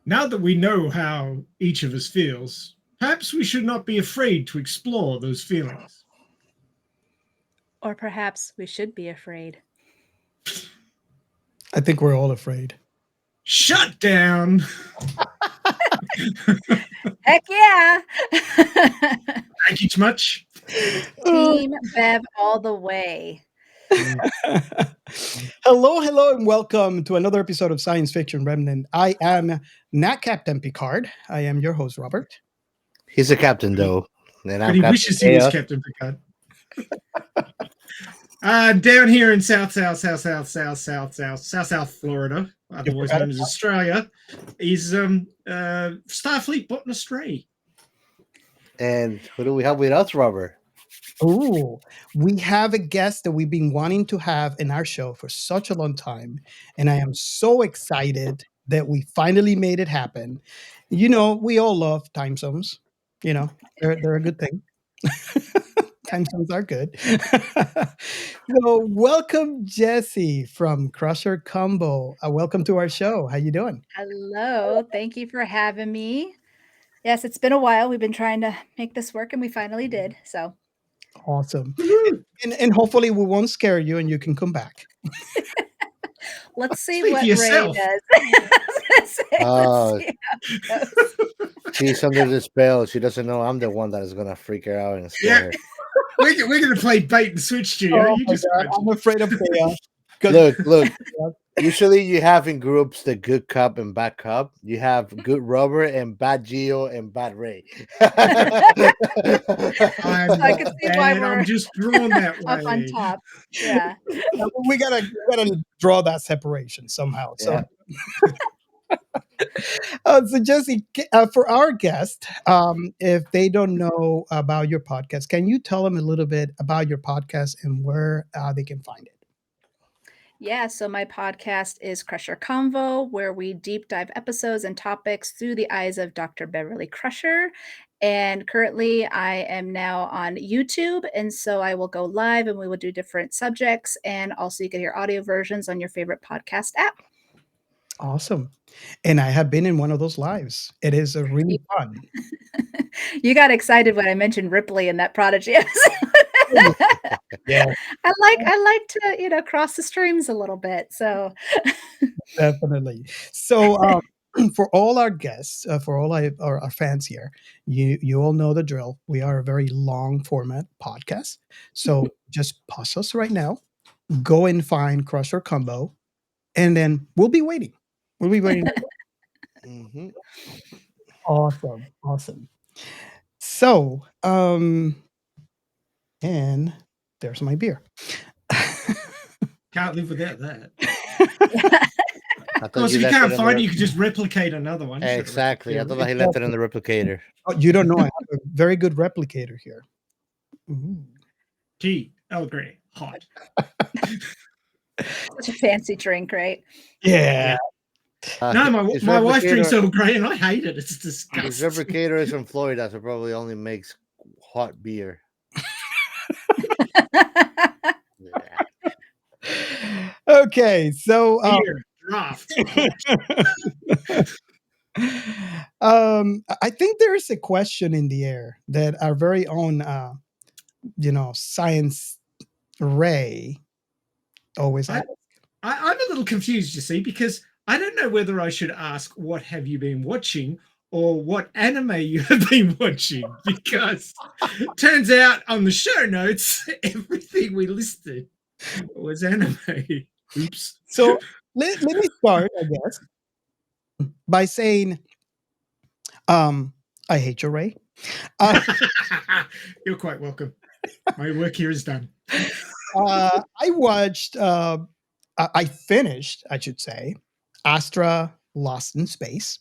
Now that we know how each of us feels, perhaps we should not be afraid to explore those feelings. Or perhaps we should be afraid. I think we're all afraid. Shut down! Heck yeah! Thank you so much. Team Bev all the way. Hello, and welcome to another episode of Science Fiction Remnant. I am not Captain Picard. I am your host, Robert. He's a captain, though. And But he wishes he was Captain Picard. Down here in South Florida, otherwise known as Australia, is Starfleet Botanist Stray. And who do we have with us, Robert? Oh, we have a guest that we've been wanting to have in our show for such a long time. And I am so excited that we finally made it happen. You know, we all love time zones. You know, they're a good thing. Time zones are good. So welcome, Jessi from Crusher Combo. Welcome to our show. How you doing? Hello. Thank you for having me. Yes, it's been a while. We've been trying to make this work, and we finally did. So awesome. And hopefully we won't scare you and you can come back. Let's see Speak what for Ray yourself. does. Oh. Let's see how it goes. She's under the spell. She doesn't know I'm the one that is going to freak her out and scare her. We're going to play bait and switch, Gio. Oh You my just God, I'm afraid of chaos. Look. Usually you have in groups the good cop and bad cop. You have good Robert and bad Gio and bad Ray. I can see why we're I'm just drawn that way. up on top. Yeah. we gotta draw that separation somehow. So, so Jessi, for our guest, if they don't know about your podcast, can you tell them a little bit about your podcast and where they can find it? Yeah, so my podcast is Crusher Convo, where we deep dive episodes and topics through the eyes of Dr. Beverly Crusher. And currently, I am now on YouTube. And so I will go live and we will do different subjects. And also, you can hear audio versions on your favorite podcast app. Awesome. And I have been in one of those lives. It is a really fun. You got excited when I mentioned Ripley in that Prodigy episode. Yeah. I like to, cross the streams a little bit. So Definitely. So for all our guests, for all our fans here, you all know the drill. We are a very long format podcast. So just pause us right now, go and find Crusher Combo, and then we'll be waiting. We'll be waiting. Mm-hmm. Awesome. So, and there's my beer. Can't live without that. I Of course, if you can't find it, you could just replicate another one. Exactly. I thought that he left it in the replicator. Oh, you don't know. I have a very good replicator here. Tea, Earl Grey, hot. Such a fancy drink, right? Yeah. No, my wife drinks Earl Grey and I hate it. It's disgusting. His replicator is from Florida, so probably only makes hot beer. Okay, so Beer, draft. I think there's a question in the air that our very own, science Ray always asks. I'm a little confused, you see, because I don't know whether I should ask what have you been watching or what anime you have been watching, because it turns out on the show notes, everything we listed was anime. Oops. So let me start, I guess, by saying, I hate you, Ray. You're quite welcome. My work here is done. I watched, I finished, I should say, Astra Lost in Space.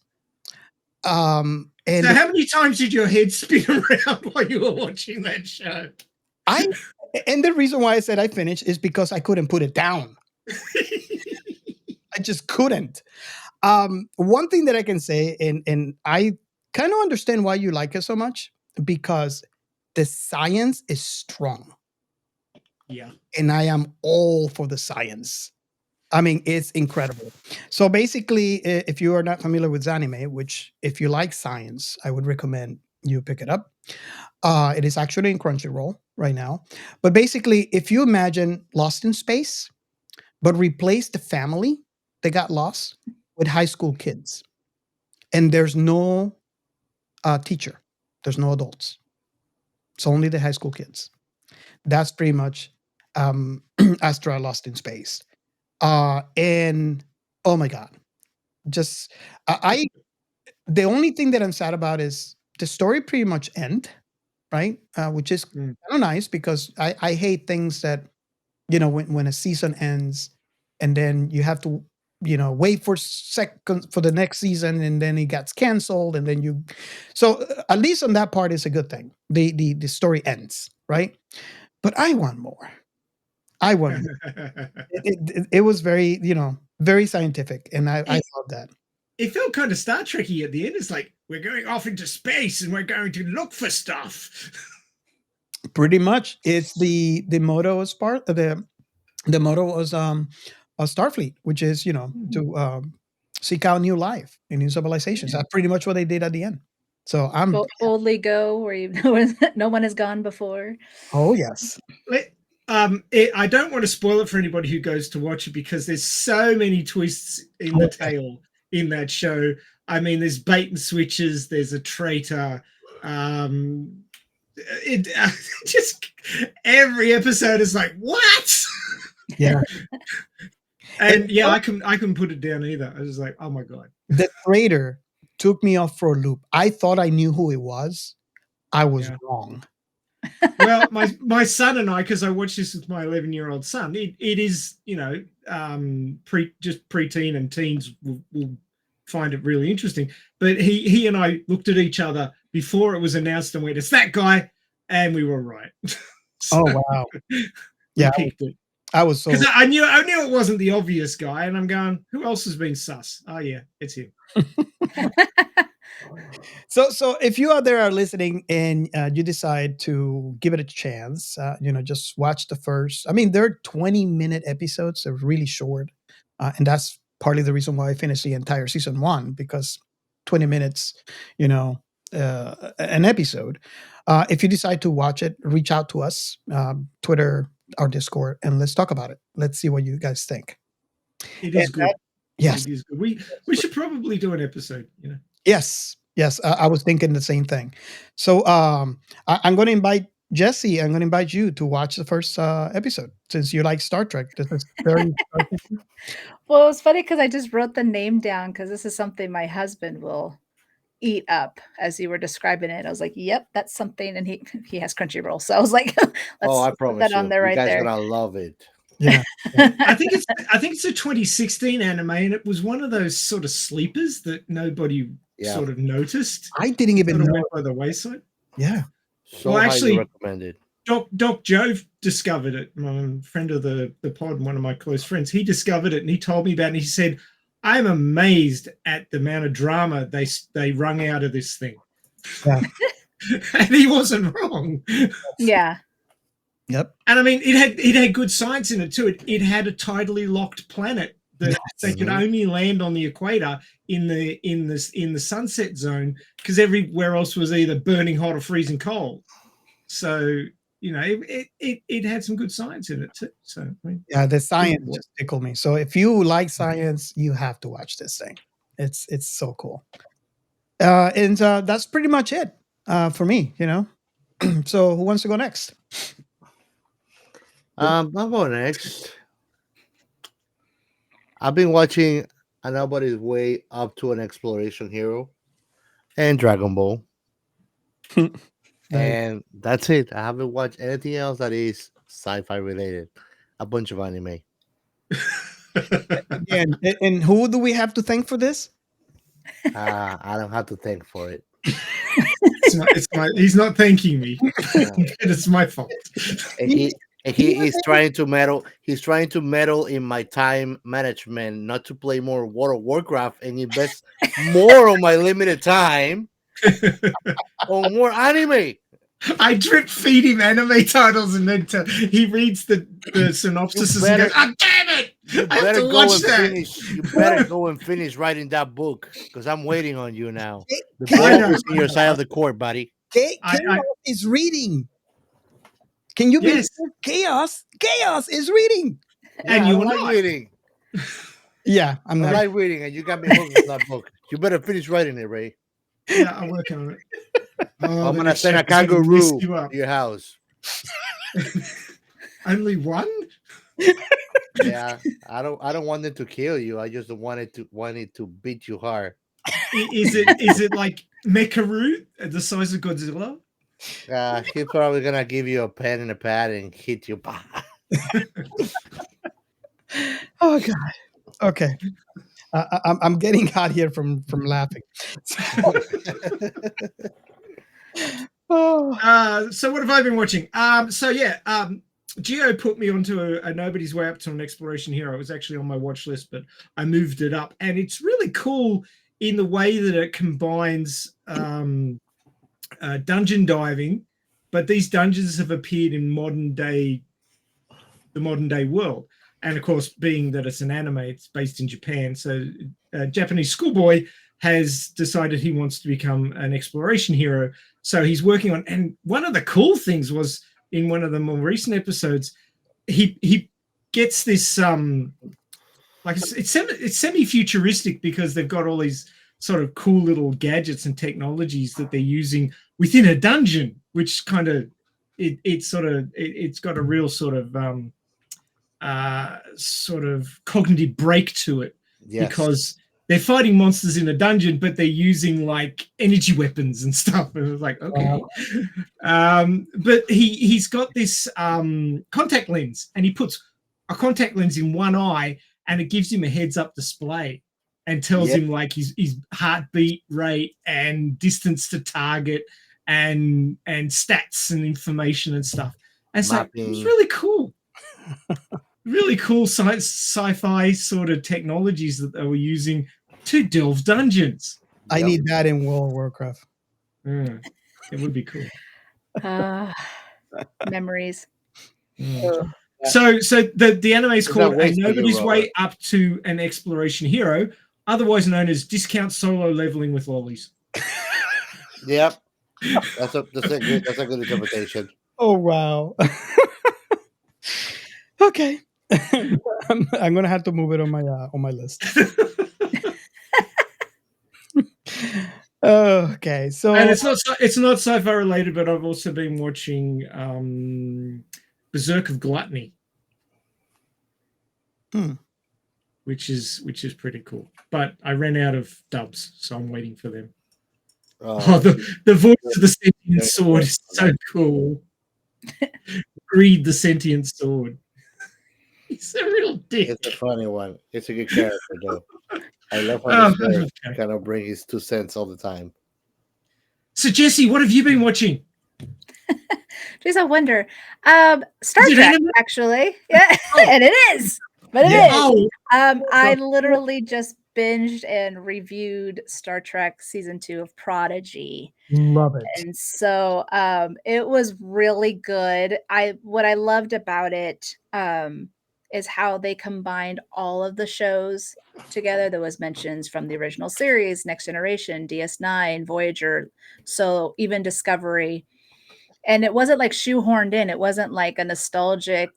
And so how many times did your head spin around while you were watching that show? And the reason why I said I finished is because I couldn't put it down. I just couldn't. One thing that I can say, and I kind of understand why you like it so much, because the science is strong. Yeah. And I am all for the science. I mean, it's incredible. So basically, if you are not familiar with anime, which if you like science, I would recommend you pick it up. It is actually in Crunchyroll right now. But basically, if you imagine Lost in Space, but replace the family that got lost with high school kids, and there's no teacher, there's no adults. It's only the high school kids. That's pretty much Astra Lost in Space. And oh my god, just I the only thing that I'm sad about is the story pretty much end, right? Which is kind of nice because I hate things that when a season ends and then you have to wait for the next season and then it gets canceled and then at least on that part is a good thing. The story ends, right? But I want more. I want more. It was very very scientific, and I love that. It felt kind of Star Trekky at the end. It's like we're going off into space and we're going to look for stuff. Pretty much, it's the motto was the motto was Starfleet, which is to seek out new life and new civilizations. That's pretty much what they did at the end. So I'm boldly go where no one has gone before. Oh yes. I don't want to spoil it for anybody who goes to watch it because there's so many twists in the tale in that show. I mean, there's bait and switches. There's a traitor. Just every episode is like, what? Yeah. And yeah, I couldn't put it down either. I was like, oh my god. The traitor took me off for a loop. I thought I knew who it was. I was wrong. Well, my son and I, because I watched this with my 11-year-old son, it is, just preteen and teens will find it really interesting. But he and I looked at each other before it was announced and went, it's that guy, and we were right. So, oh wow. Yeah. Picked it. I was so because I knew it wasn't the obvious guy, and I'm going, who else has been sus? Oh yeah, it's him. So if you out there are listening and you decide to give it a chance, just watch the first. I mean, they're 20-minute episodes. They're really short, and that's partly the reason why I finished the entire season 1, because 20 minutes, an episode. If you decide to watch it, reach out to us, Twitter, our Discord, and let's talk about it. Let's see what you guys think. It is good. Yes, it is good. We should probably do an episode. Yes. I was thinking the same thing. So I'm going to invite Jessi. I'm going to invite you to watch the first episode since you like Star Trek. This is very. Well, it's funny because I just wrote the name down because this is something my husband will eat up as you were describing it. I was like, yep, that's something. And he has Crunchyroll. So I was like, I promise put that on there right there. You guys are going to love it. Yeah. I think it's a 2016 anime, and it was one of those sort of sleepers that nobody sort of noticed. I didn't even know. Went by the wayside. Yeah. So actually recommended. Doc Joe discovered it. My friend of the pod, one of my close friends, he discovered it and he told me about it. And he said, I'm amazed at the amount of drama they wrung out of this thing. Yeah. And he wasn't wrong. Yeah. Yep. And I mean, it had good science in it too. It had a tidally locked planet that they could only land on the equator in the sunset zone because everywhere else was either burning hot or freezing cold. So it had some good science in it too. So I mean, yeah, the science just tickled me. So if you like science, you have to watch this thing. It's so cool. And that's pretty much it for me. So who wants to go next? I'll go next. I've been watching Nobody's Way Up to an Exploration Hero and Dragon Ball. And that's it. I haven't watched anything else that is sci-fi related. A bunch of anime. And who do we have to thank for this? I don't have to thank for it. He's not thanking me. It's my fault. He is trying to meddle. He's trying to meddle in my time management, not to play more World of Warcraft and invest more on my limited time on more anime. I drip feed him anime titles, and then he reads the synopsis and goes, "Oh, damn it! I have to watch that." You better go and finish writing that book because I'm waiting on you now. The Chaos ball is in your side of the court, buddy. is reading. Can you believe Chaos? Chaos is reading. Yeah, and you're not not reading. Yeah, I'm not. I like reading, and you got me hooked on that book. You better finish writing it, Ray. Yeah, I'm working on it. Oh, I'm gonna send a kangaroo to your house. Only one? Yeah, I don't want it to kill you. I just want it to beat you hard. Is it like Mekaru, the size of Godzilla? He's probably gonna give you a pen and a pad and hit you. Oh God. Okay. I'm getting hot here from laughing. So what have I been watching? Geo put me onto a Nobody's Way Up to an Exploration Hero. It was actually on my watch list, but I moved it up, and it's really cool in the way that it combines dungeon diving, but these dungeons have appeared in the modern day world. And of course, being that it's an anime, it's based in Japan. So a Japanese schoolboy has decided he wants to become an exploration hero. So he's working on, and one of the cool things was in one of the more recent episodes, he gets this it's semi-futuristic because they've got all these sort of cool little gadgets and technologies that they're using within a dungeon, which kind of it's got a real sort of cognitive break to it. Yes. Because they're fighting monsters in a dungeon, but they're using like energy weapons and stuff. And it was like, okay. But he's got this contact lens, and he puts a contact lens in one eye, and it gives him a heads-up display and tells him like his heartbeat rate and distance to target and stats and information and stuff. And so it was really cool. Really cool sci-fi sort of technologies that they were using to delve dungeons. I need that in World of Warcraft. It would be cool. Memories. So the anime is called A Nobody's Way Up to an Exploration Hero, otherwise known as Discount Solo Leveling with Lollies. Yep. That's a good interpretation. Oh wow. Okay. I'm gonna have to move it on my list. Okay, so and it's not sci-fi related, but I've also been watching Berserk of Gluttony, which is pretty cool. But I ran out of dubs, so I'm waiting for them. The voice of the sentient sword is so cool. Greed the sentient sword. He's a real dick. It's a funny one. It's a good character, though. I love how he kind of bring his 2 cents all the time. So, Jessi, what have you been watching? Jeez, I wonder. Star Trek, actually. Yeah, and it is. But it is. I literally just binged and reviewed Star Trek Season 2 of Prodigy. Love it. And so it was really good. What I loved about it is how they combined all of the shows together. There was mentions from the original series, Next Generation, DS9, Voyager, so even Discovery. And it wasn't like shoehorned in. It wasn't like a nostalgic,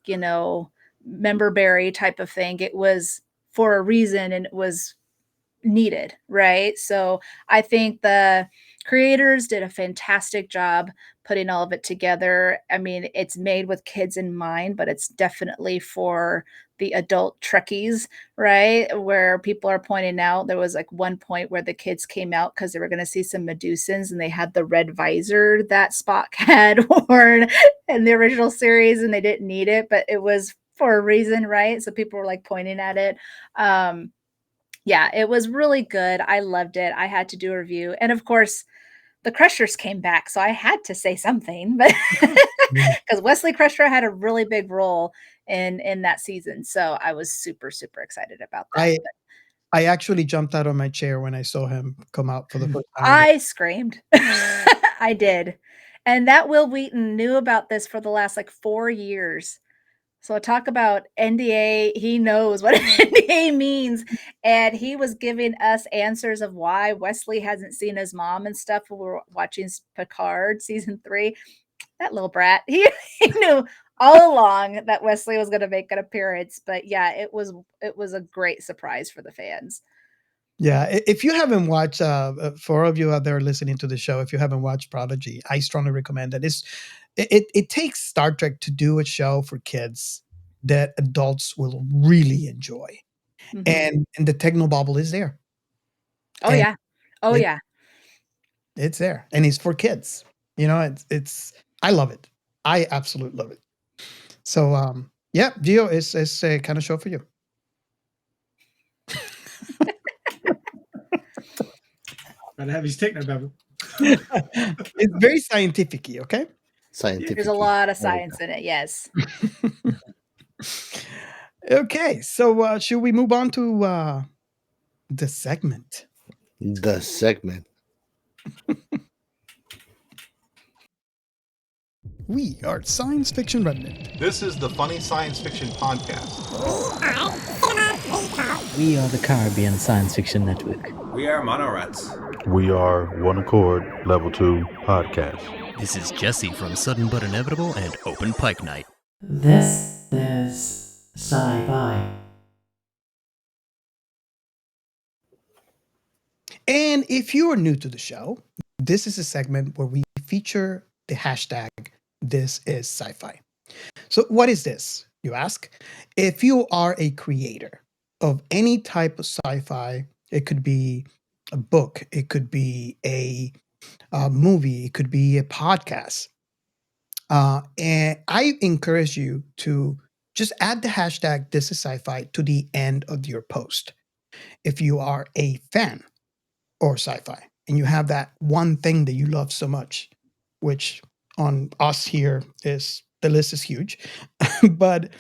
member berry type of thing. It was for a reason, and it was needed, right? So I think the creators did a fantastic job putting all of it together. I mean, it's made with kids in mind, but it's definitely for the adult Trekkies, right? Where people are pointing out there was like one point where the kids came out because they were going to see some Medusans, and they had the red visor that Spock had worn in the original series, and they didn't need it, but it was for a reason, right? So people were like pointing at it. Yeah, it was really good. I loved it. I had to do a review. And of course, the Crushers came back, so I had to say something, but because Wesley Crusher had a really big role in that season, so I was super, super excited about that. I I actually jumped out of my chair when I saw him come out for the first time. I screamed. I did. And that Will Wheaton knew about this for the last, like, 4 years. So talk about NDA, he knows what NDA means, and he was giving us answers of why Wesley hasn't seen his mom and stuff when we were watching Picard season 3. That little brat, he knew all along that Wesley was gonna make an appearance, but yeah, it was a great surprise for the fans. Yeah, if you haven't watched, for all of you out there listening to the show, if you haven't watched Prodigy, I strongly recommend it. It takes Star Trek to do a show for kids that adults will really enjoy, Mhm. and the technobabble is there, Oh, and yeah. Oh, it, yeah. it's there, and it's for kids. It's I love it. I absolutely love it. So, yeah, Gio is a kind of show for you. Gotta have his techno bubble. It's very scientific, okay? Scientific. There's a lot of science in it, yes. Okay, so should we move on to the segment? The segment. We are Science Fiction Remnant. This is the Funny Science Fiction Podcast. We are the Caribbean Science Fiction Network. We are Monorats. We are One Accord Level 2 Podcast. This is Jessi from Sudden But Inevitable and Open Pike Night. This is Sci-Fi. And if you are new to the show, this is a segment where we feature the hashtag This is Sci-Fi. So what is this, you ask? If you are a creator of any type of sci-fi, it could be a book, it could be a movie, it could be a podcast. And I encourage you to just add the hashtag This is Sci-Fi to the end of your post. If you are a fan or sci-fi and you have that one thing that you love so much, which on us here is the list is huge, but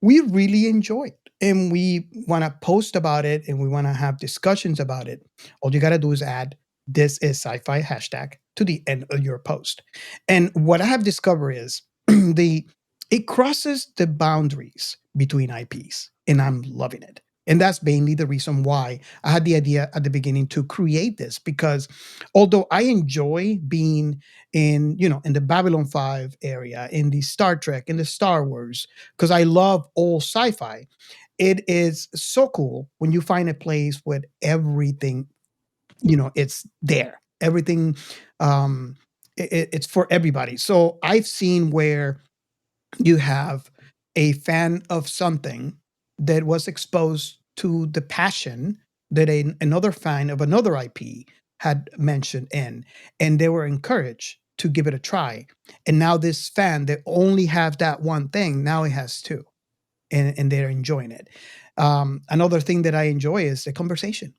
we really enjoy it and we want to post about it and we want to have discussions about it. All you got to do is add This is Sci-Fi hashtag to the end of your post. And what I have discovered is it crosses the boundaries between IPs and I'm loving it. And that's mainly the reason why I had the idea at the beginning to create this, because although I enjoy being in the Babylon 5 area, in the Star Trek, in the Star Wars, because I love all sci-fi, it is so cool when you find a place with everything, it's there. Everything, it's for everybody. So I've seen where you have a fan of something that was exposed to the passion that another fan of another IP had mentioned and they were encouraged to give it a try. And now this fan that only have that one thing, now it has two, and they're enjoying it. Another thing that I enjoy is the conversation.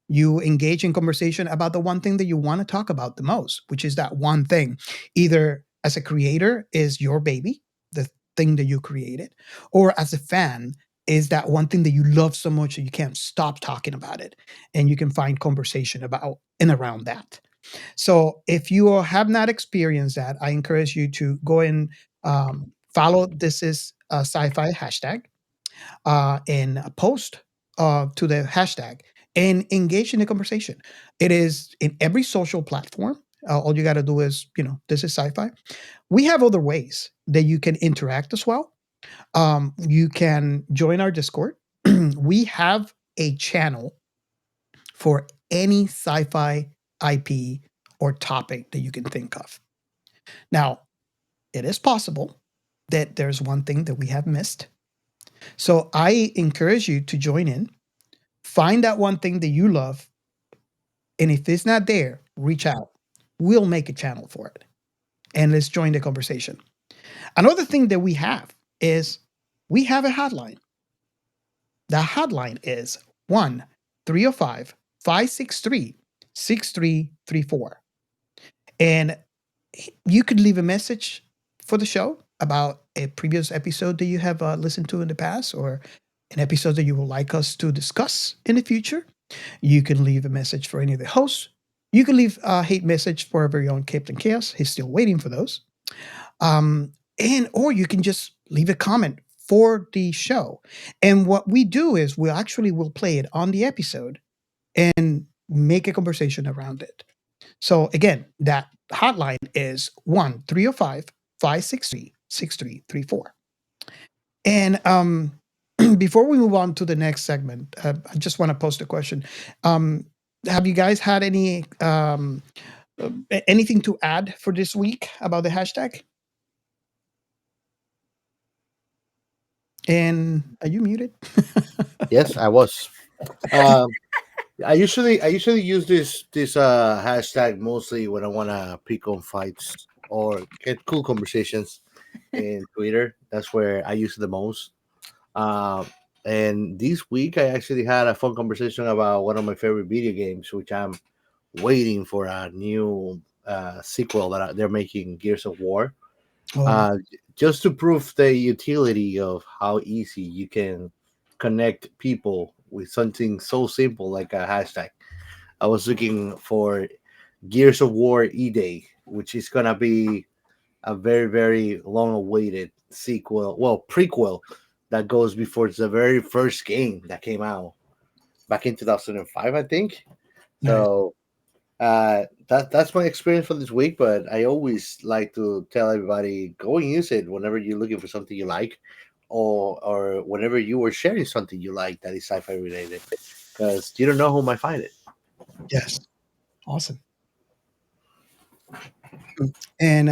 You engage in conversation about the one thing that you want to talk about the most, which is that one thing. Either as a creator is your baby, the thing that you created, or as a fan is that one thing that you love so much that you can't stop talking about it, and you can find conversation about and around that. So if you have not experienced that, I encourage you to go and follow This is Sci-Fi hashtag and post to the hashtag and engage in the conversation. It is in every social platform. All you got to do is, This is Sci-Fi. We have other ways that you can interact as well. You can join our Discord. We have a channel for any sci-fi IP or topic that you can think of. Now, it is possible that there's one thing that we have missed. So I encourage you to join in, find that one thing that you love, and if it's not there, reach out. We'll make a channel for it. And let's join the conversation. Another thing that we have is we have a hotline. The hotline is 1-305-563-6334. And you could leave a message for the show about a previous episode that you have listened to in the past, or an episode that you would like us to discuss in the future. You can leave a message for any of the hosts. You can leave a hate message for our very own Captain Chaos. He's still waiting for those. And or you can just leave a comment for the show. And what we do is we actually will play it on the episode and make a conversation around it. So again, that hotline is 1-305-563-6334. And before we move on to the next segment, I just want to post a question. Have you guys had anything to add for this week about the hashtag? And are you muted? Yes, I was. Um, I usually use this hashtag mostly when I want to pick on fights or get cool conversations in Twitter. That's where I use it the most. Um, and this week I actually had a fun conversation about one of my favorite video games, which I'm waiting for a new sequel that they're making, Gears of War. Oh, Just to prove the utility of how easy you can connect people with something so simple like a hashtag. I was looking for Gears of War E-Day, which is gonna be a very, very long awaited sequel, well, prequel that goes before the very first game that came out back in 2005, I think. nice. So that's my experience for this week. But I always like to tell everybody, go and use it whenever you're looking for something you like, or whenever you are sharing something you like that is sci-fi related, because you don't know who might find it. Yes. Awesome. And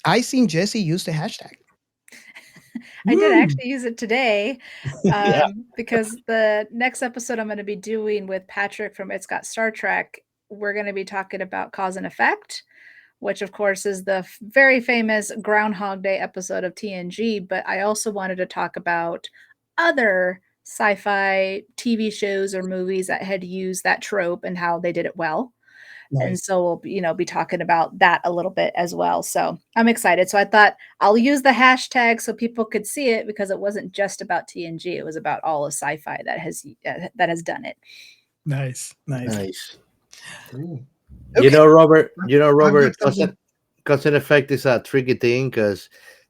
I seen Jessi use the hashtag. I did Woo! actually use it today Yeah. because the next episode I'm going to be doing with Patrick from It's Got Star Trek, we're going to be talking about cause and effect, which of course is the very famous Groundhog Day episode of TNG. But I also wanted to talk about other sci-fi TV shows or movies that had used that trope and how they did it well. And Nice. so we'll be talking about that a little bit as well. So I'm excited. So I thought I'll use the hashtag so people could see it, because it wasn't just about TNG. It was about all of sci-fi that has done it. Nice. Nice. Cool. You know, Robert. You know, I've got Robert. something. Cause and effect is a tricky thing because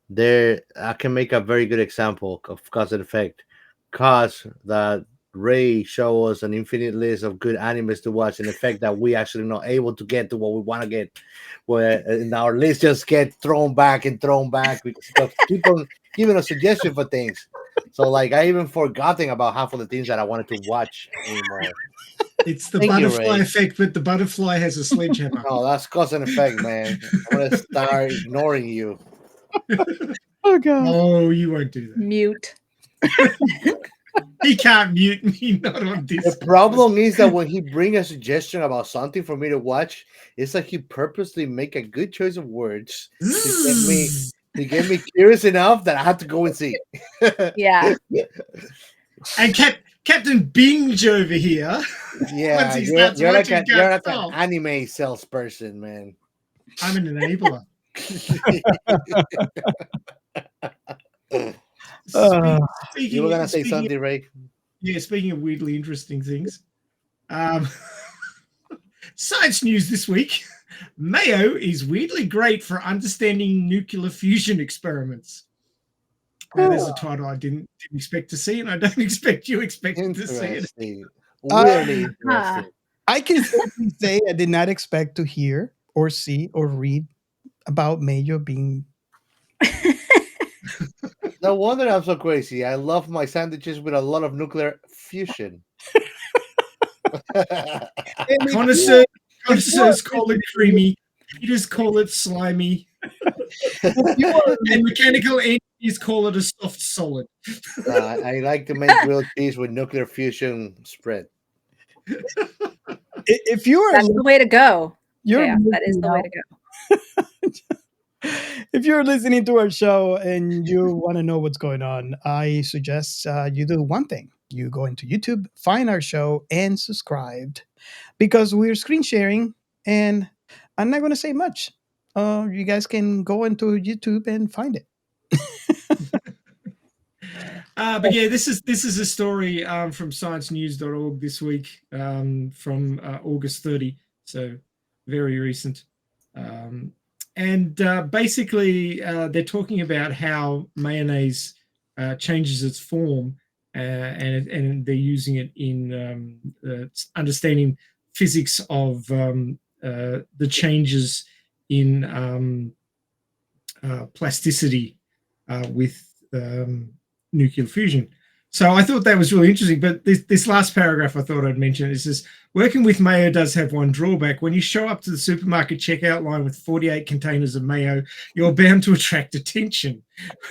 there I can make a very good example of cause and effect. Cause that Ray show us an infinite list of good animes to watch, and the fact that we actually not able to get to what we want to get, where and our list just get thrown back and thrown back because keep on giving us suggestions for things. So like I even forgotten about half of the things that I wanted to watch anymore. It's the Thank you, butterfly Ray. effect, but the butterfly has a sledgehammer. No, that's cause and effect, man. I'm gonna start ignoring you. Oh god. No, you won't do that. Mute. He can't mute me, not on The this. problem is that when he bring a suggestion about something for me to watch, it's like he purposely make a good choice of words to get me curious enough that I have to go and see. Yeah. And Captain Binge over here. Yeah, Once he you're, starts you're like watching, you're like can't an stop. anime salesperson, man. I'm an enabler. Uh, You were gonna say speaking something, Ray? Yeah, speaking of weirdly interesting things, science news this week. Mayo is weirdly great for understanding nuclear fusion experiments. Now, there's a title I didn't expect to see, and I don't expect you expected to see it. Interesting. Weirdly Huh. interesting. I can safely say I did not expect to hear or see or read about Mayo being. No wonder I'm so crazy. I love my sandwiches with a lot of nuclear fusion. Connoisseurs call it creamy. Eaters call it slimy. And mechanical engineers call it a soft solid. I like to make grilled cheese with nuclear fusion spread. If you are That's the way to go. you're Yeah, that is the way to go. if you're listening to our show and you want to know what's going on, I suggest you do one thing. You go into YouTube, find our show, and subscribe, because we're screen sharing. And I'm not going to say much. You guys can go into YouTube and find it. But yeah, this is a story from sciencenews.org this week from August 30, so very recent. And basically, they're talking about how mayonnaise changes its form, and they're using it in understanding physics of the changes in plasticity with nuclear fusion. So I thought that was really interesting. But this last paragraph I thought I'd mention is this: working with mayo does have one drawback. When you show up to the supermarket checkout line with 48 containers of mayo, you're bound to attract attention.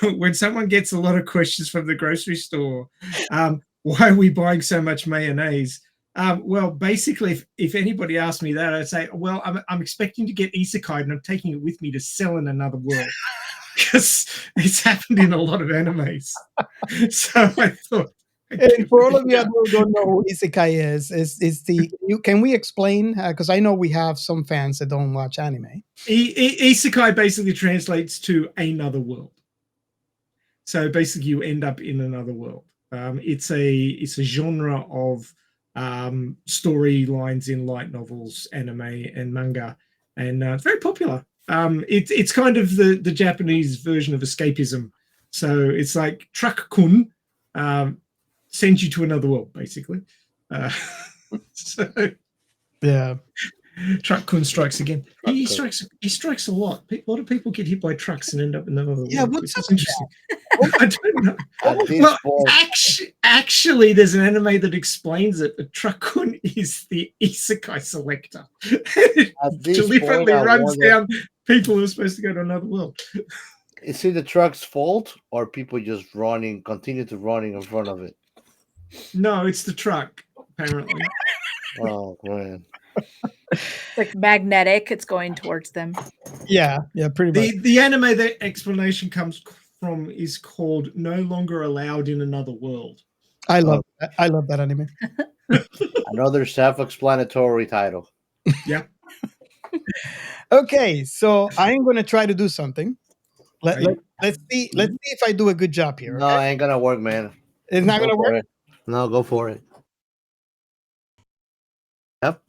When someone gets a lot of questions from the grocery store, why are we buying so much mayonnaise? Well, basically, if anybody asked me that, I'd say, well, I'm expecting to get isekai and I'm taking it with me to sell in another world. Because it's happened in a lot of animes. So I thought. And for all of you who don't know who isekai is the can we explain? Because I know we have some fans that don't watch anime. Isekai basically translates to another world. So basically, you end up in another world. It's a genre of storylines in light novels, anime, and manga, and it's very popular. It's kind of the Japanese version of escapism. So it's like Truck Kun sends you to another world, basically. So yeah, Truck Kun strikes again. He strikes a lot. A lot of people get hit by trucks and end up in another world. Yeah, what's up? Interesting. I don't know. Well, actually, there's an anime that explains it. The Truck Kun is the isekai selector. It deliberately runs down people who are supposed to go to another world. Is it the truck's fault or people just continue to running in front of it? No, it's the truck, apparently. Oh, man. It's like magnetic. It's going towards them. Yeah, pretty much. The anime that explanation comes from is called No Longer Allowed in Another World. I love that anime. Another self-explanatory title. Yeah. Okay, so I'm going to try to do something. Let's see if I do a good job here. No, it ain't gonna work, man. It's not gonna work? No, go for it. Yep.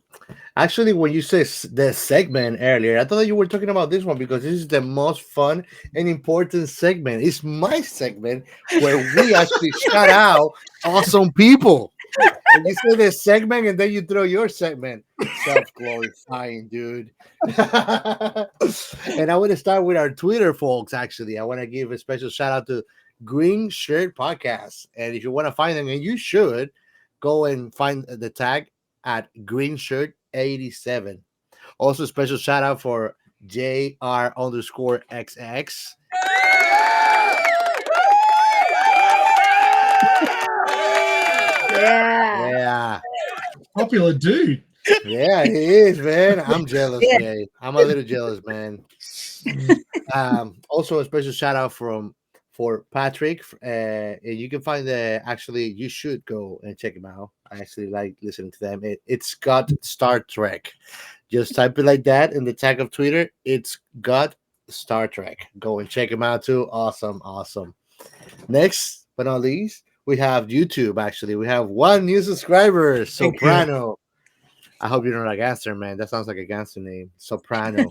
Actually, when you say the segment earlier, I thought that you were talking about this one because this is the most fun and important segment. It's my segment where we actually shout out awesome people. And you say this segment and then you throw your segment. Self-glorifying, dude. And I want to start with our Twitter folks, actually. I want to give a special shout out to Green Shirt Podcast. And if you want to find them, and you should, go and find the tag at Green Shirt 87. Also, special shout out for JR_XX. Yeah. Popular dude. Yeah, he is, man. I'm jealous, man. I'm a little jealous, man. Also, a special shout out for Patrick. And you can find you should go and check him out. I actually like listening to them. It's got Star Trek. Just type it like that in the tag of Twitter. It's got Star Trek. Go and check him out too. Awesome. Next but not least, we have YouTube. Actually, we have one new subscriber, Soprano. I hope you don't like gangster, man. That sounds like a gangster name, Soprano.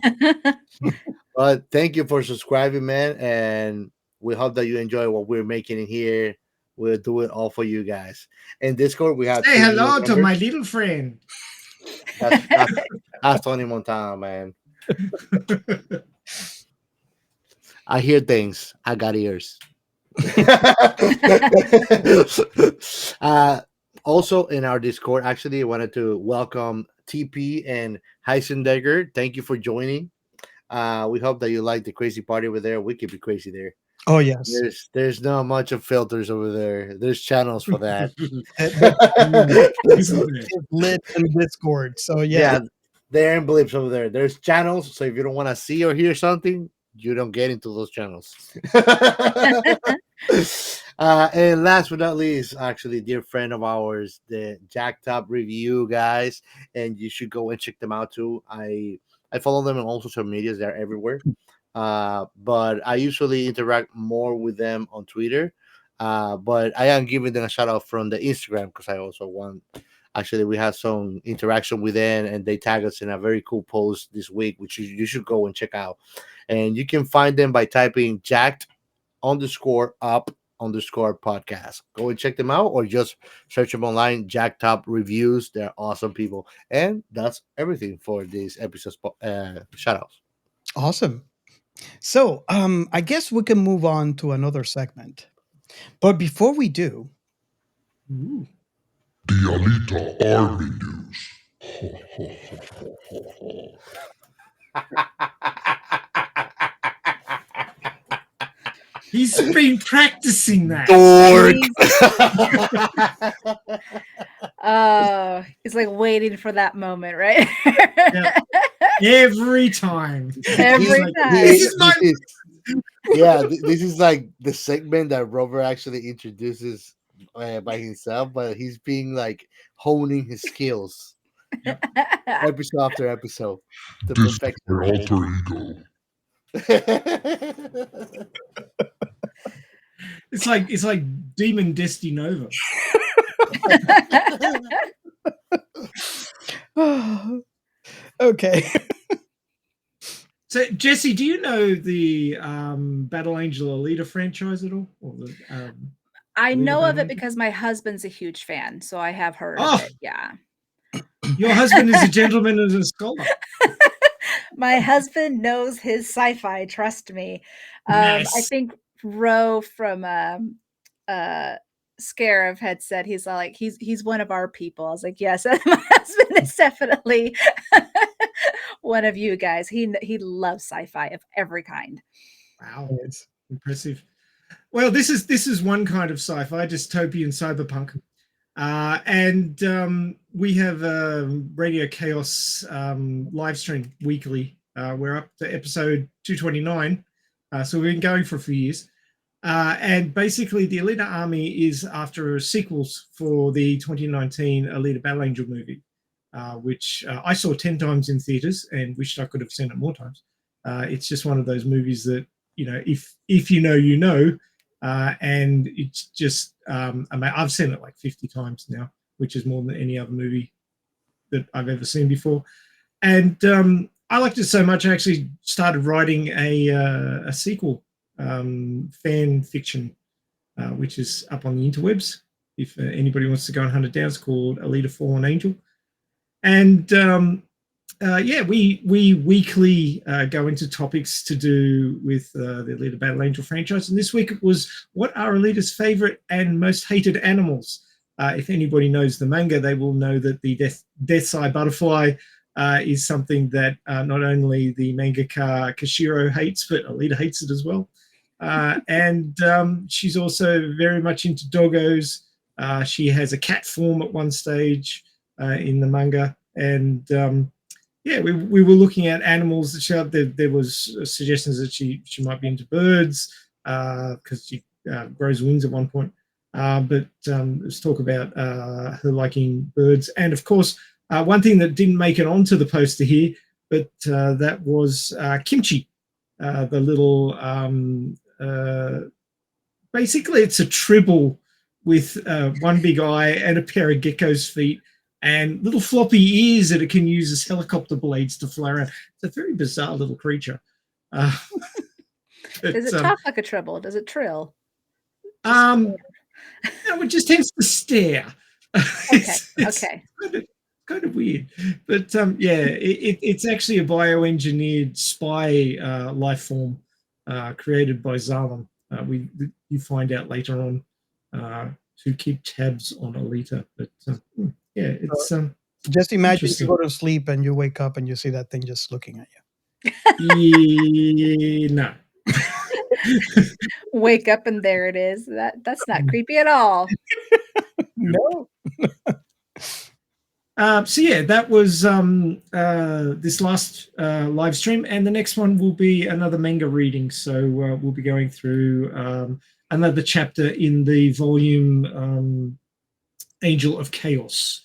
But thank you for subscribing, man. And we hope that you enjoy what we're making in here. We'll do it all for you guys. In Discord, we have. Say hello to my little friend. That's Tony Montana, man. I hear things. I got ears. Also in our Discord, actually, I wanted to welcome TP and Heisendegger. Thank you for joining. We hope that you like the crazy party over there. We could be crazy there. Oh yes. There's not much of filters over there. There's channels for that. It's lit in Discord. So yeah, they're in blips over there. There's channels. So if you don't want to see or hear something, you don't get into those channels. And last but not least, actually, dear friend of ours, the Jack Top Review guys, and you should go and check them out too. I I follow them on all social medias; they're everywhere. But I usually interact more with them on Twitter. But I am giving them a shout out from the Instagram because I also want. Actually, we had some interaction with them, and they tag us in a very cool post this week, which you should go and check out. And you can find them by typing jacked_up_podcast. Go and check them out, or just search them online. Jacked Up Reviews. They're awesome people. And that's everything for this episode's shout outs. Awesome. So I guess we can move on to another segment. But before we do, Ooh. The Alita Army News. He's been practicing that. Oh, it's like waiting for that moment, right? Yeah. Every time. Every time. This is my this is like the segment that Robert actually introduces by himself, but he's being like honing his skills episode after episode. The This is perfection. my alter ego. It's like Demon Destinova. okay. So, Jessi, do you know the Battle Angel Alita franchise at all? Or the, I Alita know of Battle it Angel? because my husband's a huge fan, so I have heard Oh. of it. Yeah. Your husband is a gentleman and a scholar. My husband knows his sci-fi, trust me. I Nice. think Ro from Scarab had said he's one of our people. I was like, yes, my husband is definitely one of you guys. He loves sci-fi of every kind. Wow, it's impressive. Well, this is one kind of sci-fi, dystopian cyberpunk. And we have Radio Chaos live stream weekly. We're up to episode 229. So we've been going for a few years. And basically, the Alita Army is after sequels for the 2019 Alita Battle Angel movie, which I saw 10 times in theaters and wished I could have seen it more times. It's just one of those movies that, if you know, you know. And it's just, I've seen it like 50 times now, which is more than any other movie that I've ever seen before. And I liked it so much, I actually started writing a sequel fan fiction, which is up on the interwebs. If anybody wants to go and hunt it down, it's called Alita Fallen Angel. And we weekly go into topics to do with the Alita Battle Angel franchise. And this week it was, what are Alita's favorite and most hated animals? If anybody knows the manga, they will know that the Death's Eye butterfly is something that not only the mangaka Kashiro hates, but Alita hates it as well. And she's also very much into doggos. She has a cat form at one stage in the manga. And we were looking at animals that there was suggestions that she might be into birds because she grows wings at one point. But let's talk about her liking birds. And of course, one thing that didn't make it onto the poster here, but that was kimchi, the little, basically it's a tribble with one big eye and a pair of gecko's feet and little floppy ears that it can use as helicopter blades to fly around. It's a very bizarre little creature. Does it talk like a tribble? Does it trill? No, it just tends to stare. Okay. Okay. Kind of weird, but it's actually a bioengineered spy life form created by Zalem. You find out later on to keep tabs on Alita, but it's just imagine you go to sleep and you wake up and you see that thing just looking at you. No. Wake up and there it is. That's not creepy at all. No. That was this last live stream, and the next one will be another manga reading. So we'll be going through another chapter in the volume Angel of Chaos,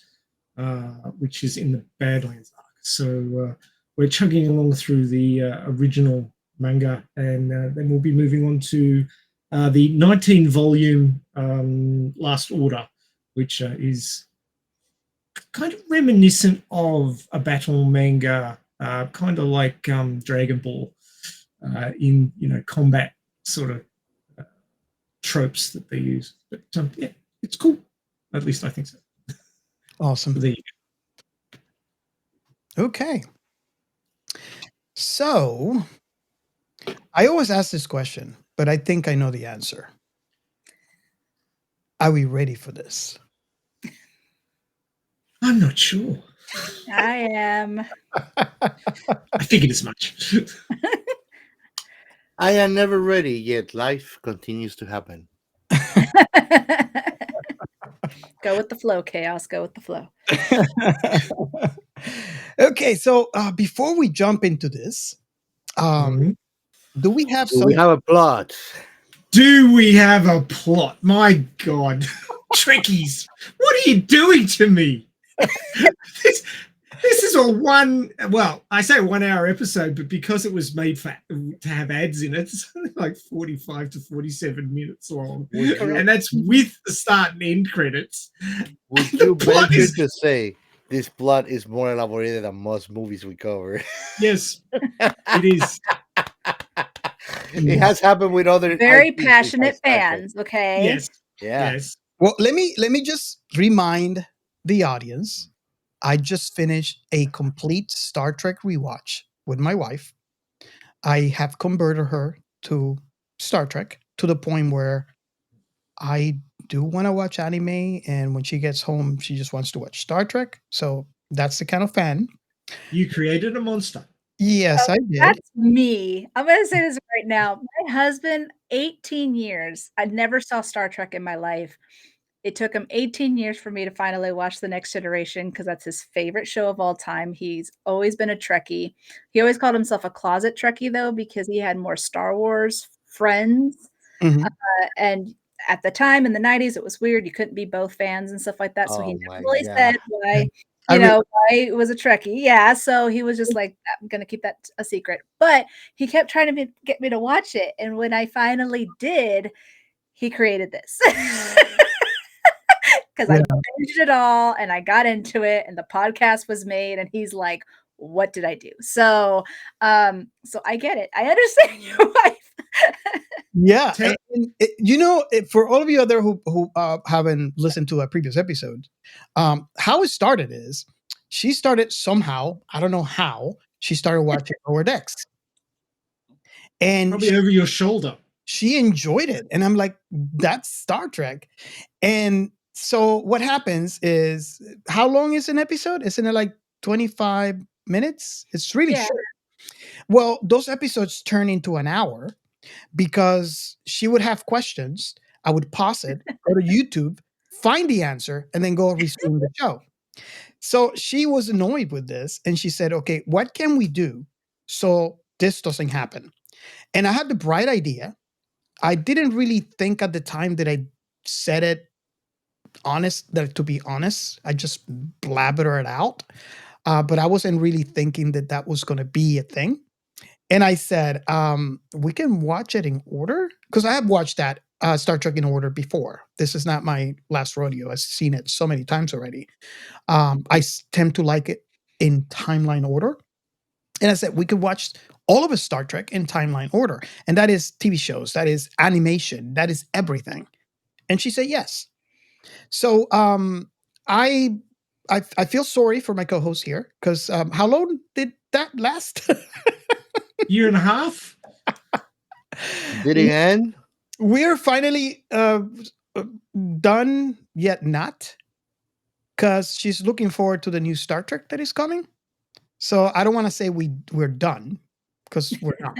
which is in the Badlands arc. So we're chugging along through the original manga, and then we'll be moving on to the 19-volume Last Order, which is kind of reminiscent of a battle manga, kind of like Dragon Ball, in combat sort of tropes that they use. But yeah, it's cool. At least I think so. Awesome. So there you go. Okay. So I always ask this question, but I think I know the answer. Are we ready for this? I'm not sure. I am. I figured as much. I am never ready, yet life continues to happen. Go with the flow, Chaos. Go with the flow. Okay, so before we jump into this, do we have Do we have a plot? Do we have a plot? My God. Trekkies, what are you doing to me? This is a I say 1 hour episode, but because it was made to have ads in it, it's only like 45 to 47 minutes long. And that's with the start and end credits. Would you venture to say this plot is more elaborated than most movies we cover? Yes, it is. It has happened with other very IPs passionate fans. Okay. Yes. Yeah. Yes. Well, let me just remind the audience. I just finished a complete Star Trek rewatch with my wife. I have converted her to Star Trek to the point where I do want to watch anime, and when she gets home, she just wants to watch Star Trek. So that's the kind of fan. You created a monster. Yes, I did. That's me. I'm going to say this right now. My husband, 18 years. I never saw Star Trek in my life. It took him 18 years for me to finally watch The Next Generation because that's his favorite show of all time. He's always been a Trekkie. He always called himself a closet Trekkie, though, because he had more Star Wars friends. And at the time in the 90s, it was weird. You couldn't be both fans and stuff like that. So he never really said why, why it was a Trekkie. Yeah. So he was just like, I'm going to keep that a secret. But he kept trying to get me to watch it. And when I finally did, he created this. Because I finished it all and I got into it and the podcast was made and he's like, what did I do? So so I get it. I understand your wife. Yeah. And for all of you out there who haven't listened to a previous episode, how it started is she started somehow, I don't know how, she started watching Lower Decks. And probably over your shoulder. She enjoyed it. And I'm like, that's Star Trek. And so what happens is, how long is an episode? Isn't it like 25 minutes? It's really short. Well, those episodes turn into an hour because she would have questions. I would pause it, go to YouTube, find the answer, and then go resume the show. So she was annoyed with this. And she said, okay, what can we do so this doesn't happen? And I had the bright idea. I didn't really think at the time that I said it to be honest. I just blabbered it out. But I wasn't really thinking that was going to be a thing. And I said, we can watch it in order. Because I have watched that Star Trek in order before. This is not my last rodeo. I've seen it so many times already. I tend to like it in timeline order. And I said, we could watch all of a Star Trek in timeline order. And that is TV shows. That is animation. That is everything. And she said, yes. So I feel sorry for my co-host here because how long did that last? Year and a half. Did it end? We're finally done, yet not, because she's looking forward to the new Star Trek that is coming. So I don't want to say we're done because we're not.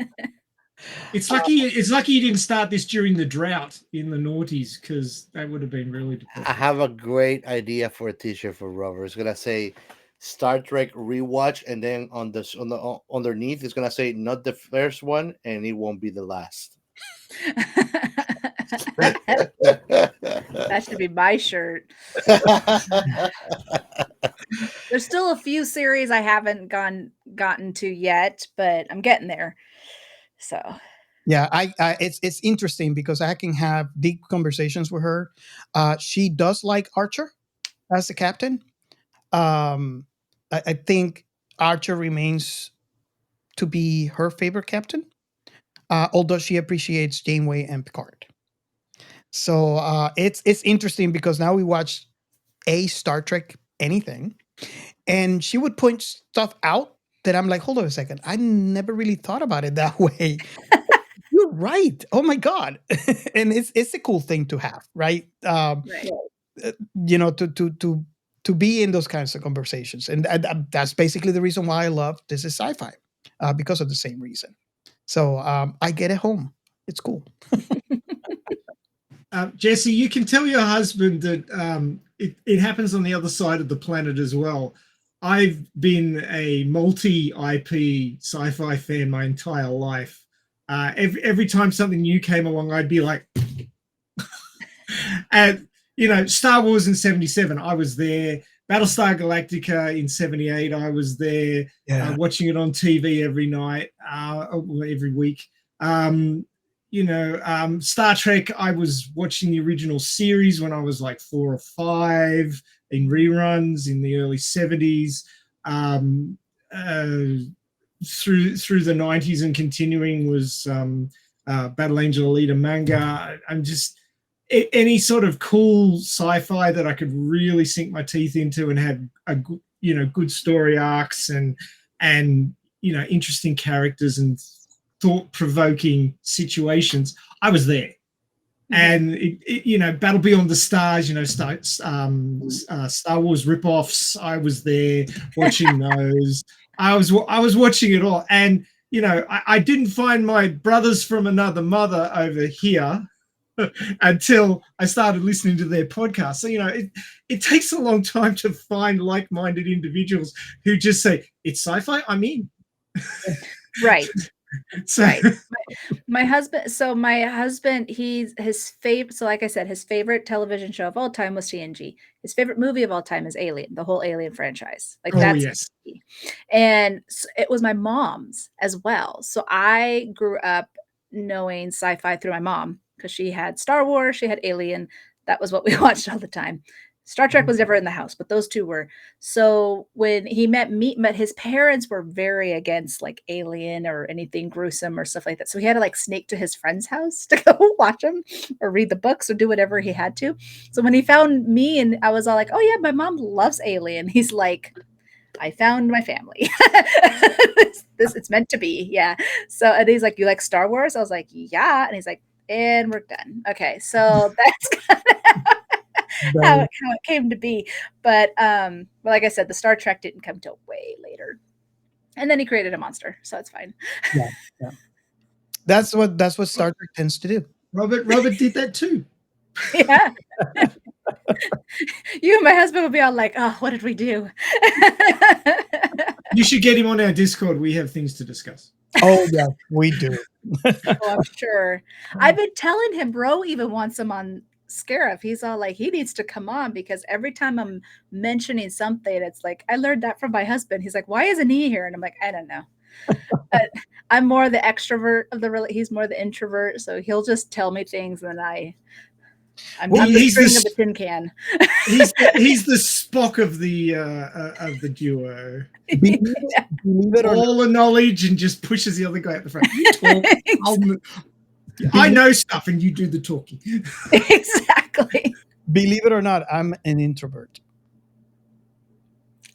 It's lucky you didn't start this during the drought in the noughties, because that would have been really depressing. I have a great idea for a t-shirt for Robert. It's gonna say Star Trek rewatch, and then on the underneath it's gonna say not the first one, and it won't be the last. That should be my shirt. There's still a few series I haven't gone gotten to yet, but I'm getting there. So Yeah, it's interesting because I can have deep conversations with her. She does like Archer as the captain. I think Archer remains to be her favorite captain, although she appreciates Janeway and Picard. So it's interesting because now we watch a Star Trek anything, and she would point stuff out that I'm like, hold on a second, I never really thought about it that way. You're right. Oh my god, and it's a cool thing to have, right? right. To be in those kinds of conversations, and that's basically the reason why I love This Is Sci-Fi, because of the same reason. So I get it home. It's cool. Jessi, you can tell your husband that it happens on the other side of the planet as well. I've been a multi-IP sci-fi fan my entire life. Every time something new came along, I'd be like, and Star Wars in '77, I was there. Battlestar Galactica in '78, I was there, watching it on TV every night, every week. Star Trek, I was watching the original series when I was like 4 or 5 in reruns in the early '70s. Through the '90s and continuing was Battle Angel Alita manga. I'm just any sort of cool sci-fi that I could really sink my teeth into and had a good story arcs and interesting characters and thought-provoking situations. I was there. And Battle Beyond the Stars, Star Wars rip-offs, I was there watching those. I was watching it all, and I didn't find my brothers from another mother over here until I started listening to their podcast. So it takes a long time to find like-minded individuals who just say it's sci-fi, I'm in. Right. So, right. My husband, his favorite. So, like I said, his favorite television show of all time was TNG. His favorite movie of all time is Alien, the whole Alien franchise. Like that's yes. And so it was my mom's as well. So I grew up knowing sci-fi through my mom because she had Star Wars, she had Alien. That was what we watched all the time. Star Trek was never in the house, but those two were. So when he met his parents were very against like Alien or anything gruesome or stuff like that. So he had to like sneak to his friend's house to go watch them or read the books or do whatever he had to. So when he found me and I was all like, oh yeah, my mom loves Alien. He's like, I found my family. It's meant to be. Yeah. So, and he's like, you like Star Wars? I was like, yeah. And he's like, and we're done. Okay. So that's kind of how it came to be. But like I said, the Star Trek didn't come till way later. And then he created a monster. So it's fine. Yeah. That's what Star Trek tends to do. Robert did that too. Yeah. You and my husband would be all like, oh, what did we do? You should get him on our Discord. We have things to discuss. Oh, yeah, we do. Oh, I'm sure. I've been telling him, bro even wants him on Scarif. He's all like, he needs to come on because every time I'm mentioning something, it's like, I learned that from my husband. He's like, why isn't he here? And I'm like, I don't know. I'm more the extrovert of he's more the introvert. So he'll just tell me things and then I'm the string of a tin can. He's the Spock of the duo. Believe it or all not, the knowledge and just pushes the other guy at the front. You talk, I know stuff and you do the talking. Exactly. Believe it or not, I'm an introvert.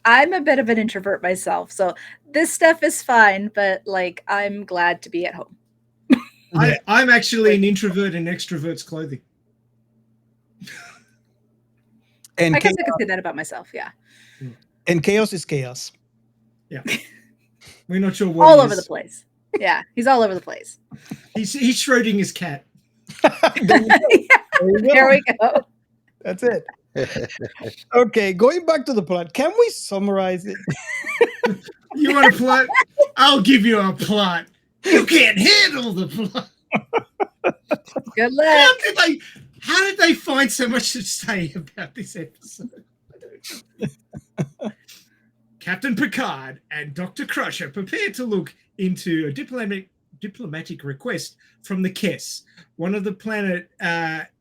I'm a bit of an introvert myself, so this stuff is fine, but like I'm glad to be at home. I'm actually an introvert in extrovert's clothing. And I guess I can say that about myself, yeah. And chaos is chaos. Yeah. We're not sure what all over the place. Yeah, he's all over the place. He's Schrodinger's cat. There we go. That's it. Okay, going back to the plot, can we summarize it? You want a plot? I'll give you a plot. You can't handle the plot. Good luck. How did they find so much to say about this episode? Captain Picard and Dr. Crusher prepare to look into a diplomatic request from the Kess, one of the planet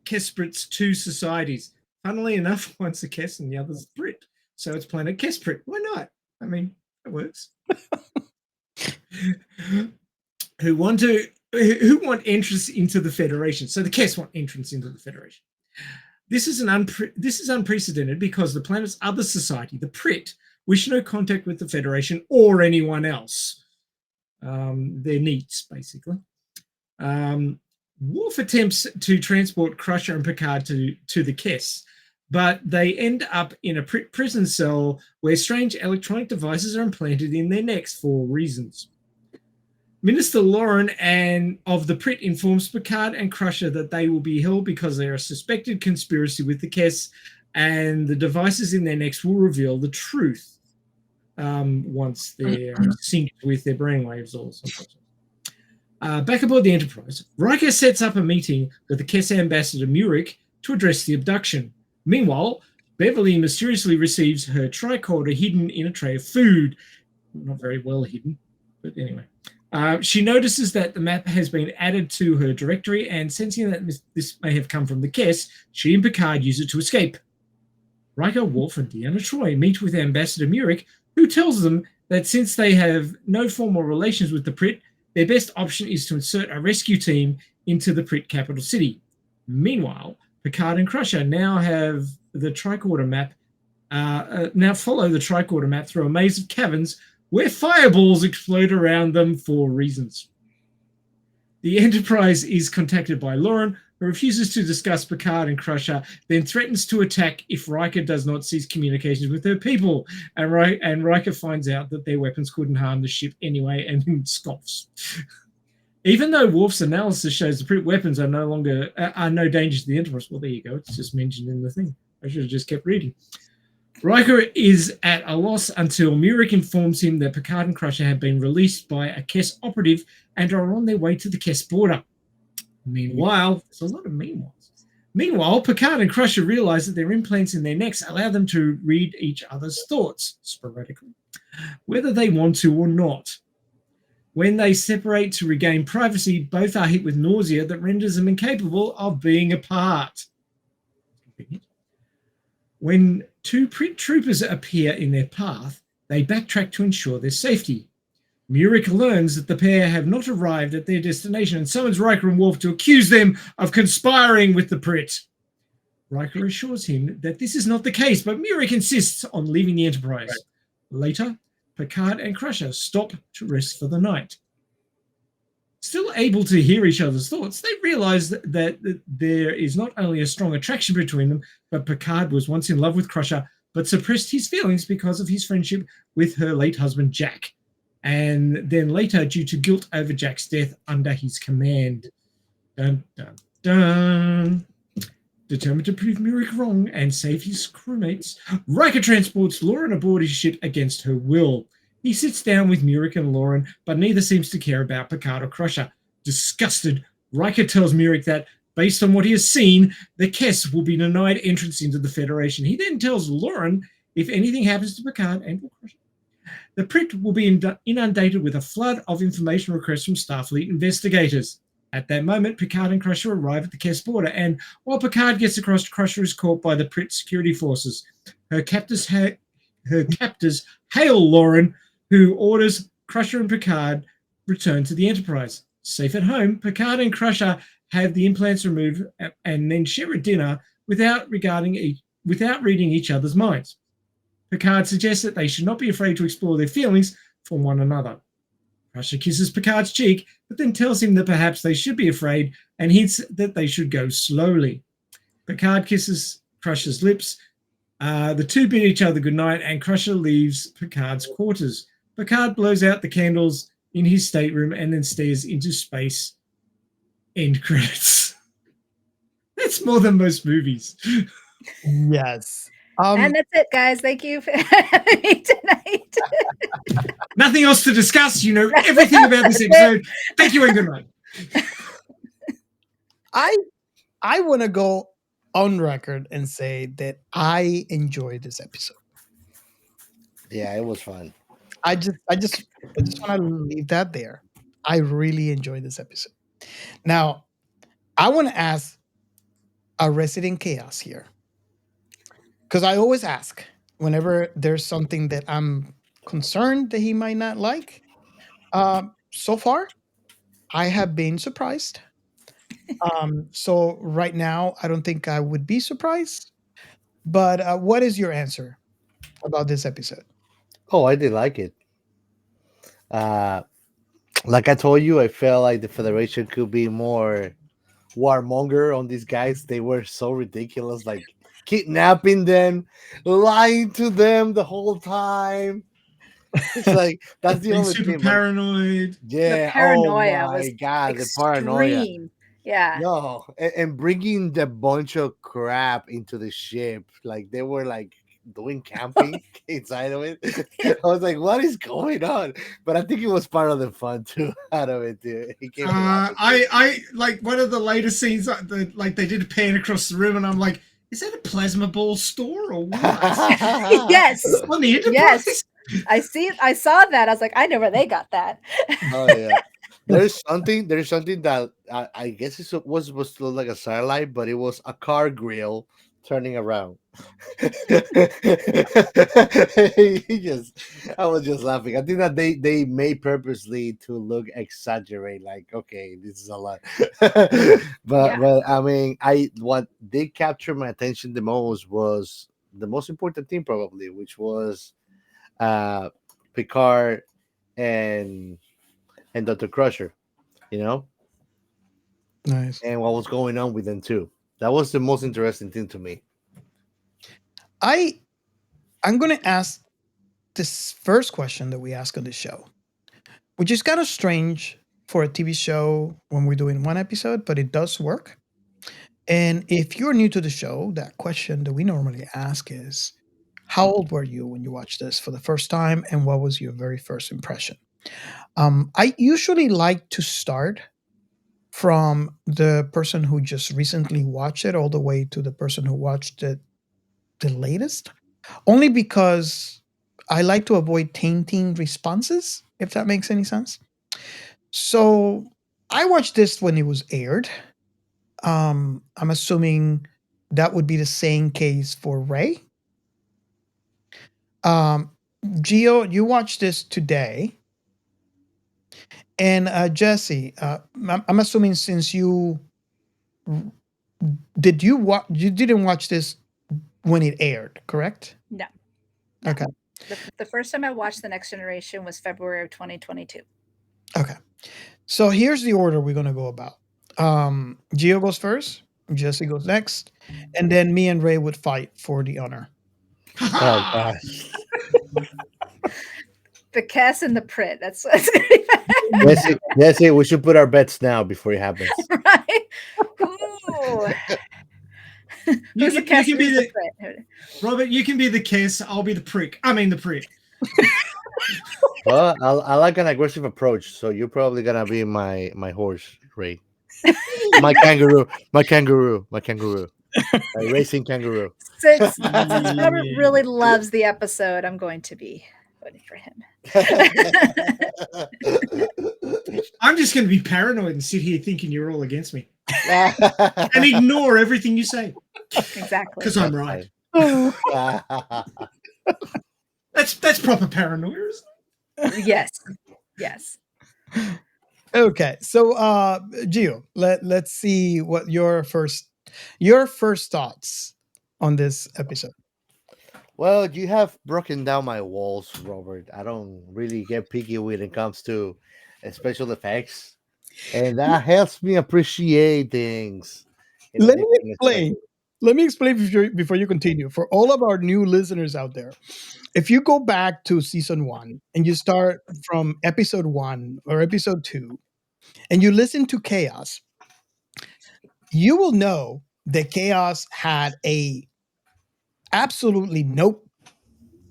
Kesprit's two societies. Funnily enough, one's the Kess and the other's Brit. So it's planet Kesprit. Why not? I mean, it works. who want entrance into the Federation. So the Kess want entrance into the Federation. This is unprecedented because the planet's other society, the Prit, wish no contact with the Federation or anyone else. Their needs, basically. Worf attempts to transport Crusher and Picard to the Kess, but they end up in a prison cell where strange electronic devices are implanted in their necks for reasons. Minister Lauren of the Prit informs Picard and Crusher that they will be held because they are a suspected conspiracy with the Kess, and the devices in their necks will reveal the truth once they're synced with their brainwaves or something. Back aboard the Enterprise, Riker sets up a meeting with the Kess ambassador Murik to address the abduction. Meanwhile, Beverly mysteriously receives her tricorder hidden in a tray of food. Not very well hidden, but anyway. She notices that the map has been added to her directory, and sensing that this may have come from the Kess, she and Picard use it to escape. Riker, Worf, and Deanna Troi meet with Ambassador Murik, who tells them that since they have no formal relations with the Prit, their best option is to insert a rescue team into the Prit capital city. Meanwhile, Picard and Crusher now have the tricorder map, follow the tricorder map through a maze of caverns where fireballs explode around them for reasons. The Enterprise is contacted by Lauren, who refuses to discuss Picard and Crusher, then threatens to attack if Riker does not cease communications with her people. And Riker finds out that their weapons couldn't harm the ship anyway and scoffs. Even though Worf's analysis shows the Prit weapons are no danger to the Enterprise. Well, there you go. It's just mentioned in the thing. I should have just kept reading. Riker is at a loss until Murik informs him that Picard and Crusher have been released by a Kess operative and are on their way to the Kess border. Meanwhile, there's a lot of meanwhiles. Meanwhile, Picard and Crusher realize that their implants in their necks allow them to read each other's thoughts sporadically, whether they want to or not. When they separate to regain privacy, both are hit with nausea that renders them incapable of being apart. When two Prit troopers appear in their path, they backtrack to ensure their safety. Murik learns that the pair have not arrived at their destination and summons Riker and Worf to accuse them of conspiring with the Prit. Riker assures him that this is not the case, but Murik insists on leaving the Enterprise. Later, Picard and Crusher stop to rest for the night. Still able to hear each other's thoughts, they realize that there is not only a strong attraction between them, but Picard was once in love with Crusher, but suppressed his feelings because of his friendship with her late husband, Jack, and then later due to guilt over Jack's death under his command. Dun, dun, dun. Determined to prove Murik wrong and save his crewmates, Riker transports Lauren aboard his ship against her will. He sits down with Murik and Lauren, but neither seems to care about Picard or Crusher. Disgusted, Riker tells Murik that, based on what he has seen, the Kess will be denied entrance into the Federation. He then tells Lauren if anything happens to Picard and Crusher, the Prit will be inundated with a flood of information requests from Starfleet investigators. At that moment, Picard and Crusher arrive at the Kess border, and while Picard gets across, Crusher is caught by the Prit security forces. Her captors hail Lauren, who orders Crusher and Picard return to the Enterprise. Safe at home, Picard and Crusher have the implants removed and then share a dinner without reading each other's minds. Picard suggests that they should not be afraid to explore their feelings for one another. Crusher kisses Picard's cheek, but then tells him that perhaps they should be afraid and hints that they should go slowly. Picard kisses Crusher's lips. The two bid each other goodnight, and Crusher leaves Picard's quarters. Picard blows out the candles in his stateroom and then stares into space. End credits. That's more than most movies. Yes. And that's it, guys. Thank you for having me tonight. Nothing else to discuss. You know everything about this episode. Thank you and good night. I want to go on record and say that I enjoyed this episode. Yeah, it was fun. I just want to leave that there. I really enjoyed this episode. Now, I want to ask a resident chaos here because I always ask whenever there's something that I'm concerned that he might not like. So far, I have been surprised. So right now, I don't think I would be surprised. But what is your answer about this episode? Oh, I did like it. Uh, like I told you, I felt like the Federation could be more warmonger on these guys. They were so ridiculous, like kidnapping them, lying to them the whole time. It's like that's the Being only super thing. But paranoid. The yeah, oh paranoia my was god, the paranoia. extreme. Yeah. No, and bringing the bunch of crap into the ship, like they were like doing camping inside of it. I was like, "What is going on?" But I think it was part of the fun too, out of it too. It gave me laughing. I like one of the later scenes, like they did a pan across the room, and I'm like, is that a plasma ball store or what? Yes. On the Enterprise? Yes. I saw that. I was like, I know where they got that. Oh yeah. There's something that I guess it was supposed to look like a satellite, but it was a car grill turning around. I was just laughing. I think that they made purposely to look exaggerate, like okay, this is a lot. But I mean, what did capture my attention the most was the most important thing probably, which was uh Picard and Dr. Crusher, you know, Nice. and what was going on with them too. That was the most interesting thing to me. I'm going to ask this first question that we ask on the show, which is kind of strange for a TV show when we're doing one episode, but it does work. And if you're new to the show, that question that we normally ask is, how old were you when you watched this for the first time, and what was your very first impression? I usually like to start from the person who just recently watched it all the way to the person who watched it the latest, only because I like to avoid tainting responses, if that makes any sense. So I watched this when it was aired. I'm assuming that would be the same case for Ray. Um, Gio, you watched this today. And Jessi, I'm assuming since you you didn't watch this when it aired, correct? No. Okay. The first time I watched The Next Generation was February of 2022. Okay. So here's the order we're going to go about. Gio goes first, Jessi goes next, and then me and Ray would fight for the honor. Oh gosh. The Cass and the Prit. That's gonna be Yes, we should put our bets now before it happens. right. Ooh. Who's the Cass? You can be who's the Prit? Robert. You can be the Kiss. I'll be the prick. I mean the prick. Well, I like an aggressive approach, so you're probably gonna be my horse, Ray. My kangaroo, my racing kangaroo. Since Robert really loves the episode, I'm going to be voting for him. I'm just going to be paranoid and sit here thinking you're all against me and ignore everything you say Exactly. because I'm right. That's proper paranoia, isn't it? Yes. Okay, so Gio, let's see what your first thoughts on this episode. Well, you have broken down my walls, Robert. I don't really get picky when it comes to special effects, and that helps me appreciate things. Let me explain before you continue. For all of our new listeners out there, if you go back to season 1 and you start from episode 1 or episode 2 and you listen to Chaos, you will know that Chaos had a absolutely nope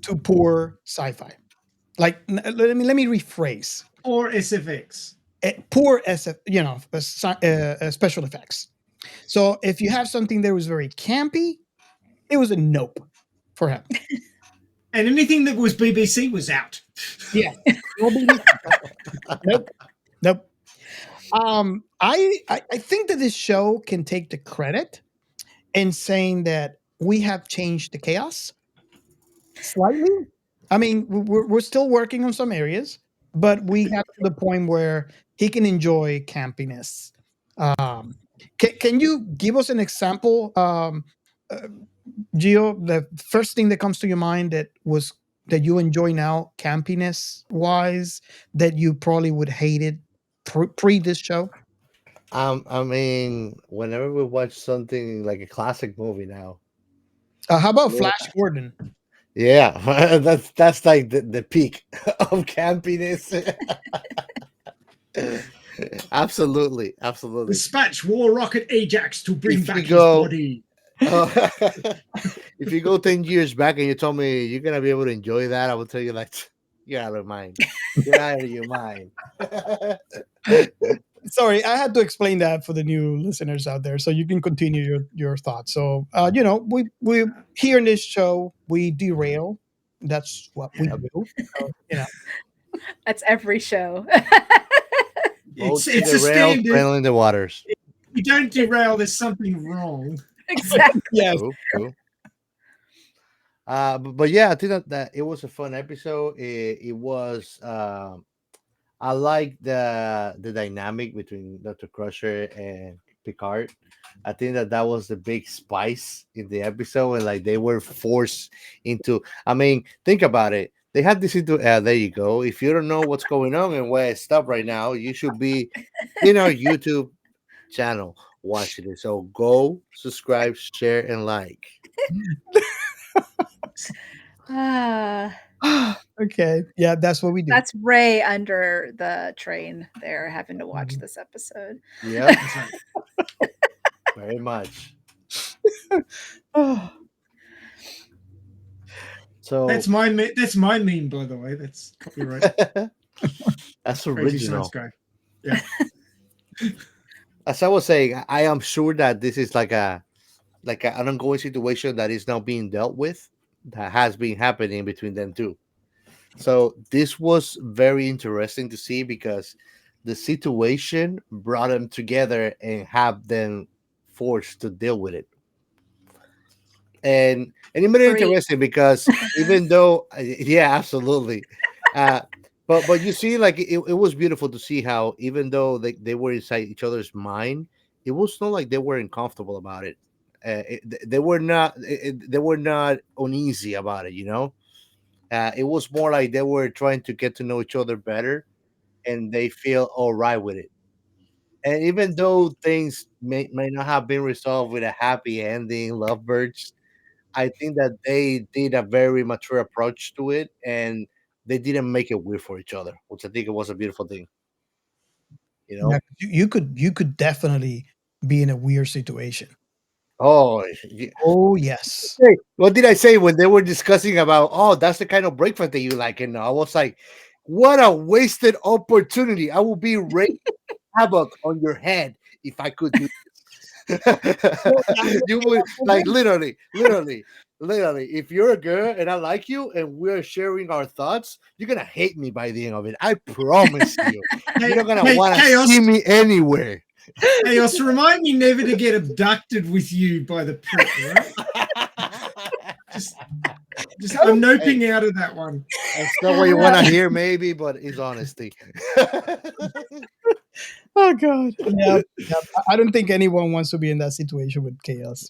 to poor sci-fi. Like, let me rephrase. Or SFX. Poor special effects. So if you have something that was very campy, it was a nope for him. And anything that was BBC was out. Yeah. Nope. Nope. I think that this show can take the credit in saying that we have changed the chaos slightly. I mean, we're still working on some areas, but we got to the point where he can enjoy campiness. Can you give us an example, uh, Gio? The first thing that comes to your mind that you enjoy now, campiness wise, that you probably would hate it pre this show. I mean, whenever we watch something like a classic movie now, How about yeah, Flash Gordon? yeah, that's like the peak of campiness. Absolutely, absolutely. Dispatch War Rocket Ajax to bring If back you his go, body. if you go 10 years back and you told me you're gonna be able to enjoy that, I would tell you like you're out of mind. You're out of your mind. Sorry, I had to explain that for the new listeners out there, so you can continue your thoughts. So, we here in this show we derail. That's what we Yep. do. So, That's every show. Boats It's in a the rail, standard. trail in the waters. If you don't derail, there's something wrong. Exactly. yes, True, true. But yeah, I think that it was a fun episode. It was. I like the dynamic between Dr. Crusher and Picard. I think that was the big spice in the episode, and like they were forced into. I mean, think about it. They had this into. There you go. If you don't know what's going on and where it's stopped right now, you should be in our YouTube channel watching it. So go subscribe, share, and like. Ah, okay, yeah, that's what we do. that's Ray under the train there having to watch Mhm. this episode. Yep, That's right. very much. So That's my meme, by the way. That's copyright. that's Crazy Science original. Guy. Yeah. As I was saying, I am sure that this is like an ongoing situation that is now being dealt with, that has been happening between them two. So this was very interesting to see because the situation brought them together and have them forced to deal with it. And it made it Free. interesting because even though yeah, absolutely. Uh, but you see, like it was beautiful to see how even though they were inside each other's mind, it was not like they were uncomfortable about it. They were not they were not uneasy about it, you know. It was more like they were trying to get to know each other better, and they feel all right with it. And even though things may not have been resolved with a happy ending, lovebirds, I think that they did a very mature approach to it, and they didn't make it weird for each other, which I think it was a beautiful thing. You Yeah, know? you could definitely be in a weird situation. Oh, Oh yes. hey, what did I say when they were discussing about? Oh, that's the kind of breakfast that you like, and I was like, "What a wasted opportunity! I will be wreaking havoc on your head if I could do." You would like literally. If you're a girl and I like you and we're sharing our thoughts, you're gonna hate me by the end of it. I promise you. You're not gonna Hey, want to Chaos. see me anywhere. Chaos, remind me never to get abducted with you by the prick, right? Just I'm noping out of that one. That's not what you want to hear, maybe, but it's honesty. Oh god. Yeah. I don't think anyone wants to be in that situation with chaos.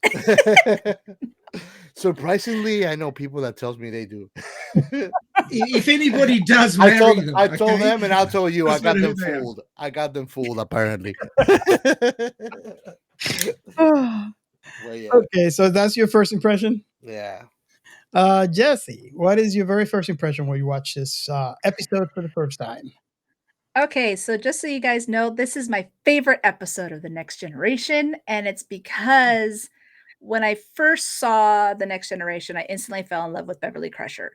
Surprisingly, I know people that tells me they do. If anybody does I marry told them, I told okay? them, and I'll tell you, I Doesn't got matter them who they are. fooled. I got them fooled, apparently. Well, yeah, Okay, so that's your first impression. yeah. Jessi, what is your very first impression when you watch this episode for the first time? Okay, so just so you guys know, this is my favorite episode of The Next Generation, and it's because when I first saw The Next Generation, I instantly fell in love with Beverly Crusher.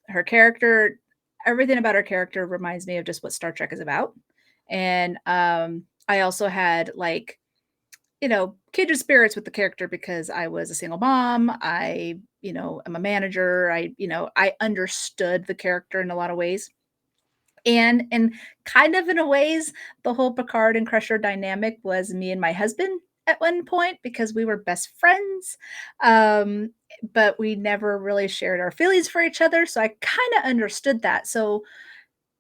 Her character, everything about her character reminds me of just what Star Trek is about. And I also had kindred spirits with the character because I was a single mom. I I'm a manager. I understood the character in a lot of ways. And kind of in a ways, the whole Picard and Crusher dynamic was me and my husband at one point because we were best friends. But we never really shared our feelings for each other. So I kind of understood that. So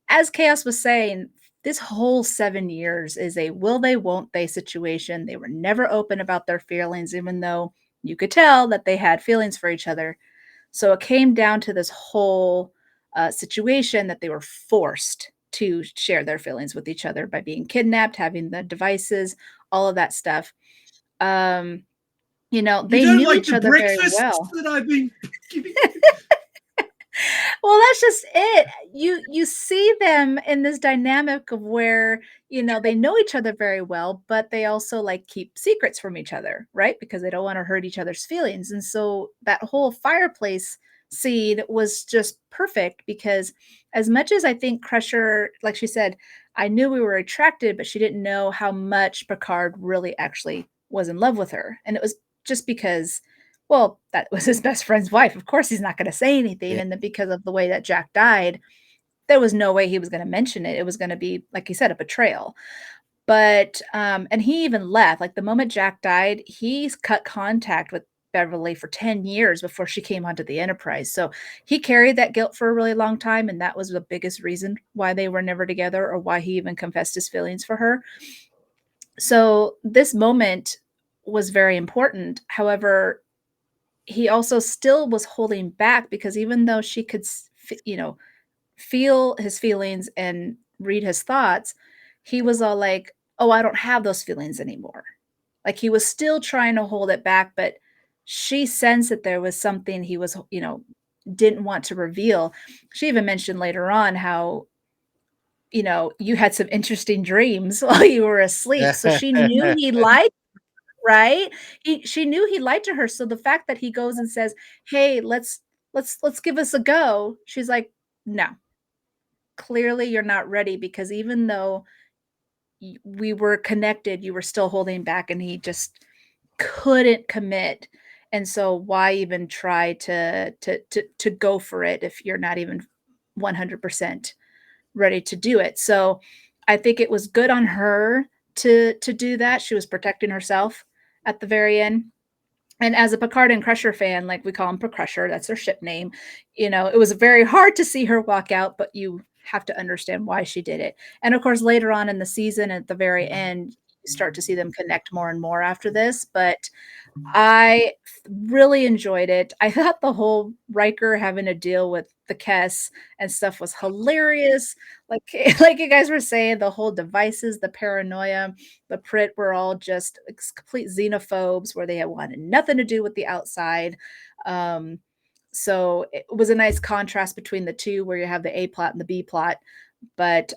as Chaos was saying, this whole 7 years is a will they, won't they situation. They were never open about their feelings, even though you could tell that they had feelings for each other. So it came down to this whole situation that they were forced to share their feelings with each other by being kidnapped, having the devices, all of that stuff. They You don't knew like each the other very breakfasts well. that I've been giving? Well, that's just it. You see them in this dynamic of where, they know each other very well, but they also like keep secrets from each other, right? Because they don't want to hurt each other's feelings. And so that whole fireplace scene was just perfect because as much as I think Crusher, like she said, I knew we were attracted, but she didn't know how much Picard really actually was in love with her. And it was just because, well, that was his best friend's wife. Of course, he's not going to say anything. Yeah. And then because of the way that Jack died, there was no way he was going to mention it. It was going to be, like you said, a betrayal. But, and he even left. Like the moment Jack died, he's cut contact with Beverly for 10 years before she came onto the Enterprise. So he carried that guilt for a really long time. And that was the biggest reason why they were never together or why he even confessed his feelings for her. So this moment was very important. However, he also still was holding back because even though she could, feel his feelings and read his thoughts, he was all like, "Oh, I don't have those feelings anymore." Like he was still trying to hold it back, but she sensed that there was something he was, didn't want to reveal. She even mentioned later on how, you had some interesting dreams while you were asleep. So she knew he lied, right? She knew he lied to her. So the fact that he goes and says, "Hey, let's give us a go." She's like, "No. Clearly you're not ready because even though we were connected, you were still holding back and he just couldn't commit. And so why even try to go for it if you're not even 100% ready to do it?" So I think it was good on her to do that. She was protecting herself at the very end. And as a Picard and Crusher fan, like we call him Crusher, that's their ship name. It was very hard to see her walk out, but you have to understand why she did it. And of course, later on in the season, at the very end, you start to see them connect more and more after this. But I really enjoyed it. I thought the whole Riker having to deal with the Kess and stuff was hilarious. Like like you guys were saying, the whole devices, the paranoia, the Prit were all just complete xenophobes where they had wanted nothing to do with the outside. Um, so it was a nice contrast between the two where you have the A plot and the B plot. But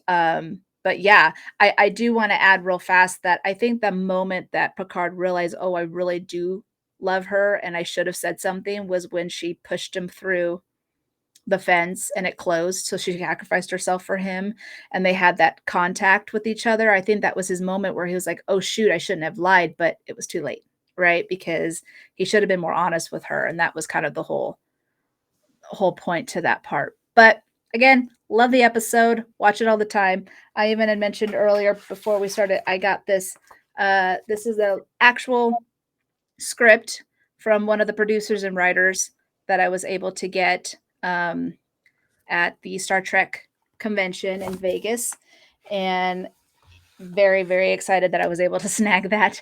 yeah, I do want to add real fast that I think the moment that Picard realized, oh, I really do love her and I should have said something was when she pushed him through the fence and it closed. So she sacrificed herself for him and they had that contact with each other. I think that was his moment where he was like, oh, shoot, I shouldn't have lied, but it was too late, right? Because he should have been more honest with her. And that was kind of the whole point to that part. But again, love the episode. Watch it all the time. I even had mentioned earlier before we started, I got this. This is an actual script from one of the producers and writers that I was able to get at the Star Trek convention in Vegas. And very, very excited that I was able to snag that.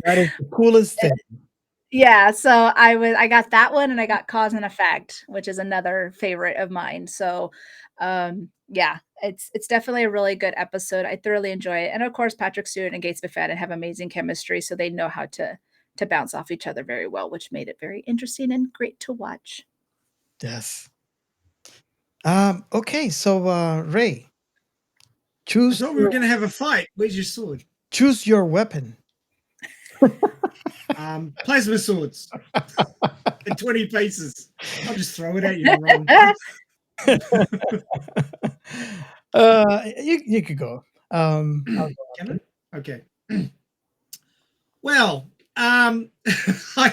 That is the coolest thing. Yeah, so I got that one and I got Cause and Effect, which is another favorite of mine. So yeah, it's definitely a really good episode. I thoroughly enjoy it. And of course, Patrick Stewart and Gates McFadden have amazing chemistry, so they know how to bounce off each other very well, which made it very interesting and great to watch. Yes. Okay, so Ray, I choose thought we were going to have a fight. Where's your sword? choose your weapon. Plasma swords in 20 pieces. I'll just throw it at you and run. You could go. I'll go Can I? Okay. Well, I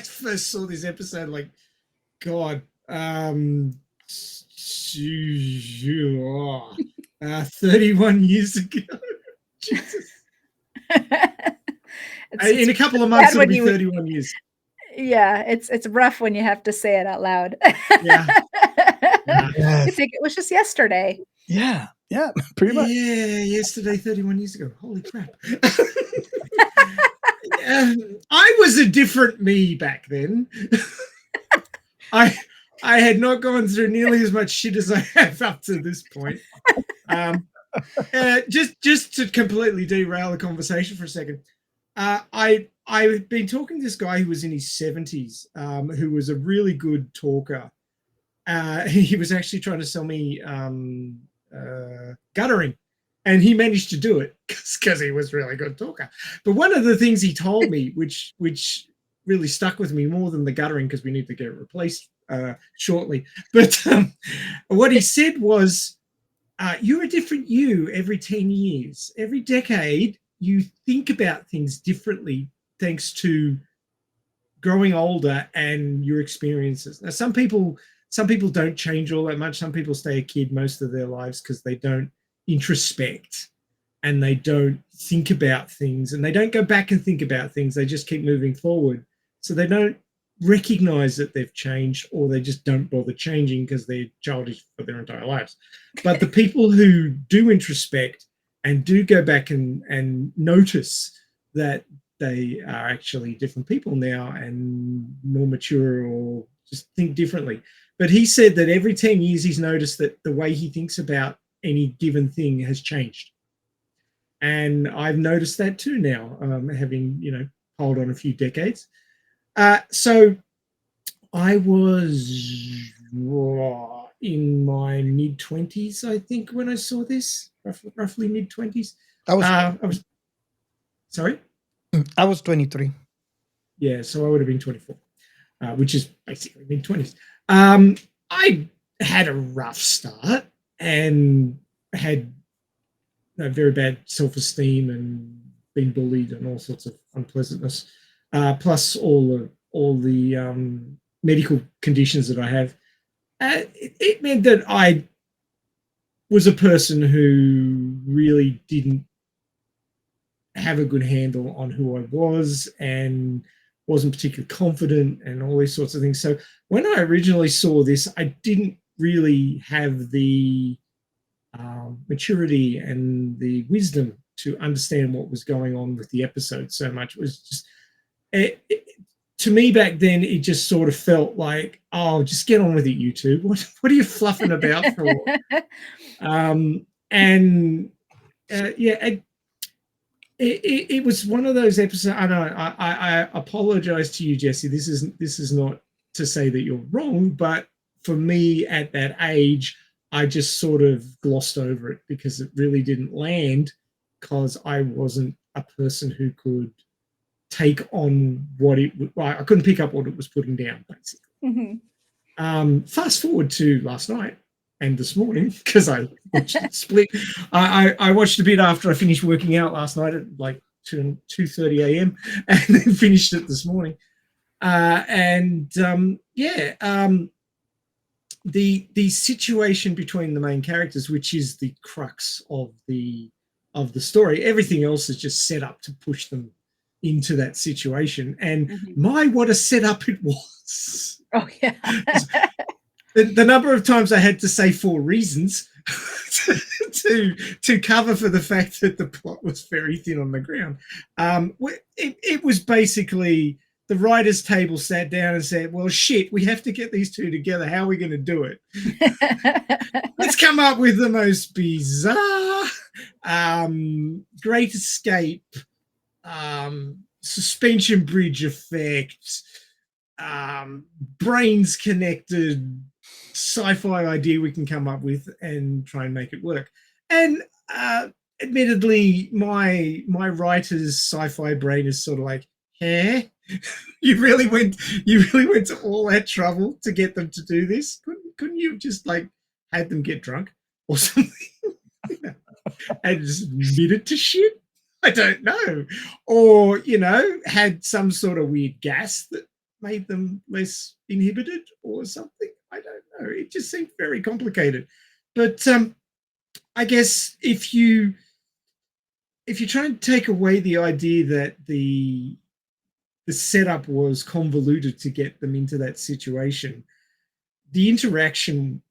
first saw this episode like God. 31 years ago. Jesus. In a couple of months, it'll be 31 years. Yeah, it's rough when you have to say it out loud. Yeah. You think it was just yesterday. Yeah, pretty much. Yeah, yesterday, 31 years ago. Holy crap. I was a different me back then. I had not gone through nearly as much shit as I have up to this point. Just to completely derail the conversation for a second, I've been talking to this guy who was in his 70s, who was a really good talker. He was actually trying to sell me guttering, and he managed to do it because he was a really good talker. But one of the things he told me, which really stuck with me more than the guttering, because we need to get it replaced shortly. But what he said was, you're a different you every 10 years. Every decade, you think about things differently thanks to growing older and your experiences. Now, some people don't change all that much. Some people stay a kid most of their lives because they don't introspect and they don't think about things, and they don't go back and think about things. They just keep moving forward. So they don't recognize that they've changed, or they just don't bother changing because they're childish for their entire lives. But the people who do introspect and do go back and notice that they are actually different people now and more mature or just think differently. But he said that every 10 years he's noticed that the way he thinks about any given thing has changed. And I've noticed that too now, having, piled on a few decades. So I was in my mid-20s, I think, when I saw this, roughly mid-20s. I was sorry? I was 23. Yeah, so I would have been 24, which is basically mid-20s. I had a rough start and had very bad self-esteem and been bullied and all sorts of unpleasantness, plus all the medical conditions that I have. It meant that I was a person who really didn't have a good handle on who I was and wasn't particularly confident and all these sorts of things. So when I originally saw this, I didn't really have the maturity and the wisdom to understand what was going on with the episode so much. It was just, to me back then, it just sort of felt like, oh, just get on with it, YouTube. What are you fluffing about for? It was one of those episodes. I know. I apologize to you, Jessi. This is not to say that you're wrong, but for me at that age, I just sort of glossed over it because it really didn't land, because I wasn't a person who could take on what it would. I couldn't pick up what it was putting down, basically. Mm-hmm. Fast forward to last night and this morning, because I watched it split. I watched a bit after I finished working out last night at like 2:30 a.m. and then finished it this morning. The situation between the main characters, which is the crux of the story, everything else is just set up to push them into that situation. And my, what a setup it was. Oh yeah. The number of times I had to say 4 reasons to cover for the fact that the plot was very thin on the ground. It was basically the writers' table sat down and said, well, shit, we have to get these two together. How are we going to do it? Let's come up with the most bizarre, Great Escape, suspension bridge effect, brains connected sci-fi idea we can come up with and try and make it work. And admittedly, my writer's sci-fi brain is sort of like, you really went to all that trouble to get them to do this? Couldn't you have just like had them get drunk or something and just admitted to shit? I don't know. Or, had some sort of weird gas that made them less inhibited or something. I don't know. It just seemed very complicated. But I guess if you try and take away the idea that the setup was convoluted to get them into that situation, the interaction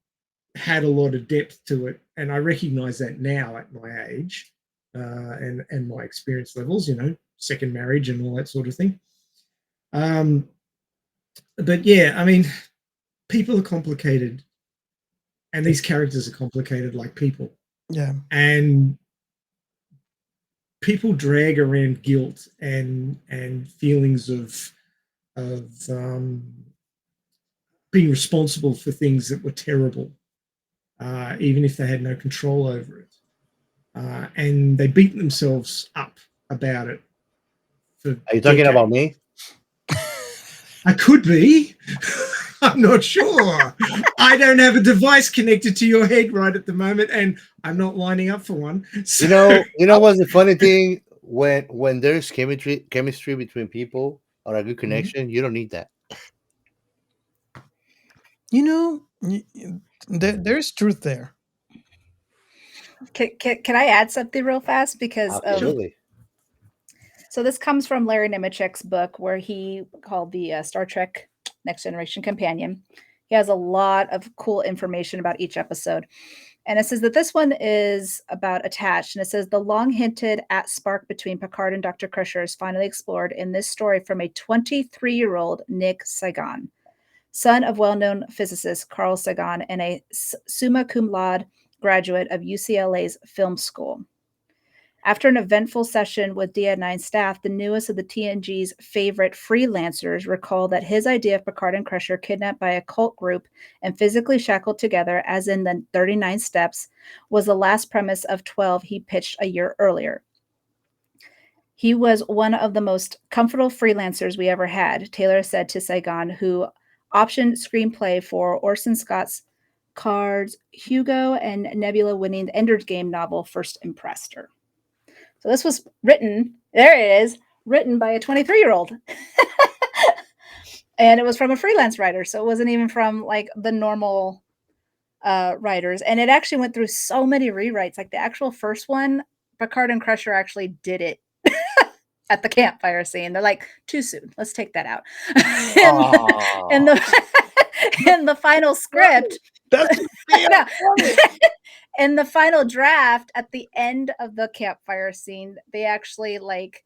had a lot of depth to it, and I recognize that now at my age and my experience levels, second marriage and all that sort of thing. But yeah, I mean, people are complicated, and these characters are complicated like people. Yeah. And people drag around guilt and feelings of being responsible for things that were terrible, even if they had no control over it. And they beat themselves up about it. Are you talking about me? I could be. I'm not sure. I don't have a device connected to your head right at the moment, and I'm not lining up for one. So, You know what's the funny thing? When there's chemistry between people or a good connection, you don't need that. There's truth there. Can I add something real fast? Because Absolutely. So this comes from Larry Nemechek's book, where he called the Star Trek Next Generation Companion. He has a lot of cool information about each episode. And it says that this one is about attached. And it says the long hinted at spark between Picard and Dr. Crusher is finally explored in this story from a 23-year-old Nick Sagan, son of well-known physicist Carl Sagan and a summa cum laude graduate of UCLA's film school. After an eventful session with DS9 staff, the newest of the TNG's favorite freelancers recalled that his idea of Picard and Crusher kidnapped by a cult group and physically shackled together, as in the 39 steps, was the last premise of 12 he pitched a year earlier. He was one of the most comfortable freelancers we ever had, Taylor said to Sagan, who optioned screenplay for Orson Scott's Cards, Hugo, and Nebula-winning Ender's Game novel First Impressed Her. So this was written, there it is, written by a 23-year-old. And it was from a freelance writer. So it wasn't even from like the normal writers. And it actually went through so many rewrites. Like the actual first one, Picard and Crusher actually did it at the campfire scene. They're like, too soon. Let's take that out. in the final script. In the final draft, at the end of the campfire scene, they actually like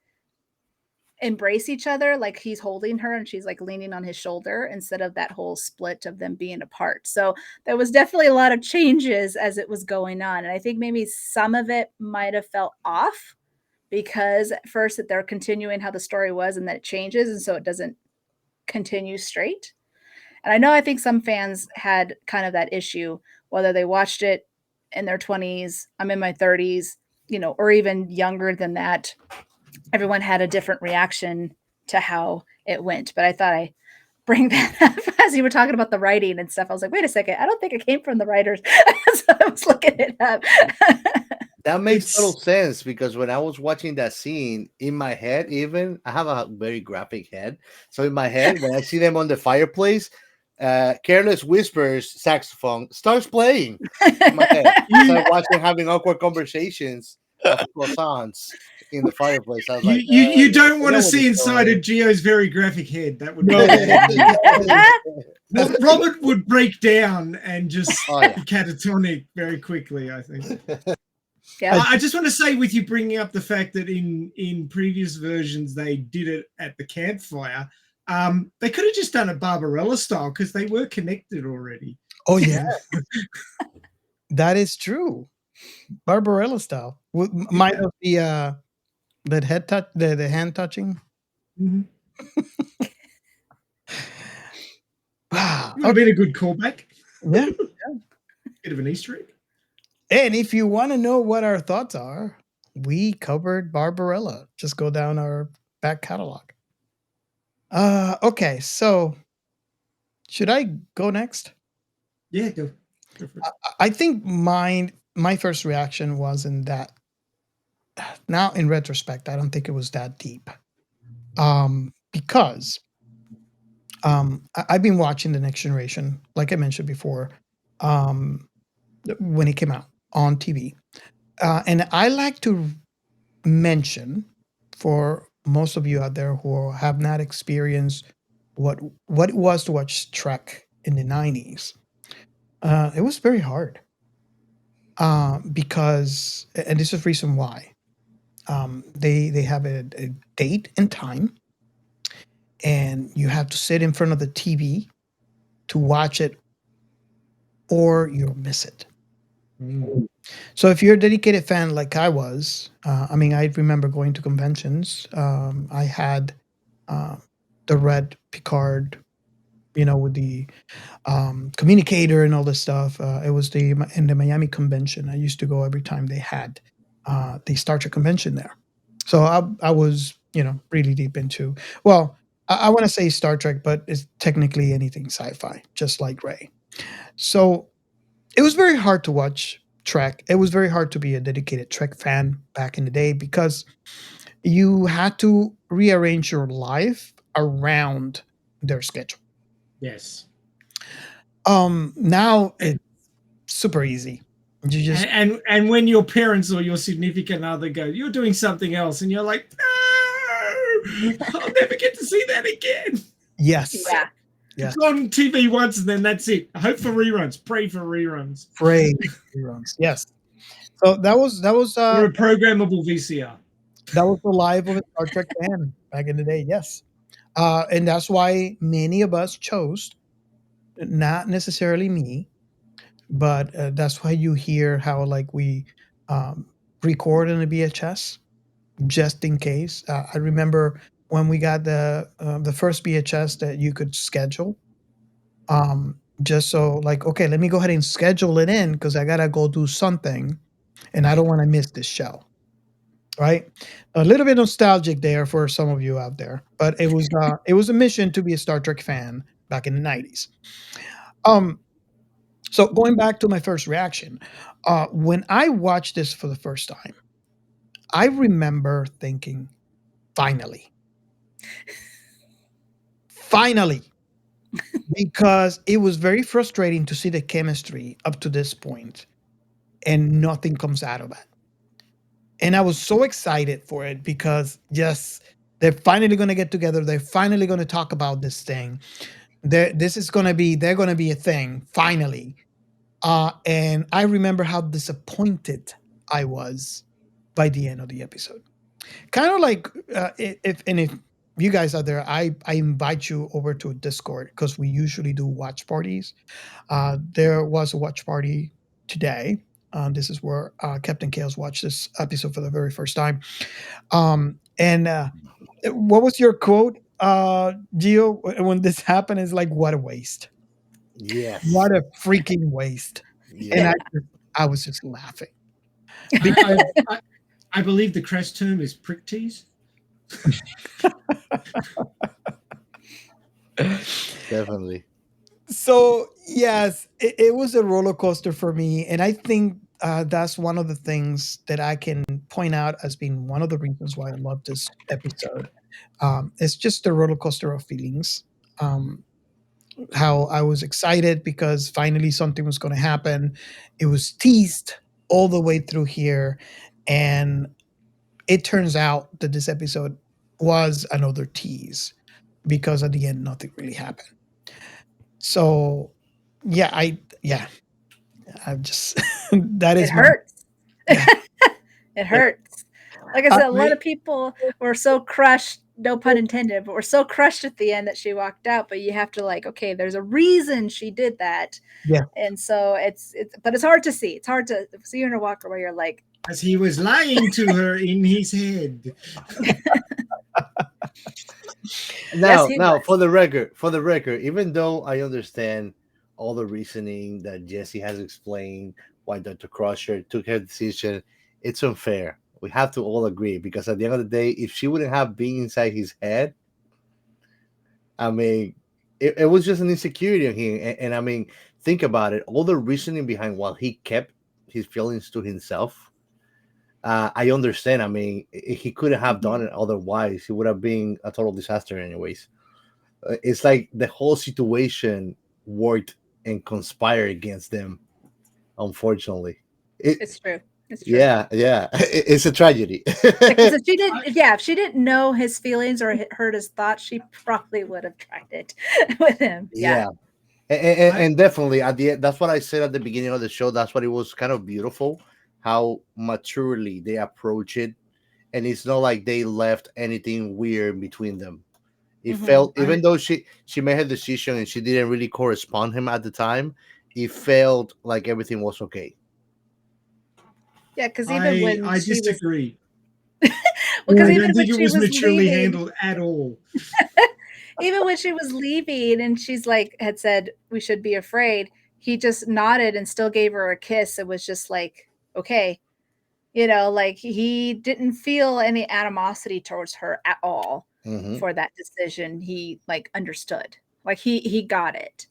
embrace each other, like he's holding her and she's like leaning on his shoulder, instead of that whole split of them being apart. So there was definitely a lot of changes as it was going on. And I think maybe some of it might have felt off, because at first that they're continuing how the story was and that it changes, and so it doesn't continue straight. And I think some fans had kind of that issue, whether they watched it in their 20s, I'm in my 30s, or even younger than that. Everyone had a different reaction to how it went. But I thought I'd bring that up as you were talking about the writing and stuff. I was like, wait a second, I don't think it came from the writers. So I was looking it up. That makes total sense, because when I was watching that scene, in my head, even, I have a very graphic head. So in my head, when I see them on the fireplace, Careless Whispers saxophone starts playing in my head. So watching, having awkward conversations of croissants in the fireplace. I was like, you don't want to see inside of Gio's very graphic head. That would be Robert would break down and just be catatonic very quickly, I think. Yeah. I just want to say, with you bringing up the fact that in previous versions they did it at the campfire, they could have just done it Barbarella style, because they were connected already. Oh yeah. That is true. Barbarella style. Might have the that head touch, the hand touching. Mm-hmm. Wow. Would have been a good callback. Yeah. Bit of an Easter egg. And if you want to know what our thoughts are, we covered Barbarella. Just go down our back catalog. Okay, so should I go next? Yeah, go for it. I think my first reaction wasn't that. Now, in retrospect, I don't think it was that deep. Because I've been watching The Next Generation, like I mentioned before, um, when it came out on TV. And I like to mention for most of you out there who have not experienced what it was to watch Trek in the 90s. It was very hard because, and this is the reason why. They have a date and time, and you have to sit in front of the TV to watch it, or you'll miss it. So if you're a dedicated fan like I was, I mean, I remember going to conventions. I had uh, the red Picard, with the communicator and all this stuff. It was in the Miami convention. I used to go every time they had the Star Trek convention there. So I was, really deep into. Well, I want to say Star Trek, but it's technically anything sci-fi, just like Ray. So it was very hard to watch Trek. It was very hard to be a dedicated Trek fan back in the day because you had to rearrange your life around their schedule. Yes. Now it's super easy. You just And when your parents or your significant other go, you're doing something else, and you're like, no, I'll never get to see that again. Yes. Yeah. Yes. It's on TV once, and then that's it. I hope for reruns. Pray for reruns. Pray for reruns. Yes. So that was Or a programmable VCR. that was the life of a Star Trek fan back in the day. Yes. And that's why many of us chose, not necessarily me, but that's why you hear how like we record in a VHS just in case. I remember when we got the first VHS that you could schedule, just so like, okay, let me go ahead and schedule it in because I gotta go do something, and I don't want to miss this show. Right, a little bit nostalgic there for some of you out there, but it was a mission to be a Star Trek fan back in the 90s. Um, so going back to my first reaction, when I watched this for the first time, I remember thinking, finally. Finally. Because it was very frustrating to see the chemistry up to this point and nothing comes out of it. And I was so excited for it because, yes, they're finally going to get together. They're finally going to talk about this thing. They're going to be a thing, finally. And I remember how disappointed I was by the end of the episode. Kind of like if you guys are there, I invite you over to Discord because we usually do watch parties. There was a watch party today. This is where Captain Chaos watched this episode for the very first time. And what was your quote, Gio, when this happened? Is like, what a waste. Yes. What a freaking waste. Yeah. And I was just laughing. I believe the crash term is prick tease. Definitely. So yes, it was a roller coaster for me, and I think that's one of the things that I can point out as being one of the reasons why I love this episode. It's just a roller coaster of feelings. How I was excited because finally something was going to happen. It was teased all the way through here, and it turns out that this episode was another tease because at the end nothing really happened. So yeah, I'm just that is It hurts. Yeah. It hurts. Like I said, a lot of people were so crushed, no pun intended, but were so crushed at the end that she walked out. But you have to like, okay, there's a reason she did that. Yeah. And so but it's hard to see. It's hard to see her walk where you're like, as he was lying to her in his head. Now, for the record, even though I understand all the reasoning that Jessi has explained why Dr. Crusher took her decision, it's unfair. We have to all agree because at the end of the day, if she wouldn't have been inside his head, I mean, it was just an insecurity on him. And I mean, think about it. All the reasoning behind why he kept his feelings to himself, I understand. I mean, he couldn't have done it otherwise. It would have been a total disaster anyways. It's like the whole situation worked and conspired against them. Unfortunately, it It's true. It's true. yeah, it's a tragedy. Because if she didn't know his feelings or heard his thoughts, she probably would have tried it with him. Yeah. Yeah, and definitely at the end, that's what I said at the beginning of the show. That's what it was kind of beautiful, how maturely they approach it, and it's not like they left anything weird between them. It Mhm. felt, even though she made her decision and she didn't really correspond him at the time, it felt like everything was okay. Yeah, because even when I she was disagree. because I even don't when think it she was was maturely leaving handled at all. even when she was leaving and she's like had said, "We should be afraid," he just nodded and still gave her a kiss. It was just like, "Okay." Like he didn't feel any animosity towards her at all Hmm. for that decision. He like understood. Like he got it.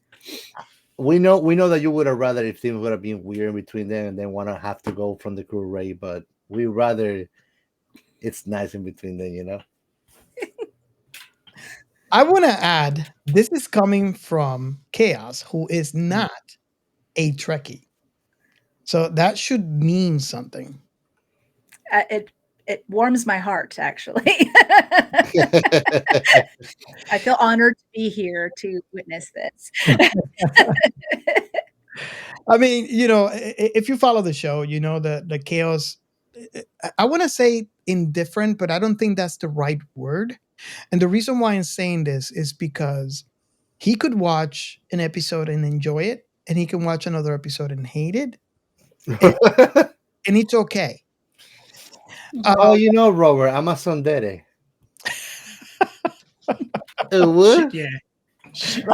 We know that you would have rather if things would have been weird between them and then want to have to go from the crew Ray, but we rather it's nice in between them. I want to add this is coming from Chaos, who is not a Trekkie. So that should mean something. It warms my heart actually. I feel honored to be here to witness this. I mean, if you follow the show, you know the Chaos. I want to say indifferent, but I don't think that's the right word. And the reason why I'm saying this is because he could watch an episode and enjoy it, and he can watch another episode and hate it, and, and it's okay. Oh, Robert, I'm a Sondere. Shit, What? yeah. Shit,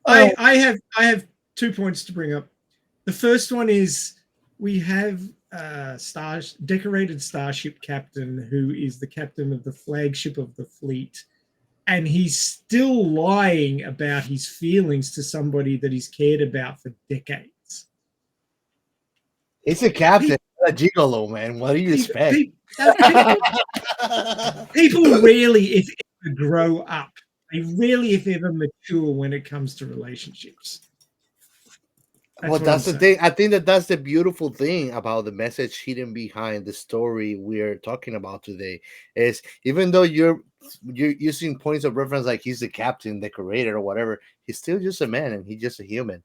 yeah. I have 2 points to bring up. The first one is we have a decorated starship captain who is the captain of the flagship of the fleet, and he's still lying about his feelings to somebody that he's cared about for decades. It's a captain, not a gigolo, man. What do you expect? People rarely, if ever, grow up. They rarely, if ever, mature when it comes to relationships. Well, that's the thing. I think that's the beautiful thing about the message hidden behind the story we're talking about today. Is even though you're using points of reference like he's the captain, the creator, or whatever, he's still just a man and he's just a human.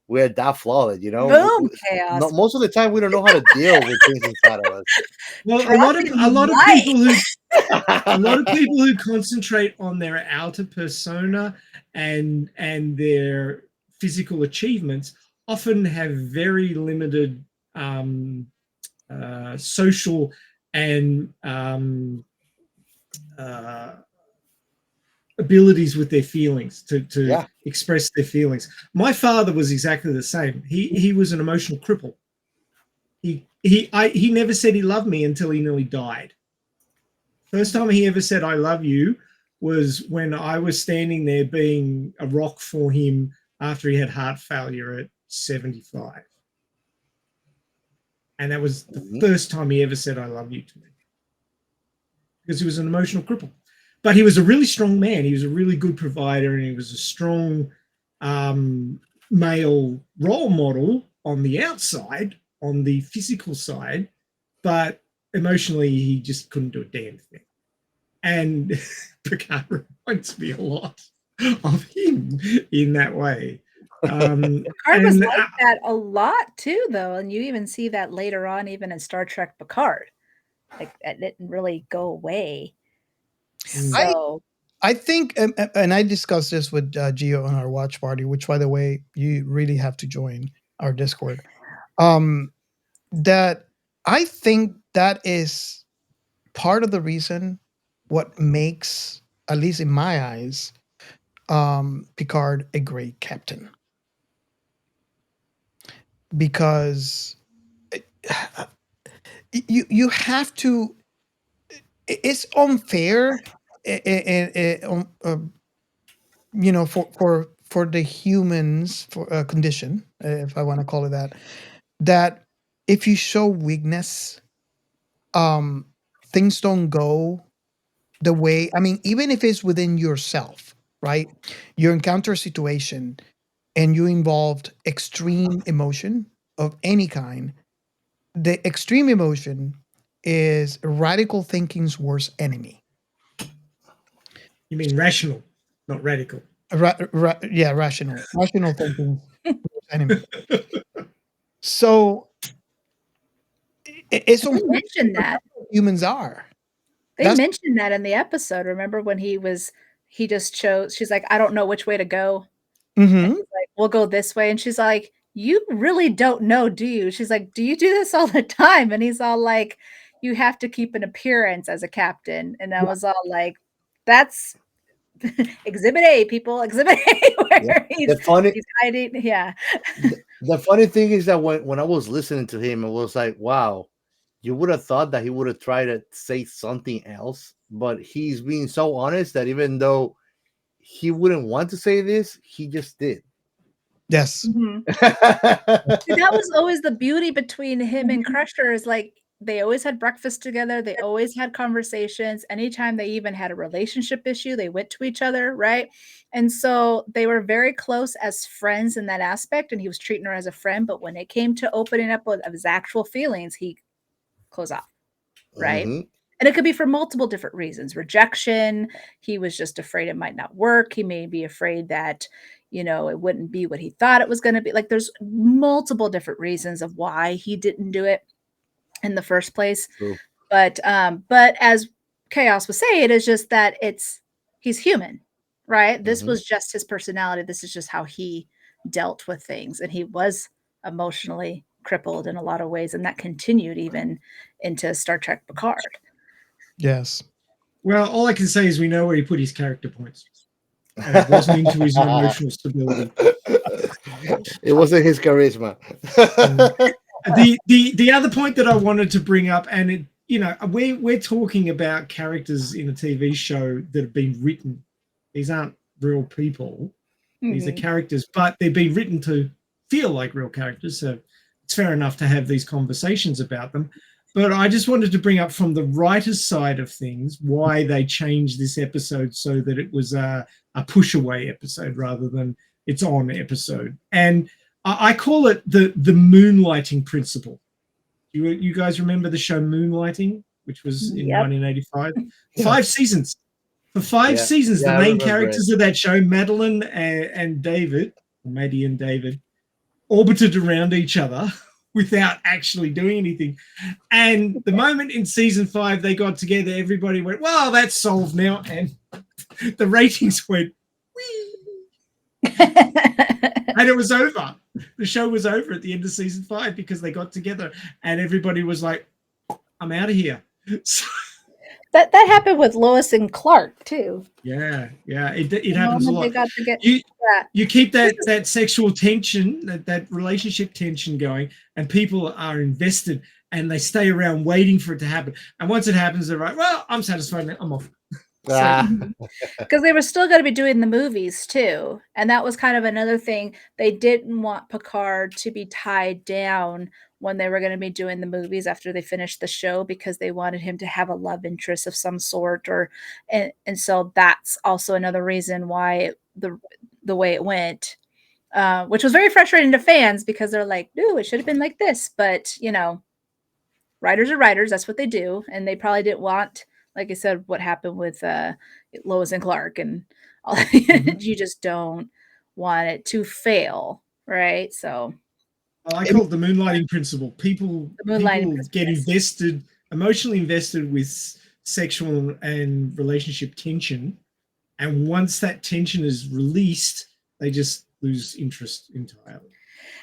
We're that flawed. Boom, Chaos. Most of the time we don't know how to deal with things inside of us. Well, a lot of people who concentrate on their outer persona and their physical achievements often have very limited social and abilities with their feelings to express their feelings. My father was exactly the same. He was an emotional cripple. He never said he loved me until he nearly died. First time he ever said I love you was when I was standing there being a rock for him after he had heart failure at 75. And that was the first time he ever said I love you to me. Because he was an emotional cripple. But he was a really strong man. He was a really good provider, and he was a strong male role model on the outside, on the physical side, but emotionally he just couldn't do a damn thing. And Picard reminds me a lot of him in that way. Picard was like that a lot too, though, and you even see that later on, even in Star Trek Picard. Like that didn't really go away. So I think, and I discussed this with Gio on our watch party, which, by the way, you really have to join our Discord. That I think that is part of the reason what makes, at least in my eyes, Picard a great captain. Because you have to. It's unfair, for the humans for a condition, if I want to call it that if you show weakness, things don't go the way, I mean, even if it's within yourself, right? You encounter a situation and you involved extreme emotion of any kind. The extreme emotion is radical thinking's worst enemy. You mean rational, not radical. Yeah, rational thinking enemy. So it's They mentioned that. Humans are. They mentioned that in the episode. Remember when he just chose, she's like, I don't know which way to go. And he's like, we'll go this way. And she's like, you really don't know, do you? She's like, do you do this all the time? And he's all like, you have to keep an appearance as a captain. And I was all like, that's exhibit A, people. Exhibit A, where he's hiding. Yeah. The funny thing is that when I was listening to him, it was like, wow, you would have thought that he would have tried to say something else, but he's being so honest that even though he wouldn't want to say this, he just did. Yes. Mm-hmm. That was always the beauty between him and Crusher, is like they always had breakfast together. They always had conversations. Anytime they even had a relationship issue, they went to each other, right? And so they were very close as friends in that aspect, and he was treating her as a friend. But when it came to opening up of his actual feelings, he closed off, right? Mm-hmm. And it could be for multiple different reasons. Rejection. He was just afraid it might not work. He may be afraid that, it wouldn't be what he thought it was going to be. Like there's multiple different reasons of why he didn't do it in the first place. True. But as Chaos was saying, it is just that he's human, right? This was just his personality. This is just how he dealt with things. And he was emotionally crippled in a lot of ways. And that continued even into Star Trek Picard. Yes. Well, all I can say is we know where he put his character points. And it wasn't into his emotional stability. It wasn't his charisma. The other point that I wanted to bring up, and we're talking about characters in a TV show that have been written. These aren't real people. These are characters, but they've been written to feel like real characters. So it's fair enough to have these conversations about them. But I just wanted to bring up from the writer's side of things why they changed this episode so that it was a push away episode rather than its on episode. And I call it the moonlighting principle. You guys remember the show Moonlighting, which was in 1985? 5 seasons. For 5 seasons, the main characters of that show, Madeline and David, or Maddie and David, orbited around each other without actually doing anything. And the moment in season 5 they got together, everybody went, well, that's solved now. And the ratings went, whee. And it was over. The show was over at the end of season 5 because they got together and everybody was like, I'm out of here. So, that happened with Lois and Clark too. Yeah. It happens a lot. You keep that sexual tension, that relationship tension going, and people are invested and they stay around waiting for it to happen. And once it happens, they're like, well, I'm satisfied now. I'm off. Because they were still going to be doing the movies too, and that was kind of another thing. They didn't want Picard to be tied down when they were going to be doing the movies after they finished the show, because they wanted him to have a love interest of some sort, and so that's also another reason why the way it went, which was very frustrating to fans because they're like, no, it should have been like this. But writers are writers, that's what they do, and they probably didn't want, like I said, what happened with Lois and Clark and all. You just don't want it to fail, right? So I call it the moonlighting principle. People get invested, emotionally invested with sexual and relationship tension, and once that tension is released, they just lose interest entirely.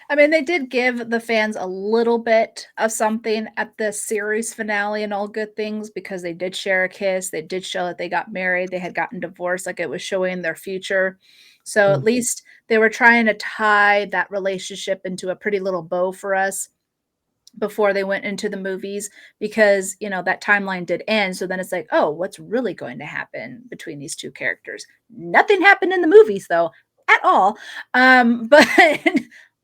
I mean, they did give the fans a little bit of something at the series finale and All Good Things, because they did share a kiss. They did show that they got married. They had gotten divorced. Like, it was showing their future. So at least they were trying to tie that relationship into a pretty little bow for us before they went into the movies, because, that timeline did end. So then it's like, oh, what's really going to happen between these two characters? Nothing happened in the movies, though, at all.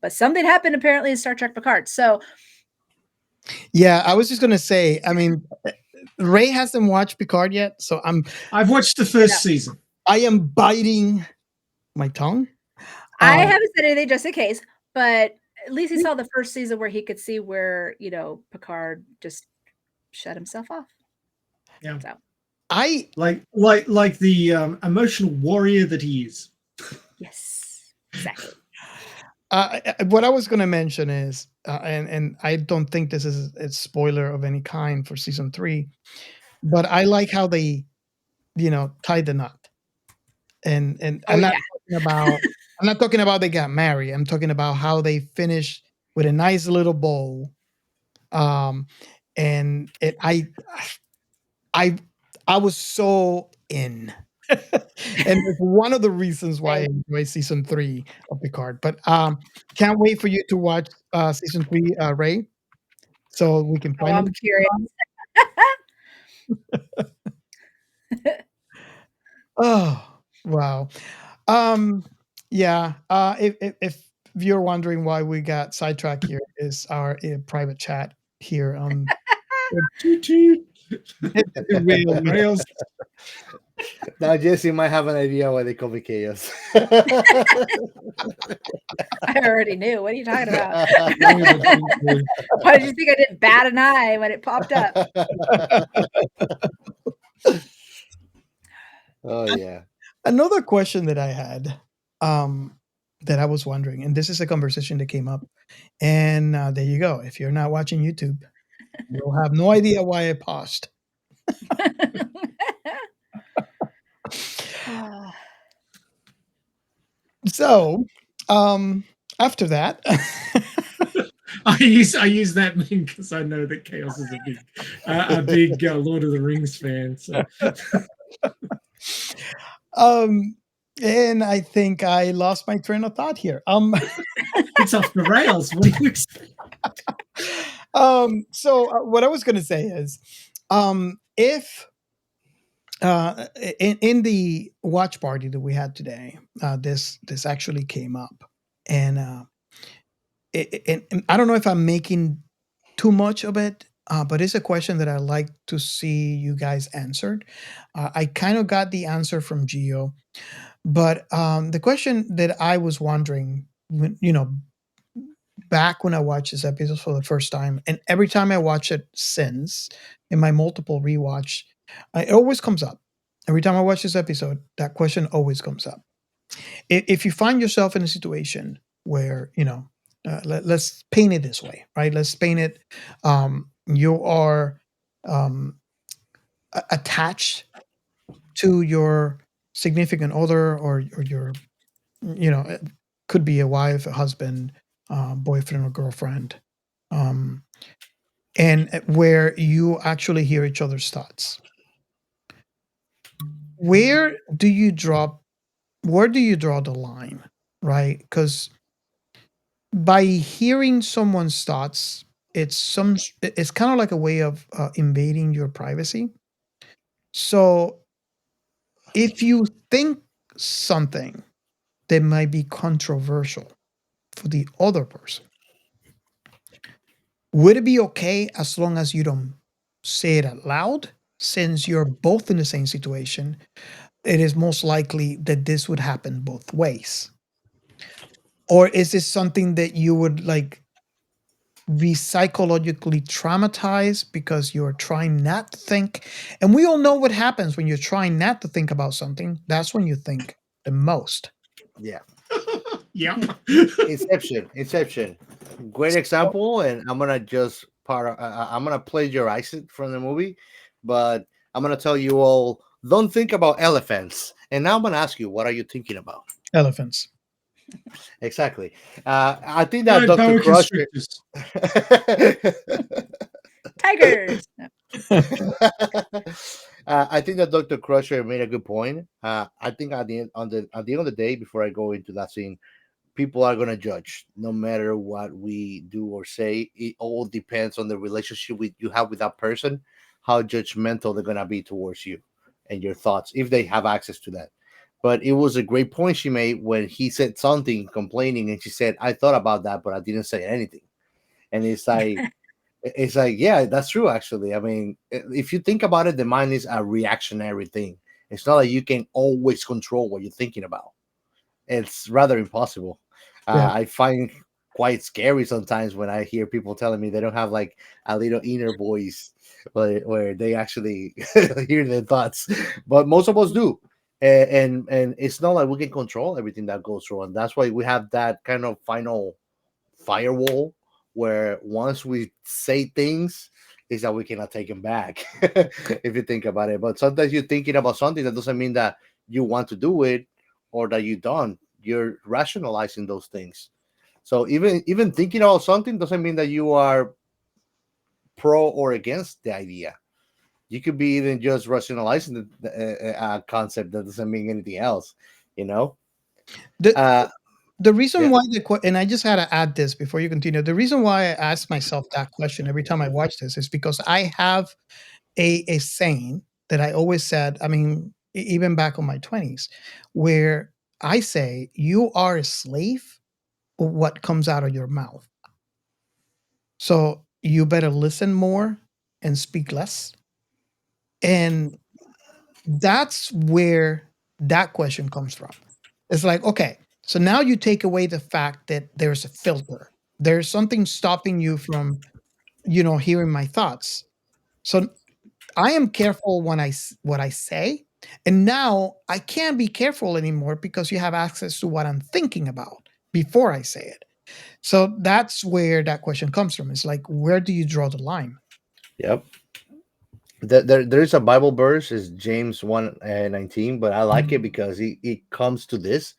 But something happened apparently in Star Trek Picard. So, yeah, I was just going to say, I mean, Ray hasn't watched Picard yet, so I've watched the first season. I am biting my tongue. I haven't said anything just in case, but at least he saw the first season where he could see where, Picard just shut himself off. Yeah. So. I like the emotional warrior that he is. Yes, exactly. What I was going to mention is, and I don't think this is a spoiler of any kind for season 3, but I like how they, tied the knot. And I'm not talking about they got married. I'm talking about how they finished with a nice little bow. And I was so in. And it's one of the reasons why I enjoy season 3 of Picard. But can't wait for you to watch season 3, Ray. So we can finally. I'm curious. Oh, wow. Yeah. If you're wondering why we got sidetracked here, is our private chat here on Rails. Now Jessi might have an idea why they call me Chaos. I already knew. What are you talking about? Why did you think I didn't bat an eye when it popped up? Oh yeah. Another question that I had, that I was wondering, and this is a conversation that came up, and there you go. If you're not watching YouTube, you'll have no idea why I paused. So, after that, I use that meme because I know that Chaos is a big Lord of the Rings fan. So. And I think I lost my train of thought here. It's off the rails. What do you expect? So what I was going to say is, if in the watch party that we had today, this actually came up, and I don't know if I'm making too much of it, but it's a question that I'd like to see you guys answered. I kind of got the answer from Gio, but the question that I was wondering, back when I watched this episode for the first time, and every time I watch it since in my multiple rewatch, it always comes up. Every time I watch this episode, that question always comes up. If you find yourself in a situation where, let's paint it this way, right? Let's paint it. You are attached to your significant other, or your, it could be a wife, a husband, boyfriend or girlfriend, and where you actually hear each other's thoughts. Where do you draw the line, right? Because by hearing someone's thoughts, it's kind of like a way of invading your privacy. So if you think something that might be controversial for the other person, would it be okay as long as you don't say it out loud? Since you're both in the same situation, it is most likely that this would happen both ways. Or is this something that you would be psychologically traumatized because you're trying not to think? And we all know what happens when you're trying not to think about something. That's when you think the most. Yeah. Yeah. Inception. Great example, and I'm gonna just I'm gonna plagiarize it from the movie, but I'm gonna tell you all, don't think about elephants. And now I'm gonna ask you, what are you thinking about? Elephants. Exactly. I think that Dr. Crusher. Tigers. I think that Dr. Crusher made a good point. I think at the end of the day, before I go into that scene, people are gonna judge no matter what we do or say. It all depends on the relationship you have with that person, how judgmental they're gonna be towards you and your thoughts, if they have access to that. But it was a great point she made when he said something complaining, and she said, "I thought about that, but I didn't say anything." And it's like, It's like, yeah, that's true. Actually, I mean, if you think about it, the mind is a reactionary thing. It's not like you can always control what you're thinking about. It's rather impossible. Yeah. I find quite scary sometimes when I hear people telling me they don't have like a little inner voice where they actually hear their thoughts, but most of us do. And it's not like we can control everything that goes through, and that's why we have that kind of final firewall where once we say things is that we cannot take them back if you think about it. But sometimes you're thinking about something that doesn't mean that you want to do it or that you don't. You're rationalizing those things. So even thinking about something doesn't mean that you are pro or against the idea. You could be even just rationalizing the concept that doesn't mean anything else, you know. The uh the reason yeah. why and I just had to add this before you continue. The reason why I ask myself that question every time I watch this is because I have a saying that I always said, I mean, even back in my 20s, where I say, you are a slave of what comes out of your mouth. So you better listen more and speak less. And that's where that question comes from. It's like, okay, so now you take away the fact that there's a filter. There's something stopping you from, hearing my thoughts. So I am careful when what I say, and now I can't be careful anymore because you have access to what I'm thinking about before I say it. So that's where that question comes from. It's like, where do you draw the line? Yep. There is a Bible verse, is James 1:19, but I like it because it comes to this.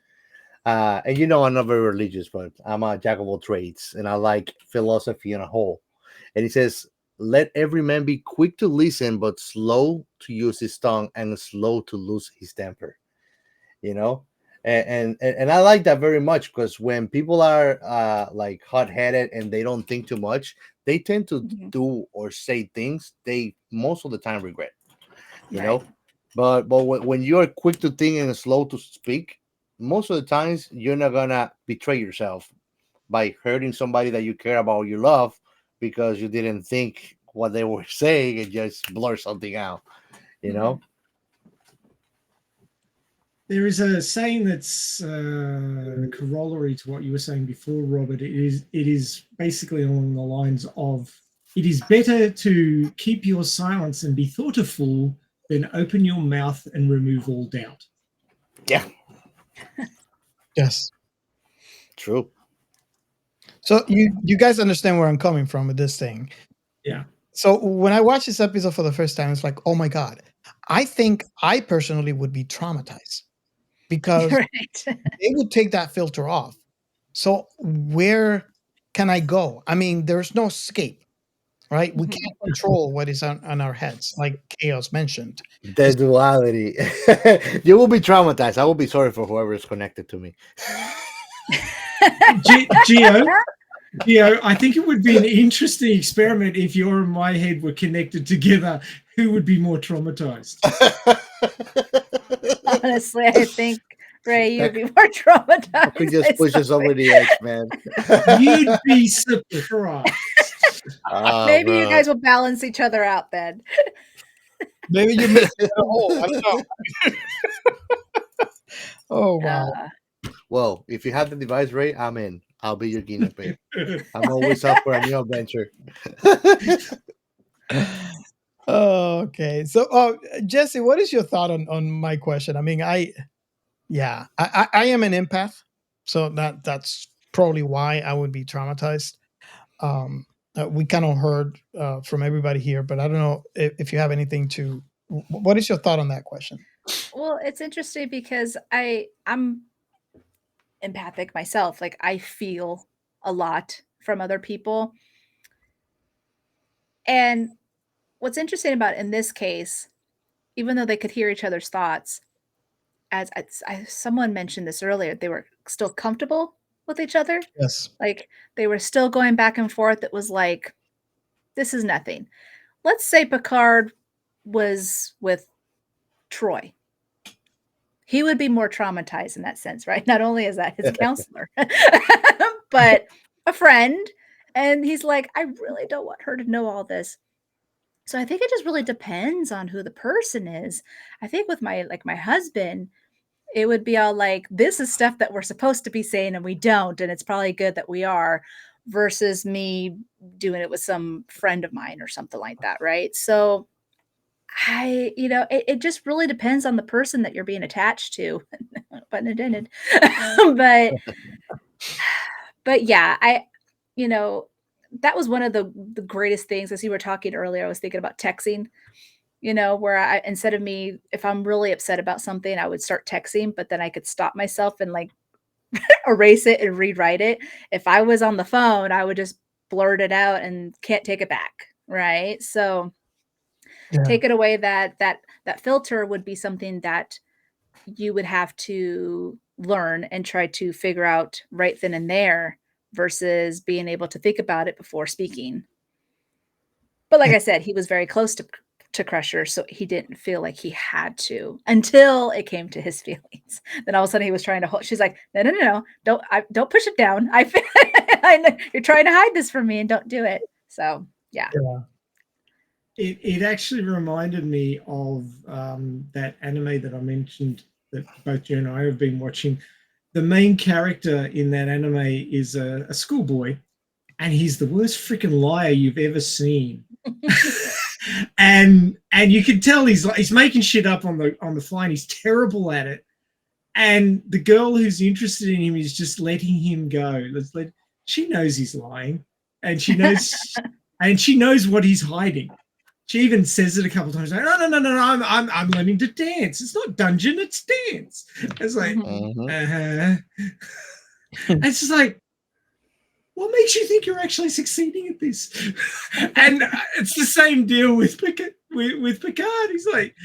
And I'm not very religious, but I'm a jack of all trades, and I like philosophy on a whole. And he says, "Let every man be quick to listen, but slow to use his tongue, and slow to lose his temper." You know, and I like that very much because when people are like hot-headed and they don't think too much, they tend to Mhm. do or say things they most of the time regret. You Right. know, but when you're quick to think and slow to speak, most of the times you're not gonna betray yourself by hurting somebody that you care about or you love because you didn't think what they were saying and just blur something out. You Mhm. know. There is a saying that's corollary to what you were saying before, Robert. It is basically along the lines of, it is better to keep your silence and be thought a fool than open your mouth and remove all doubt. Yeah. Yes. True. So you guys understand where I'm coming from with this thing. Yeah. So when I watched this episode for the first time, it's like, oh my God. I think I personally would be traumatized because Right. they would take that filter off. So where can I go? I mean, there's no escape, right? We Mhm. can't control what is on our heads, like Chaos mentioned. The duality. You will be traumatized. I will be sorry for whoever is connected to me. Geo, I think it would be an interesting experiment if your and my head were connected together. Who would be more traumatized? Honestly, I think Ray, you'd That be more traumatized. could just push us over the edge, man. You'd be surprised. Oh, Maybe you bro. guys will balance each other out then. Maybe you missed it at all. I don't know. Oh wow. Well, if you have the device, Ray, I'm in. I'll be your guinea pig. I'm always up for a new adventure. Oh, okay. So, Jessi, what is your thought on my question? I mean, I am an empath, so that's probably why I would be traumatized. We kind of heard from everybody here, but I don't know if you have anything to. What is your thought on that question? Well, it's interesting because I'm empathic myself. Like I feel a lot from other people. And what's interesting about in this case, even though they could hear each other's thoughts, someone mentioned this earlier, they were still comfortable with each other. Yes. Like they were still going back and forth. It was like, this is nothing. Let's say Picard was with Troy. He would be more traumatized in that sense, right? Not only is that his counselor, but a friend And he's like, I really don't want her to know all this. So I think it just really depends on who the person is. I think with my husband, it would be all like, this is stuff that we're supposed to be saying and we don't, and it's probably good that we are, versus me doing it with some friend of mine or something like that, right? So it just really depends on the person that you're being attached to, pun intended. but but yeah, you know, that was one of the greatest things. As you were talking earlier, I was thinking about texting, where I, instead of me, if I'm really upset about something, I would start texting, but then I could stop myself and like erase it and rewrite it. If I was on the phone, I would just blurt it out and can't take it back. Right. So Yeah. take it away, that filter would be something that you would have to learn and try to figure out right then and there versus being able to think about it before speaking. But like Yeah. I said, he was very close to Crusher, so he didn't feel like he had to until it came to his feelings. Then all of a sudden he was trying to hold. She's like, no, no, no, no, don't push it down. I know you're trying to hide this from me, and don't do it. So yeah. It actually reminded me of that anime that I mentioned that both you and I have been watching. The main character in that anime is a schoolboy, and he's the worst freaking liar you've ever seen. and you can tell he's making shit up on the fly, and he's terrible at it. And the girl who's interested in him is just letting him go. She knows he's lying, and she knows what he's hiding. She even says it a couple of times. Like, no, I'm learning to dance. It's not dungeon, it's dance. It's like, It's just like, what makes you think you're actually succeeding at this? And it's the same deal with Picard. He's like,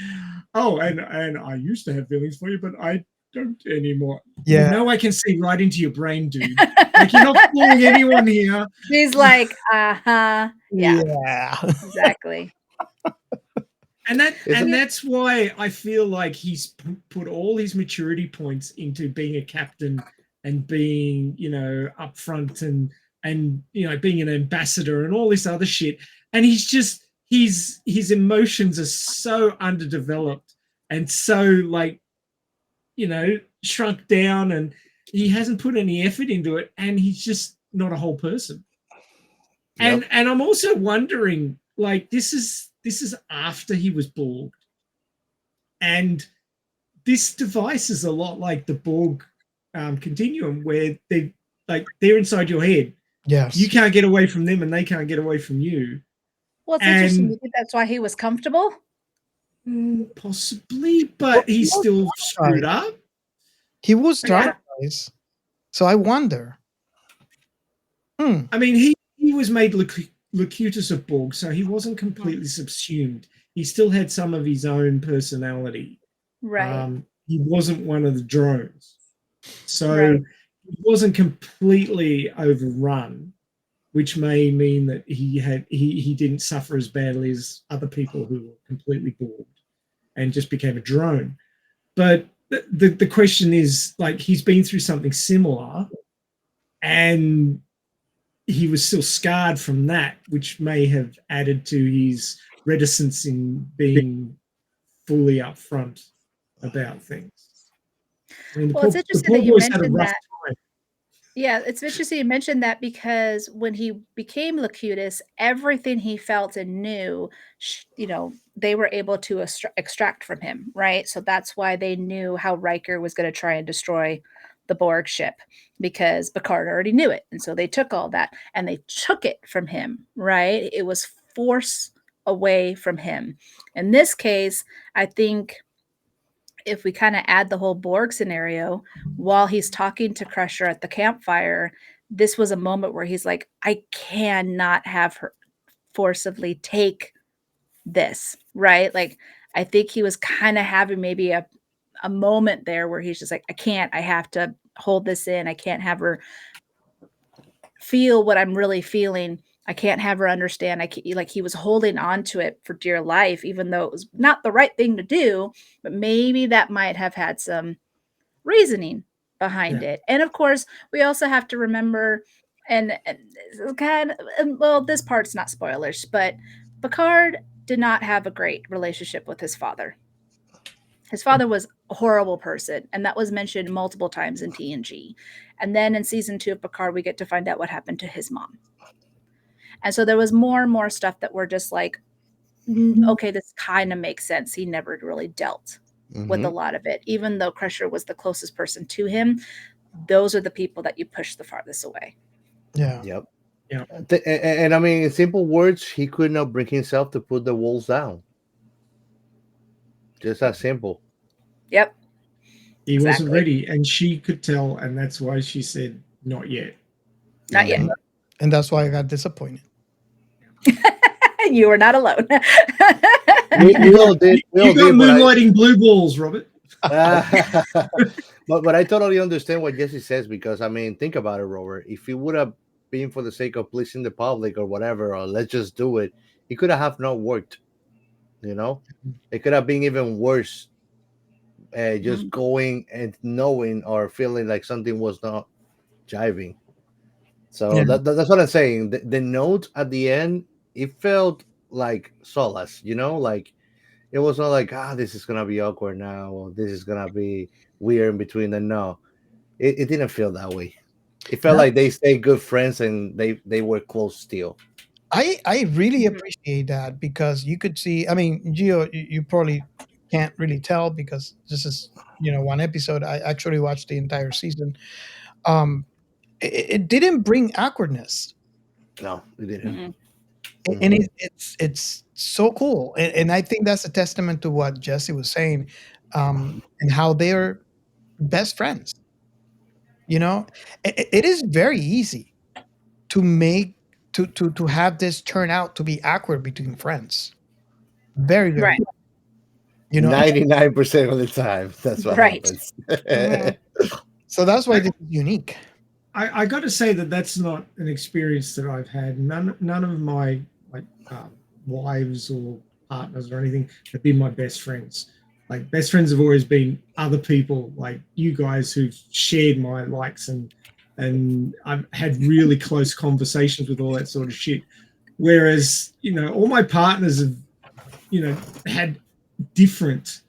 oh, and I used to have feelings for you, but I don't anymore. Yeah. Now I can see right into your brain, dude. Like, you're not fooling anyone here. He's like, yeah, exactly. And that's why I feel like he's put all his maturity points into being a captain and being, upfront and being an ambassador and all this other shit. And his emotions are so underdeveloped and so shrunk down, and he hasn't put any effort into it, and he's just not a whole person. Yep. And I'm also wondering, like, this is after he was Borg, and this device is a lot like the Borg continuum, where they're inside your head. Yes, you can't get away from them, and they can't get away from you. Well, it's interesting. You think that's why he was comfortable? Possibly, but he still screwed up. He was traumatized, so I wonder. I mean, he was made Locutus of Borg, so he wasn't completely subsumed. He still had some of his own personality. Right. He wasn't one of the drones. So he wasn't completely overrun, which may mean that he didn't suffer as badly as other people who were completely Borg and just became a drone. But the question is, like, he's been through something similar, and he was still scarred from that, which may have added to his reticence in being fully upfront about things. I mean, it's interesting that you mentioned that. Yeah, it's interesting you mentioned that, because when he became Locutus, everything he felt and knew, they were able to extract from him, right? So that's why they knew how Riker was going to try and destroy the Borg ship, because Picard already knew it. And so they took all that and they took it from him, right? It was force away from him. In this case, I think if we kind of add the whole Borg scenario, while he's talking to Crusher at the campfire, this was a moment where he's like, I cannot have her forcibly take this, right? Like, I think he was kind of having maybe a moment there where he's just like, I have to hold this in. I can't have her feel what I'm really feeling. I can't have her understand. He was holding on to it for dear life, even though it was not the right thing to do, but maybe that might have had some reasoning behind it. And of course, we also have to remember, and kind of, well, this part's not spoilers, but Picard did not have a great relationship with his father. His father was a horrible person, and that was mentioned multiple times in TNG. And then in season 2 of Picard, we get to find out what happened to his mom. And so there was more and more stuff that were just like, okay, this kind of makes sense. He never really dealt with a lot of it, even though Crusher was the closest person to him. Those are the people that you push the farthest away. Yeah. Yep. Yeah. And I mean, in simple words, he could not bring himself to put the walls down. Just that simple. Yep. He wasn't ready, and she could tell, and that's why she said, "Not yet." Not yet. And that's why I got disappointed. You were not alone. We all did. You got moonlighting blue balls, Robert. But I totally understand what Jessi says, because I mean, think about it, Robert. If it would have been for the sake of pleasing the public or whatever, or let's just do it, it could have not worked. You know, it could have been even worse. Just going and knowing or feeling like something was not jiving. So that's what I'm saying. The note at the end, it felt like solace, you know, like it was not like, this is gonna be awkward now, or this is gonna be weird in between. And no, it didn't feel that way. It felt like they stayed good friends and they were close still. I really appreciate that, because you could see, I mean, Gio, you probably can't really tell because this is, one episode. I actually watched the entire season. It didn't bring awkwardness. No, it didn't. And it's so cool. And I think that's a testament to what Jessi was saying, and how they're best friends. It is very easy to make to have this turn out to be awkward between friends. Very, very right. 99% of the time, that's what happens. So that's why this is unique. I got to say that's not an experience that I've had. None of my wives or partners or anything have been my best friends. Like, best friends have always been other people, like you guys, who've shared my likes, and I've had really close conversations with all that sort of shit. Whereas, all my partners have, had different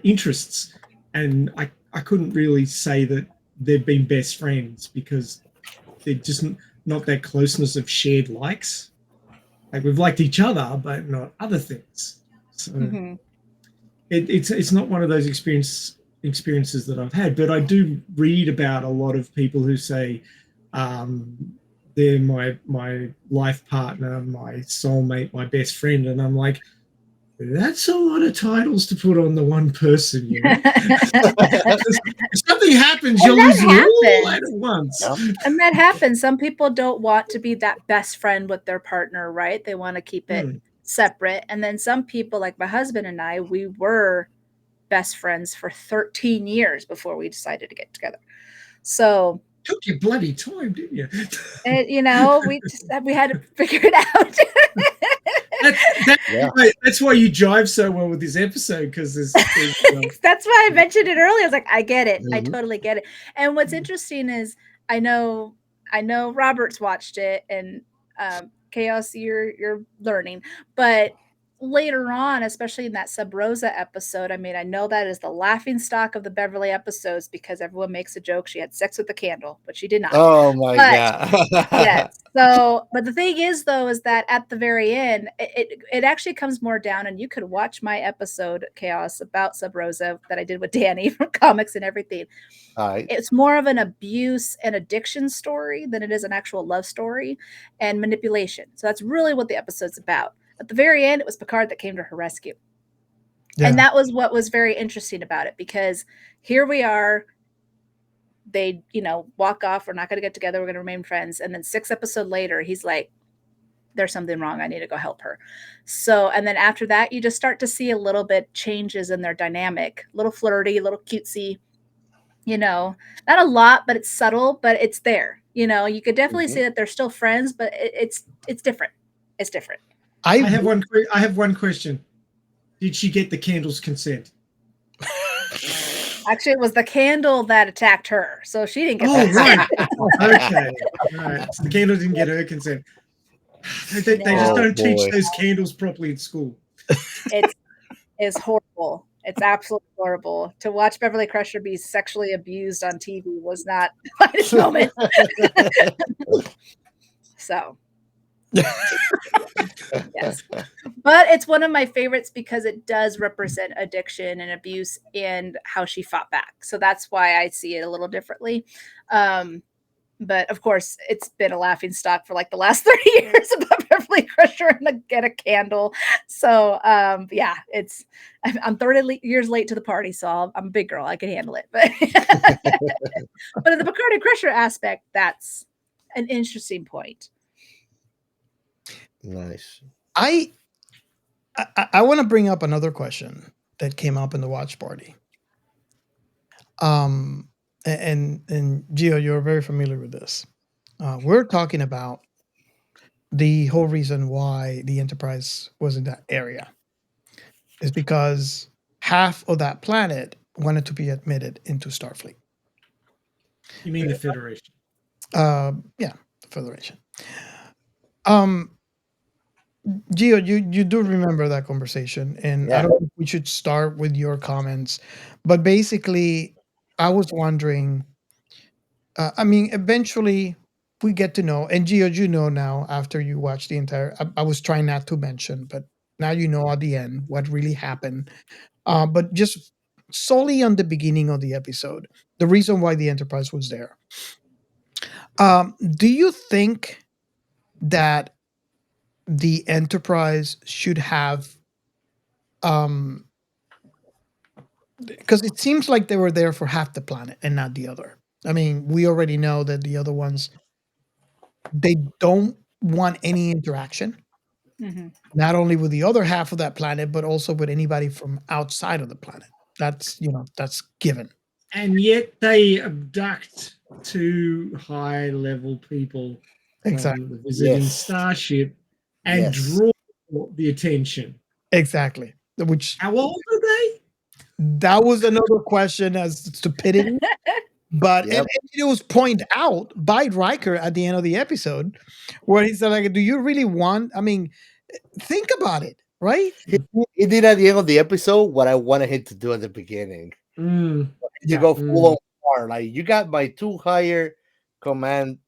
interests, and I couldn't really say that they've been best friends, because they're just not that closeness of shared likes. Like, we've liked each other, but not other things. So it's not one of those experiences that I've had. But I do read about a lot of people who say they're my life partner, my soulmate, my best friend, and I'm like, that's a lot of titles to put on the one person, If something happens, you'll lose it all at once. And that happens. Some people don't want to be that best friend with their partner, right? They want to keep it separate. And then some people, like my husband and I, we were best friends for 13 years before we decided to get together. So took you bloody time, didn't you? And, we had to figure it out. That's why you jive so well with this episode, because that's why I mentioned it earlier. I was like, I get it. I totally get it. And what's interesting is I know Robert's watched it, and Chaos, you're learning, but later on, especially in that Sub Rosa episode, I mean, I know that is the laughing stock of the Beverly episodes, because everyone makes a joke. She had sex with the candle, but she did not. Oh my God. Yes. So, but the thing is, though, is that at the very end, it actually comes more down, and you could watch my episode Chaos about Sub Rosa that I did with Danny from comics and everything. It's more of an abuse and addiction story than it is an actual love story and manipulation. So that's really what the episode's about. At the very end, it was Picard that came to her rescue. Yeah. And that was what was very interesting about it, because here we are, they, walk off. We're not going to get together. We're going to remain friends. And then 6 episodes later, he's like, there's something wrong. I need to go help her. So, and then after that, you just start to see a little bit changes in their dynamic, a little flirty, a little cutesy, not a lot, but it's subtle, but it's there. You could definitely see that they're still friends, but it's different. It's different. I have one question. Did she get the candle's consent? Actually, it was the candle that attacked her, so she didn't get Oh, that. right. Okay. Right. So the candle didn't get her consent. They just No. don't teach boy. those candles properly at school. It's horrible. It's absolutely horrible. To watch Beverly Crusher be sexually abused on TV was not the finest moment. So, yes. But it's one of my favorites because it does represent addiction and abuse and how she fought back. So that's why I see it a little differently. But of course, it's been a laughing stock for like the last 30 years about Beverly Crusher and get a candle. So yeah, I'm 30 years late to the party, so I'm a big girl. I can handle it. But but in the Picard and Crusher aspect, that's an interesting point. Nice. I want to bring up another question that came up in the watch party. And Gio, you're very familiar with this. We're talking about the whole reason why the Enterprise was in that area is because half of that planet wanted to be admitted into Starfleet. You mean the Federation? Yeah, the Federation. Gio, you do remember that conversation, and I don't know if we should start with your comments, but basically, I was wondering. I mean, eventually, we get to know, and Gio, you know now after you watch the entire. I was trying not to mention, but now you know at the end what really happened. But just solely on the beginning of the episode, the reason why the Enterprise was there. Do you think that the Enterprise should have because it seems like they were there for half the planet and not the other. I mean, we already know that the other ones they don't want any interaction, not only with the other half of that planet, but also with anybody from outside of the planet. That's that's given. And yet they abduct two high-level people Exactly. from the visiting starship and draw the attention. Exactly. Which How old are they? that was another question as stupidity. But and it was pointed out by Riker at the end of the episode, where he said, "Like, do you really want? I mean, think about it, right?" He did at the end of the episode what I wanted him to do at the beginning. To go full on war. Like, you got my two higher command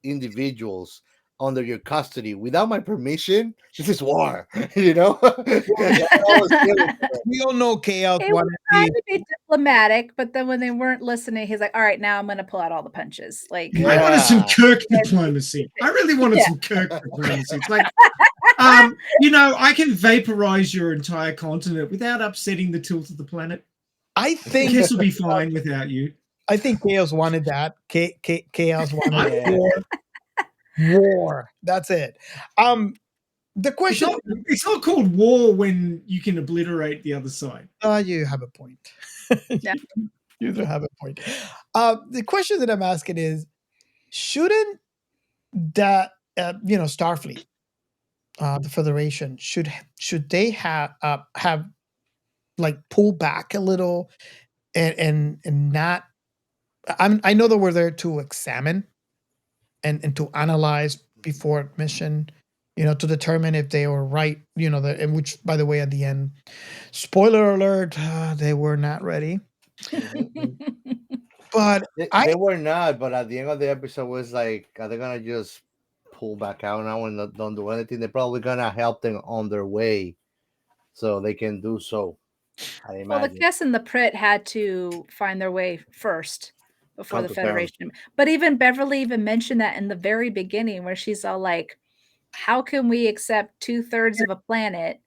individuals under your custody without my permission. This is war, you know. We all know chaos. He was trying to be diplomatic, but then when they weren't listening, he's like, "All right, now I'm going to pull out all the punches." Like, I wanted some Kirk diplomacy. I really wanted some Kirk diplomacy. It's like, I can vaporize your entire continent without upsetting the tilt of the planet. I think this will be fine without you. I think Chaos wanted that. Chaos wanted war. That's it. The question it's not called war when you can obliterate the other side. You have a point. You do have a point. The question that I'm asking is, shouldn't that Starfleet, the Federation, should they have like pull back a little and not I know that we're there to examine and to analyze before mission, to determine if they were right, and which, by the way, at the end, spoiler alert, they were not ready. But they were not, but at the end of the episode was like, are they gonna just pull back out now and don't do anything? They're probably gonna help them on their way so they can do so. I imagine. Well, the Kess and the Prit had to find their way first before the Federation. But even Beverly mentioned that in the very beginning, where she's all like, how can we accept 2/3 of a planet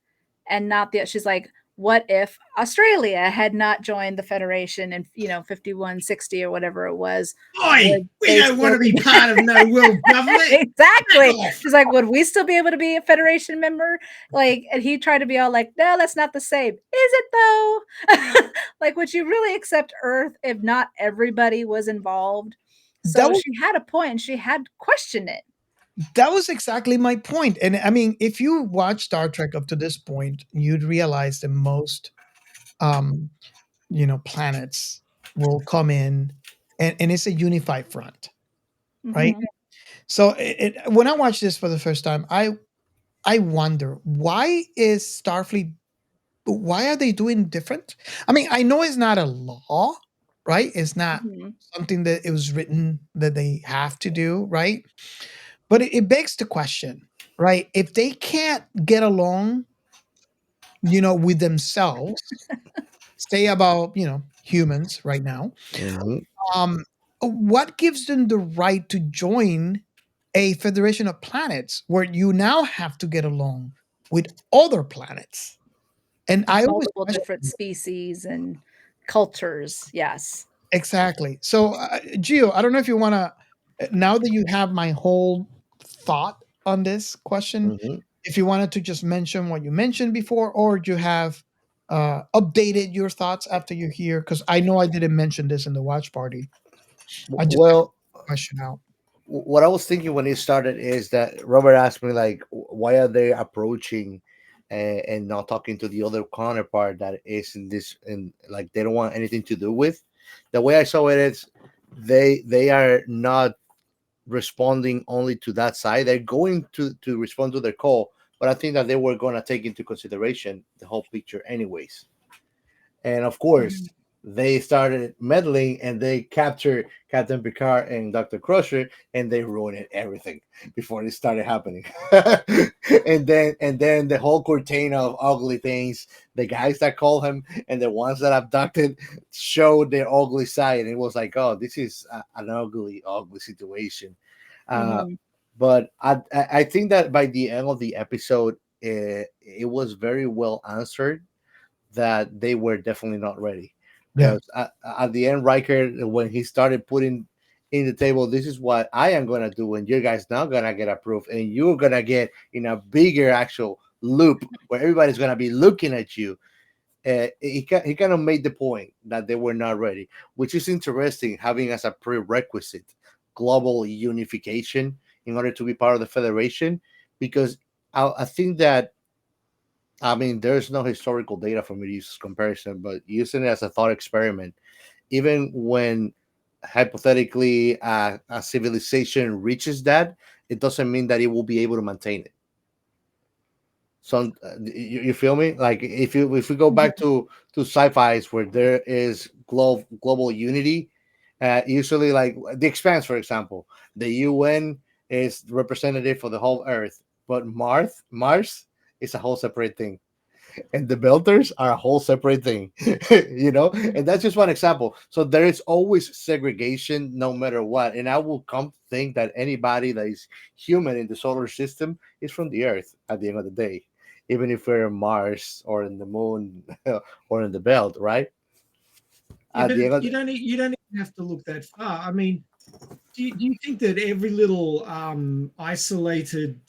and not she's like, what if Australia had not joined the Federation in 5160 or whatever it was? Oi, we don't want to be part of no world government. Exactly. She's like, would we still be able to be a Federation member? Like, and he tried to be all like, no, that's not the same. Is it though? Like, would you really accept Earth if not everybody was involved? So she had a point and she had questioned it. That was exactly my point. And I mean, if you watch Star Trek up to this point, you'd realize that most, planets will come in, and it's a unified front, right? Mhm. So when I watched this for the first time, I wonder, why is Starfleet, why are they doing different? I mean, I know it's not a law, right? It's not Mhm. something that it was written that they have to do, right? But it begs the question, right? If they can't get along, with themselves, say about, humans right now, Mhm. um, what gives them the right to join a federation of planets where you now have to get along with other planets? And I always Multiple different question. species and cultures. Yes. Exactly. So, Gio, I don't know if you want to, now that you have my whole thought on this question, Mhm. if you wanted to just mention what you mentioned before, or you have updated your thoughts after you hear, because I know I didn't mention this in the watch party. I just have Well, a question out. what I was thinking when it started is that Robert asked me like, why are they approaching and not talking to the other counterpart that is in this, and like they don't want anything to do with. The way I saw it is they are not responding only to that side. They're going to respond to their call, but I think that they were going to take into consideration the whole picture anyways. And of course, Mhm. they started meddling and they captured Captain Picard and Dr. Crusher, and they ruined everything before it started happening. and then the whole curtain of ugly things, the guys that call him and the ones that abducted showed their ugly side. And it was like, oh, this is an ugly situation. Uh, Mhm. but I think that by the end of the episode, it was very well answered that they were definitely not ready. Yeah. Because at the end, Riker, when he started putting in the table, this is what I am gonna do, and you guys not gonna get approved, and you're gonna get in a bigger actual loop where everybody's gonna be looking at you. He kind of made the point that they were not ready, which is interesting, having as a prerequisite global unification in order to be part of the Federation, because I think that, I mean, there's no historical data for me to use as comparison, but using it as a thought experiment, even when hypothetically a civilization reaches that, it doesn't mean that it will be able to maintain it. So you feel me? Like if we go back Mhm. to sci-fi's where there is global unity, usually like the Expanse, for example, the UN is representative for the whole Earth, but Mars is a whole separate thing, and the belters are a whole separate thing. And that's just one example. So there is always segregation no matter what, and I will come to think that anybody that is human in the solar system is from the Earth at the end of the day, even if we're on Mars or in the moon or in the belt, right? Yeah, At but the end of you don't even have to look that far. I mean, do you think that every little isolated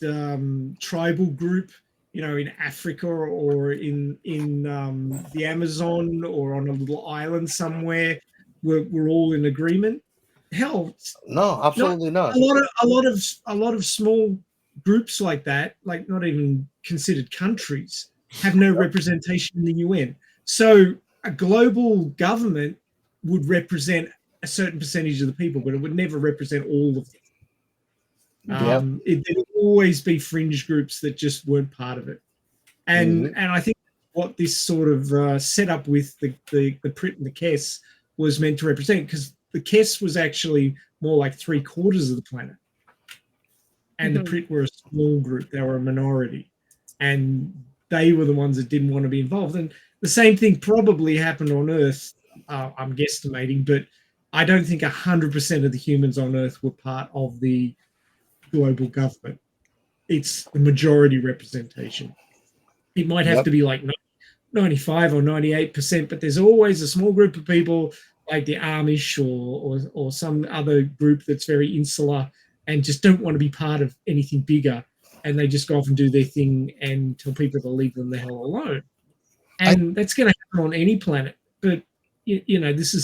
tribal group, in Africa or in the Amazon or on a little island somewhere, we're all in agreement? Hell, no, not absolutely not. a lot of small groups like that, like not even considered countries, have no representation in the UN. So a global government would represent a certain percentage of the people, but it would never represent all of them. Yep. There would always be fringe groups that just weren't part of it. Hmm. And I think what this sort of setup with the Prit and the Kess was meant to represent, because the Kess was actually more like 3/4 of the planet, and the Mhm. Prit were a small group; they were a minority, and they were the ones that didn't want to be involved. And the same thing probably happened on Earth. I'm guesstimating, but I don't think 100% of the humans on Earth were part of the global government. It's the majority representation. It might have Yep. to be like 95 or 98%, but there's always a small group of people like the Amish or some other group that's very insular and just don't want to be part of anything bigger. And they just go off and do their thing and tell people to leave them the hell alone. I And that's going to happen on any planet. But this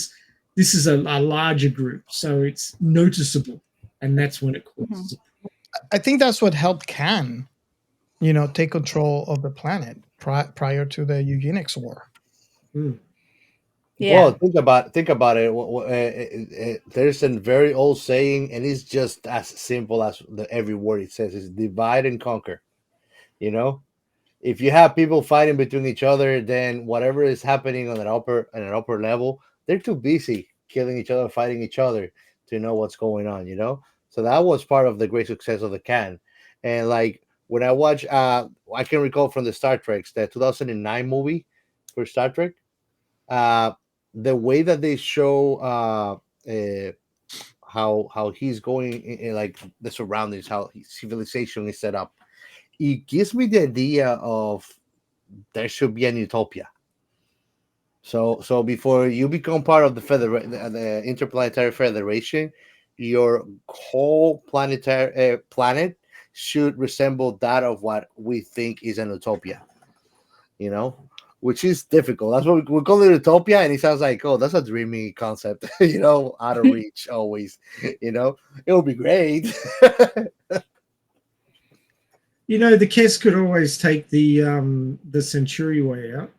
is a larger group, so it's noticeable, and that's when it Mhm. causes. I think that's what helped Khan, take control of the planet prior to the eugenics war. Mm. Yeah. Think about it. There's a very old saying, and it's just as simple as every word it says: "Is divide and conquer." You know, if you have people fighting between each other, then whatever is happening on an upper level, they're too busy killing each other, fighting each other to know what's going on. So that was part of the great success of the can. And like when I watch, I can recall from the Star Treks, the 2009 movie for Star Trek, uh, the way that they show how he's going in like the surroundings, how civilization is set up, it gives me the idea of there should be an utopia. So before you become part of the Interplanetary Federation, your whole planet should resemble that of what we think is an utopia. You know, which is difficult. That's what we call it utopia, and it sounds like, oh, that's a dreamy concept. Out of reach always. It would be great. The Kes could always take the Century way out.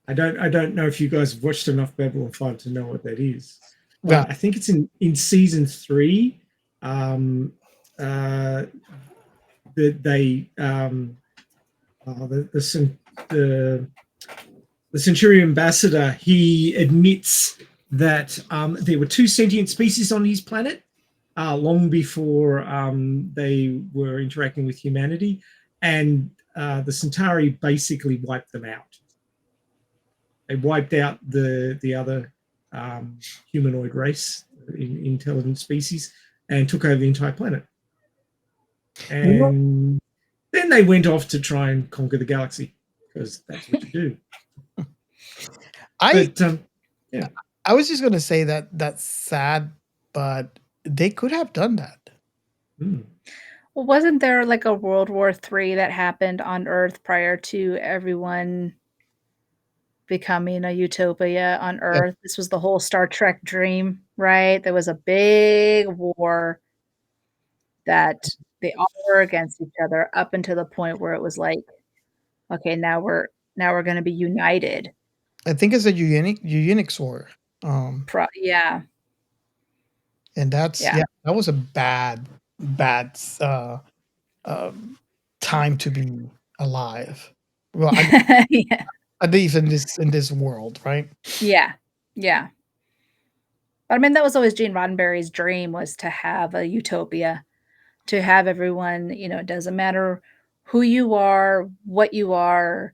I don't know if you guys have watched enough Babylon 5 to know what that is. But I think it's in season 3. That they the Centurion ambassador, he admits that there were 2 sentient species on his planet long before they were interacting with humanity, and the Centauri basically wiped them out. They wiped out the other humanoid race, intelligent species, and took over the entire planet. And then they went off to try and conquer the galaxy, because that's what you do. I was just going to say that that's sad, but they could have done that. Well, wasn't there like a World War III that happened on Earth prior to everyone becoming a utopia on Earth? This was the whole Star Trek dream, right? There was a big war that they all were against each other up until the point where it was like, okay, now we're going to be united. I think it's a eugenics war. Yeah. And that was a bad time to be alive. Well, at least in this world, right? Yeah. But I mean, that was always Gene Roddenberry's dream, was to have a utopia, to have everyone, it doesn't matter who you are, what you are,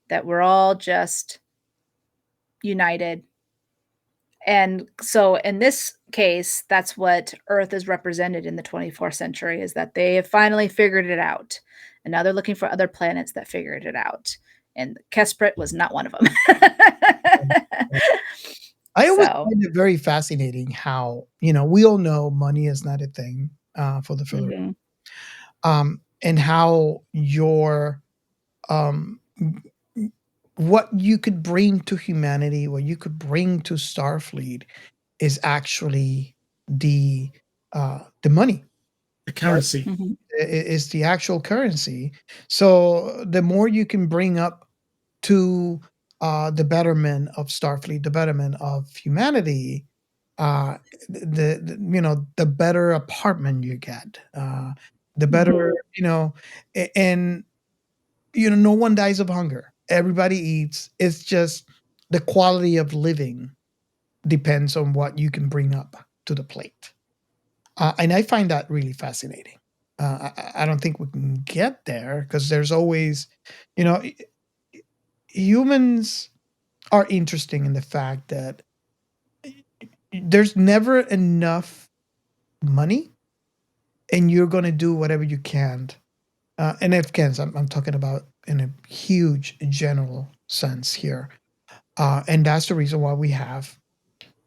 that we're all just united. And so in this case, that's what Earth is represented in the 24th century, is that they have finally figured it out. And now they're looking for other planets that figured it out. And Kesprit was not one of them. I always find it very fascinating how, we all know money is not a thing for the Federation. And how what you could bring to humanity, what you could bring to Starfleet is actually the money. The currency. Is the actual currency. So the more you can bring up to the betterment of Starfleet, the betterment of humanity, the better apartment you get, the better, and no one dies of hunger. Everybody eats. It's just the quality of living depends on what you can bring up to the plate. And I find that really fascinating. I don't think we can get there because there's always, humans are interesting in the fact that there's never enough money, and you're going to do whatever you can. And if can, I'm talking about in a huge general sense here. And that's the reason why we have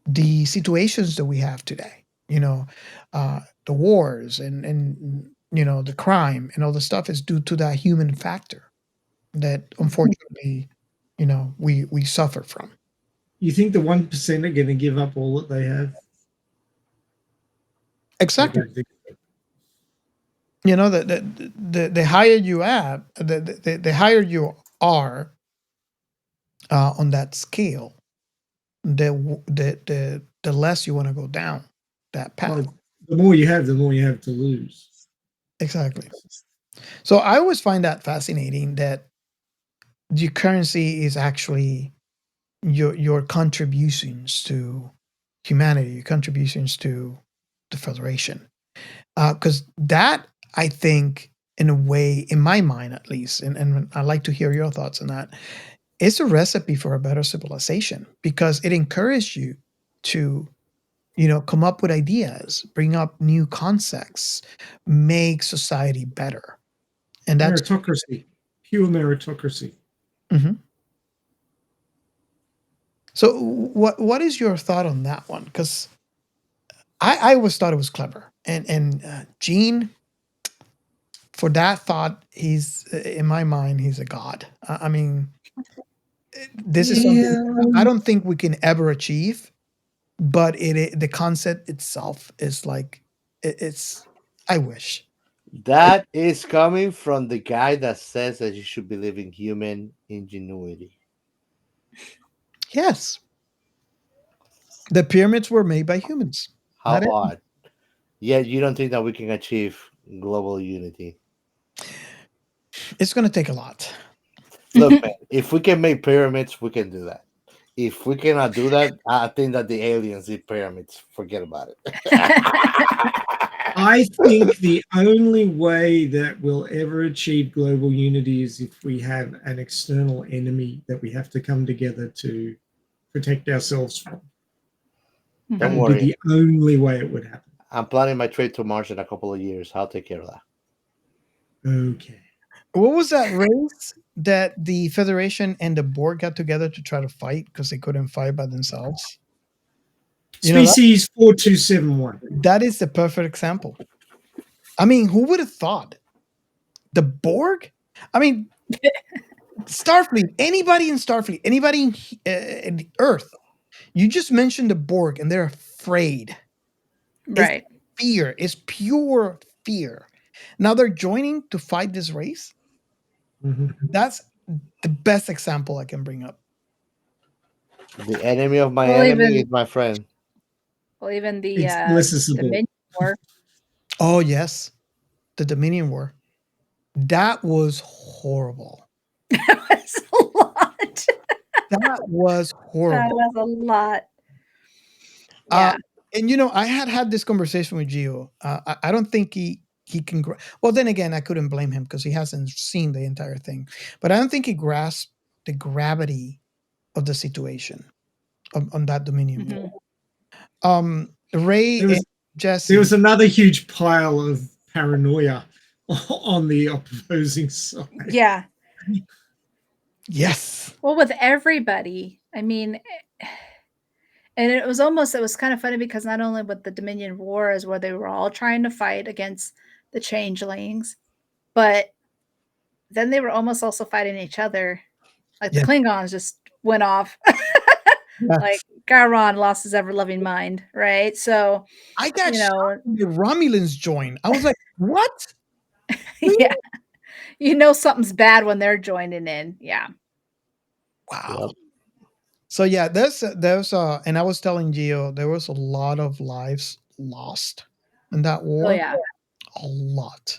the situations that we have today. The wars and the crime and all the stuff is due to that human factor that unfortunately, we suffer from. You think the 1% are going to give up all that they have? Exactly. The higher you are, the higher you are, on that scale, the less you want to go down that path. Well, the more you have to lose. Exactly. So I always find that fascinating that the currency is actually your contributions to humanity, your contributions to the Federation. Because that, I think, in a way, in my mind at least, and I'd like to hear your thoughts on that, it's a recipe for a better civilization because it encourages you to, come up with ideas, bring up new concepts, make society better. And that's Meritocracy, pure meritocracy. Mhm. So what is your thought on that one? Because I always thought it was clever, and Gene, for that thought, he's in my mind, he's a god. I mean, this is something I don't think we can ever achieve, but the concept itself is like it's. I wish. That is coming from the guy that says that you should believe in human ingenuity. Yes, the pyramids were made by humans. How Not it. odd. Yet you don't think that we can achieve global unity. It's going to take a lot. Look, man, if we can make pyramids, we can do that. If we cannot do that, I think that the aliens did pyramids. Forget about it. I think the only way that we'll ever achieve global unity is if we have an external enemy that we have to come together to protect ourselves from. That Don't would be worry. the only way it would happen. I'm planning my trip to Mars in a couple of years. I'll take care of that. Okay. What was that race that the Federation and the Borg got together to try to fight because they couldn't fight by themselves? Species 4271. That is the perfect example. I mean, who would have thought? The Borg? I mean, Starfleet, anybody in Starfleet, anybody in the Earth, you just mentioned the Borg and they're afraid. Right. It's fear. It's pure fear. Now they're joining to fight this race. Mm-hmm. That's the best example I can bring up. The enemy of my enemy is my friend. Well, even the It's Dominion War. Oh, yes. The Dominion War. That was horrible. That was a lot. That was horrible. That was a lot. Yeah. And I had this conversation with Gio. I don't think he can. Well, then again, I couldn't blame him because he hasn't seen the entire thing. But I don't think he grasped the gravity of the situation on that Dominion War. Ray and Jessi. There was another huge pile of paranoia on the opposing side. Yeah. Yes. Well, with everybody, I mean, and it was kind of funny because not only with the Dominion Wars where they were all trying to fight against the changelings, but then they were almost also fighting each other. Like the Klingons just went off. Like Garon lost his ever-loving mind, right? So I got shocked when the Romulans joined. I was like, what? Yeah. Something's bad when they're joining in. Yeah. Wow. Yep. So yeah, there's and I was telling Gio, there was a lot of lives lost in that war. Oh yeah. A lot.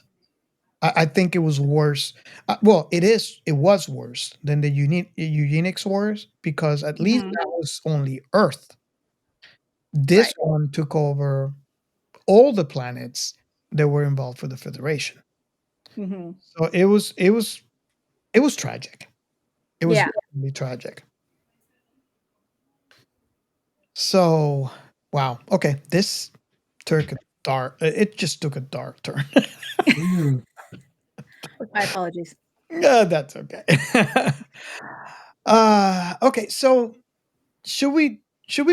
I think it was worse. Well, it was worse than the Eugenics Wars because at least that was only Earth. This one took over all the planets that were involved for the Federation. Mm-hmm. So it was tragic. It was really tragic. So wow. Okay, this took a dark. It just took a dark turn. My apologies. That's okay. Okay, so should we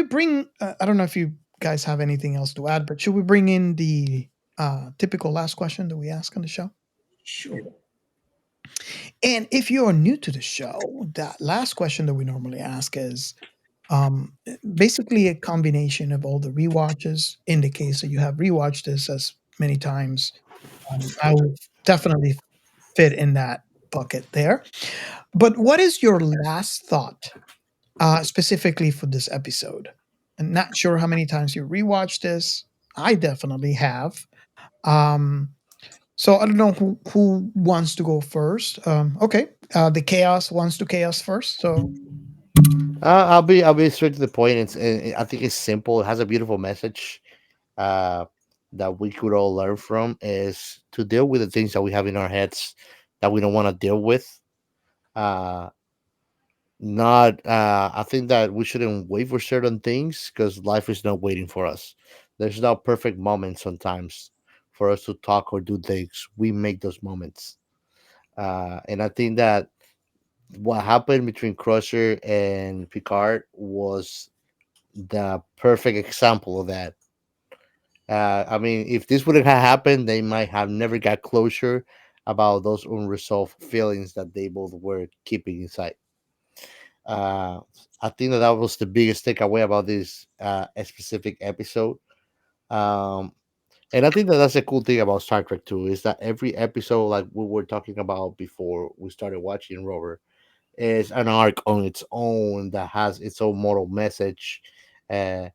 bring? I don't know if you guys have anything else to add, but should we bring in the typical last question that we ask on the show? Sure. And if you are new to the show, that last question that we normally ask is basically a combination of all the rewatches. In the case that you have rewatched this as many times, I will definitely fit in that bucket there. But what is your last thought specifically for this episode. I'm not sure how many times you rewatched this. I definitely have. Um, so I don't know who wants to go first. Okay, the chaos wants to chaos first. So I'll be straight to the point. I think it's simple. It has a beautiful message. Uh, that we could all learn from is to deal with the things that we have in our heads that we don't want to deal with. Uh, not I think that we shouldn't wait for certain things because life is not waiting for us. There's no perfect moment sometimes for us to talk or do things. We make those moments. And I think that what happened between Crusher and Picard was the perfect example of that. I mean, if this wouldn't have happened, they might have never got closure about those unresolved feelings that they both were keeping inside. Uh, I think that was the biggest takeaway about this a specific episode. Um, and I think that that's a cool thing about Star Trek too, is that every episode, like we were talking about before we started watching Rover, is an arc on its own that has its own moral message. Uh,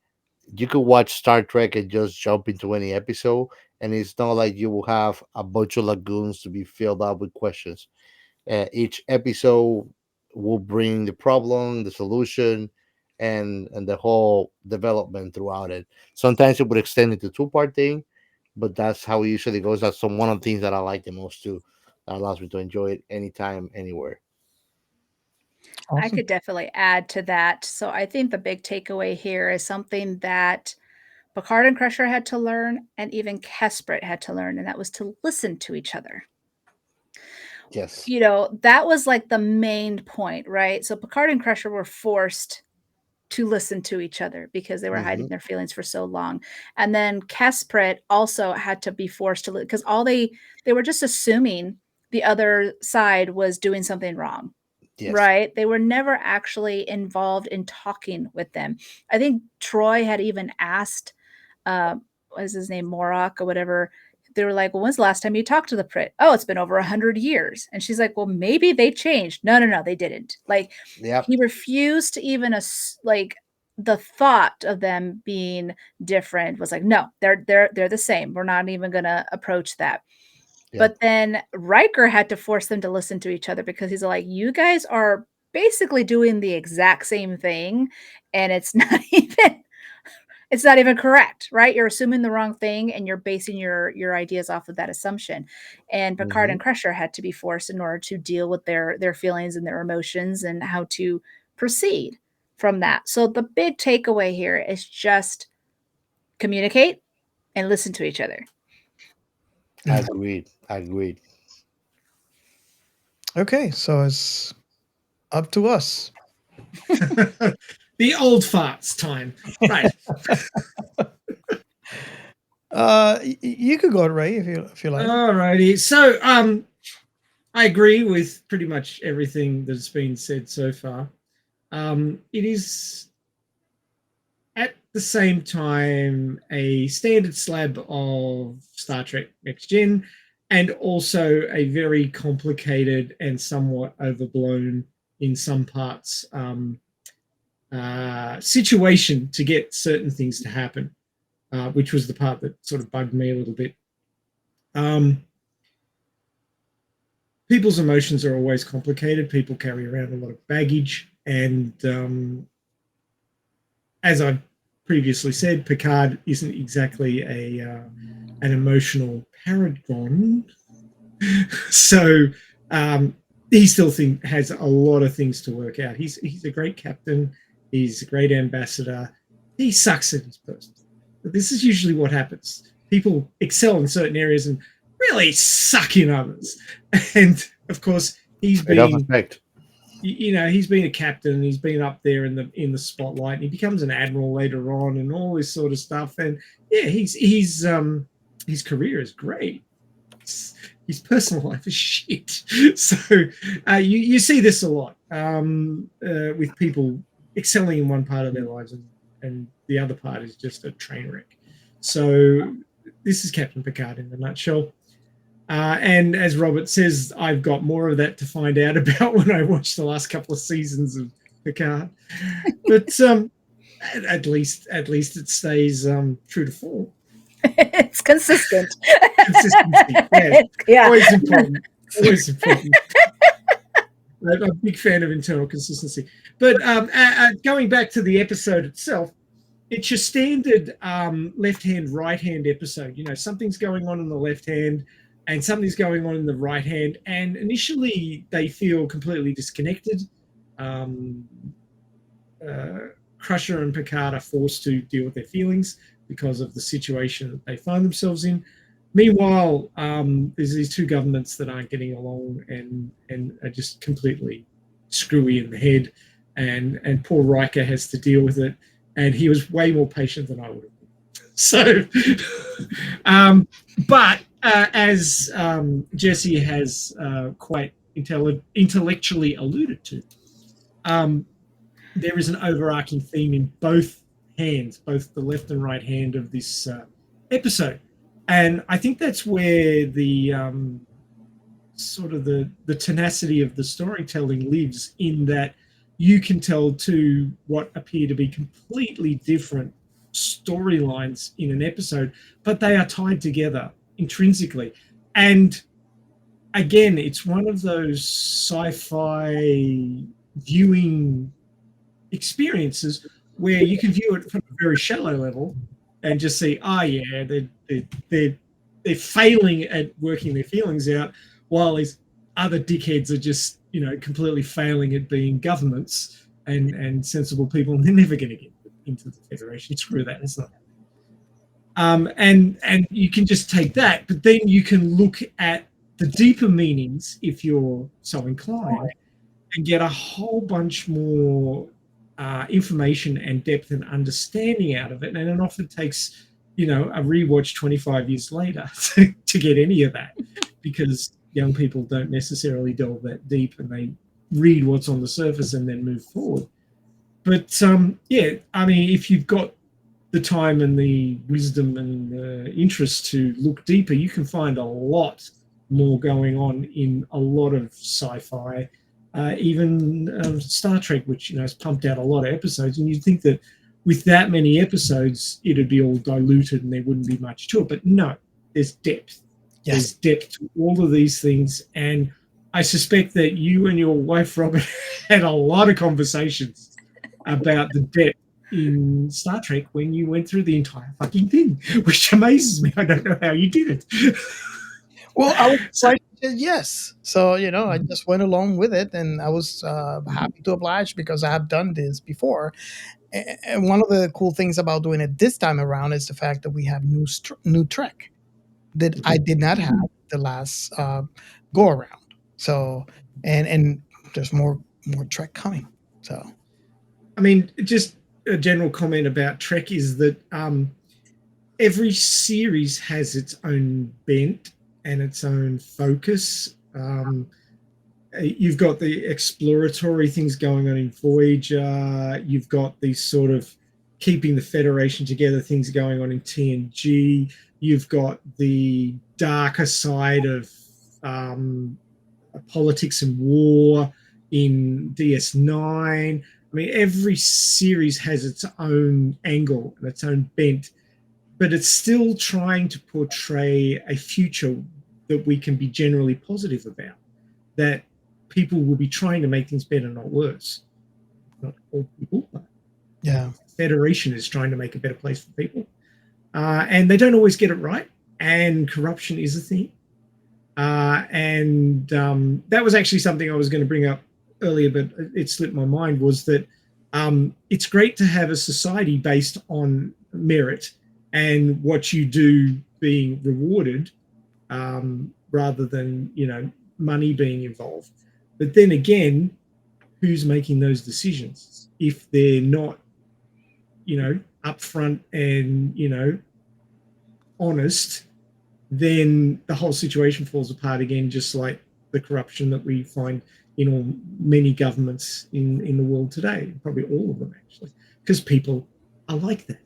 you could watch Star Trek and just jump into any episode, and it's not like you will have a bunch of lagoons to be filled up with questions. Each episode will bring the problem, the solution, and the whole development throughout it. Sometimes it would extend into two-part thing, but that's how it usually goes. That's one of the things that I like the most too. That allows me to enjoy it anytime, anywhere. I awesome. could definitely add to that. So I think the big takeaway here is something that Picard and Crusher had to learn, and even Kesprit had to learn, and that was to listen to each other. Yes. That was like the main point, right? So Picard and Crusher were forced to listen to each other because they were hiding Hmm. their feelings for so long. And then Kesprit also had to be forced to, because all they were just assuming the other side was doing something wrong. Yes. Right? They were never actually involved in talking with them. I think Troy had even asked, what is his name, Morak or whatever. They were like, "Well, when's the last time you talked to the Prit?" "Oh, it's been over 100 years." And she's like, "Well, maybe they changed." No, no, no, they didn't. Like, Yep. he refused to even like the thought of them being different was like, no, they're the same. We're not even gonna approach that. Yep. But then Riker had to force them to listen to each other because he's like, "You guys are basically doing the exact same thing, and it's not even correct, right? You're assuming the wrong thing, and you're basing your ideas off of that assumption." And Picard Hmm. and Crusher had to be forced in order to deal with their feelings and their emotions and how to proceed from that. So the big takeaway here is just communicate and listen to each other. Agreed. Agreed. Okay, so it's up to us. The old farts time. Right. You could go, Ray, if you like. Alrighty. So I agree with pretty much everything that's been said so far. It is at the same time a standard slab of Star Trek Next Gen, and also a very complicated and somewhat overblown in some parts situation to get certain things to happen, which was the part that sort of bugged me a little bit. People's emotions are always complicated. People carry around a lot of baggage, and as I've previously said, Picard isn't exactly an emotional paragon. So he still has a lot of things to work out. He's a great captain. He's a great ambassador. He sucks at his person. But this is usually what happens. People excel in certain areas and really suck in others. And of course, he's been a captain. He's been up there in the spotlight, and he becomes an admiral later on, and all this sort of stuff. And yeah, his career is great. His personal life is shit. So you see this a lot with people excelling in one part of their lives, and the other part is just a train wreck. So this is Captain Picard in a nutshell. And as Robert says, I've got more of that to find out about when I watch the last couple of seasons of Picard. But at least it stays true to form. It's consistent. Consistency, Yeah. Always important. Always important. I'm a big fan of internal consistency. But going back to the episode itself, it's your standard left hand, right hand episode. You know, something's going on in the left hand and something's going on in the right hand. And initially, they feel completely disconnected. Crusher and Picard are forced to deal with their feelings because of the situation that they find themselves in. Meanwhile, there's these two governments that aren't getting along and are just completely screwy in the head, and poor Riker has to deal with it, and he was way more patient than I would have been. So, but as Jessi has quite intellectually alluded to, there is an overarching theme in both hands, both the left and right hand of this episode. And I think that's where the sort of the tenacity of the storytelling lives, in that you can tell two what appear to be completely different storylines in an episode, but they are tied together intrinsically. And again, it's one of those sci-fi viewing experiences where you can view it from a very shallow level and just see, they're failing at working their feelings out, while these other dickheads are just, completely failing at being governments and sensible people, and they're never going to get into the Federation. Screw that, it's not happening. And you can just take that, but then you can look at the deeper meanings, if you're so inclined, and get a whole bunch more information and depth and understanding out of it. And it often takes, a rewatch 25 years later to get any of that, because young people don't necessarily delve that deep, and they read what's on the surface and then move forward. But if you've got the time and the wisdom and the interest to look deeper, you can find a lot more going on in a lot of sci-fi. Even Star Trek, which has pumped out a lot of episodes, and you'd think that with that many episodes it'd be all diluted and there wouldn't be much to it. But no, there's depth. Yes. There's depth to all of these things, and I suspect that you and your wife Robert had a lot of conversations about the depth in Star Trek when you went through the entire fucking thing, which amazes me. I don't know how you did it. Well, I was like, yes. So, I just went along with it, and I was happy to oblige because I have done this before. And one of the cool things about doing it this time around is the fact that we have new Trek that I did not have the last go around. So, and there's more Trek coming. So, I mean, just a general comment about Trek is that every series has its own bent and its own focus. You've got the exploratory things going on in Voyager. You've got these sort of keeping the Federation together things going on in TNG. You've got the darker side of politics and war in DS9. I mean, every series has its own angle and its own bent, but it's still trying to portray a future that we can be generally positive about, that people will be trying to make things better, not worse. Not all people, but yeah, Federation is trying to make a better place for people. And they don't always get it right, and corruption is a thing. And that was actually something I was going to bring up earlier, but it slipped my mind, was that it's great to have a society based on merit and what you do being rewarded, rather than, money being involved. But then again, who's making those decisions? If they're not, upfront and, honest, then the whole situation falls apart again, just like the corruption that we find in many governments in the world today, probably all of them actually, because people are like that.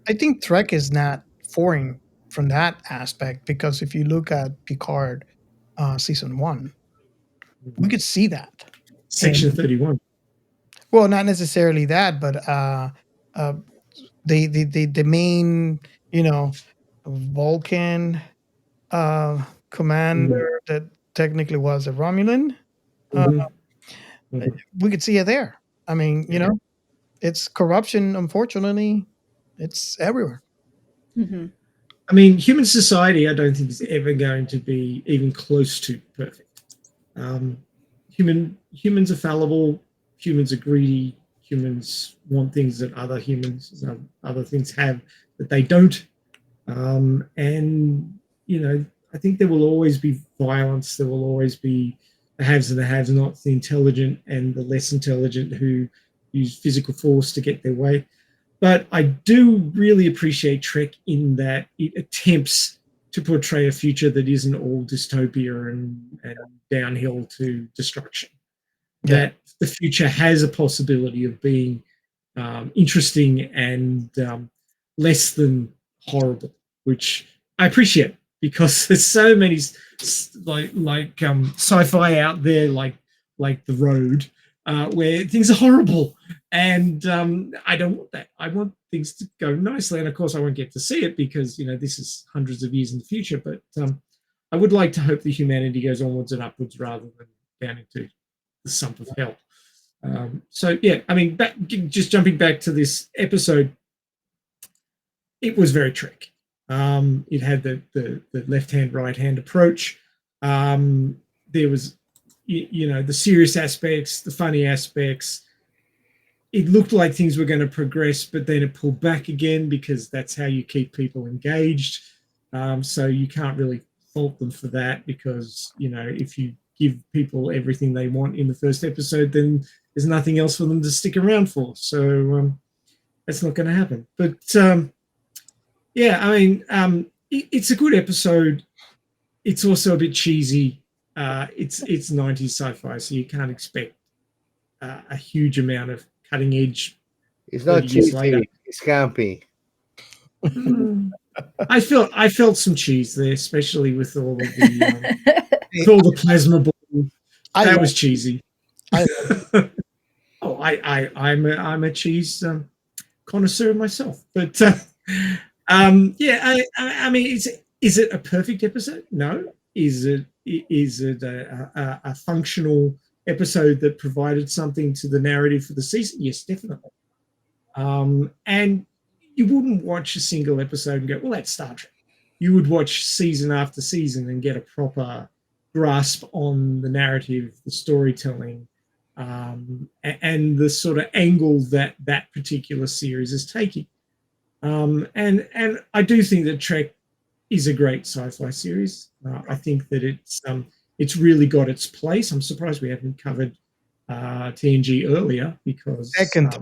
I think Trek is not foreign from that aspect, because if you look at Picard season 1, we could see that. Section 31. Well, not necessarily that, but the main, you know, Vulcan commander that technically was a Romulan. Mhm. Mhm. We could see it there. I mean, you know, it's corruption. Unfortunately, it's everywhere. Hmm. I mean, human society, I don't think is ever going to be even close to perfect. Humans are fallible. Humans are greedy. Humans want things that other things have that they don't. And I think there will always be violence. There will always be the haves and the have-nots, the intelligent and the less intelligent who use physical force to get their way. But I do really appreciate Trek in that it attempts to portray a future that isn't all dystopia and downhill to destruction. Yeah. That the future has a possibility of being interesting and less than horrible, which I appreciate because there's so many sci-fi out there, like The Road, where things are horrible, and I don't want that. I want things to go nicely, and of course, I won't get to see it because this is hundreds of years in the future. But I would like to hope that humanity goes onwards and upwards rather than down into the sump of hell. So yeah, I mean, just jumping back to this episode, it was very Trek. It had the left hand, right hand approach. There was, the serious aspects, the funny aspects. It looked like things were going to progress, but then it pulled back again because that's how you keep people engaged. So you can't really fault them for that because, if you give people everything they want in the first episode, then there's nothing else for them to stick around for. So that's not going to happen. But yeah, I mean, it's a good episode. It's also a bit cheesy. It's 90s sci-fi, so you can't expect a huge amount of cutting edge. It's not 30 years cheesy. later. It's campy. I felt some cheese there, especially with all of the with all the plasma ball. That was cheesy. Oh, I'm a cheese connoisseur myself, but yeah, I mean, is it a perfect episode? No. Is it a functional episode that provided something to the narrative for the season? Yes, definitely. And you wouldn't watch a single episode and go, well, that's Star Trek. You would watch season after season and get a proper grasp on the narrative, the storytelling, and the sort of angle that particular series is taking. And I do think that Trek is a great sci-fi series. I think that it's really got its place. I'm surprised we haven't covered TNG earlier because Second.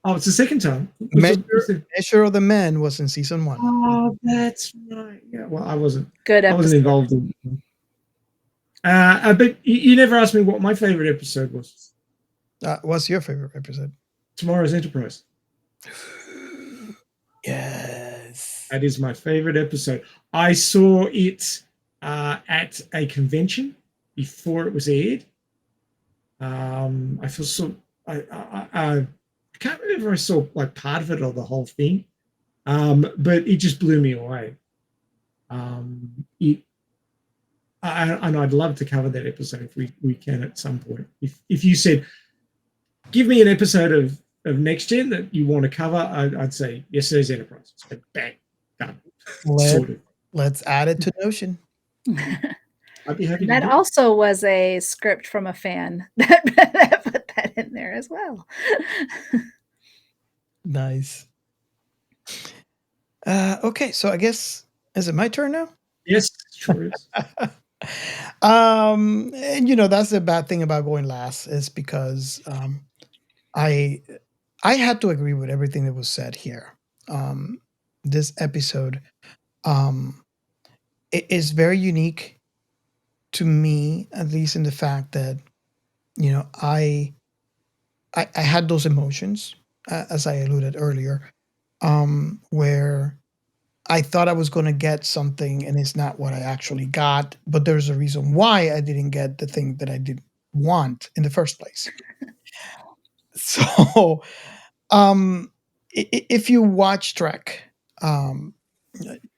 It's the second time. Measure of the Man was in season 1. Oh, that's right. Yeah. Well, I wasn't involved in. But you never asked me what my favorite episode was. What's your favorite episode? Tomorrow's Enterprise. Yes. That is my favorite episode. I saw it at a convention before it was aired. I feel so. I can't remember if I saw like part of it or the whole thing, but it just blew me away. And I'd love to cover that episode if we can at some point. If you said, give me an episode of Next Gen that you want to cover, I'd say Yesterday's Enterprise. So bang, done. Let's add it to Notion. I'd be happy. That also was a script from a fan that put that in there as well. Nice. Okay, so I guess, is it my turn now? Yes, sure is. And that's the bad thing about going last is because I had to agree with everything that was said here. This episode it is very unique to me, at least in the fact that I had those emotions as I alluded earlier, where I thought I was going to get something and it's not what I actually got, but there's a reason why I didn't get the thing that I did want in the first place. So, if you watch Trek,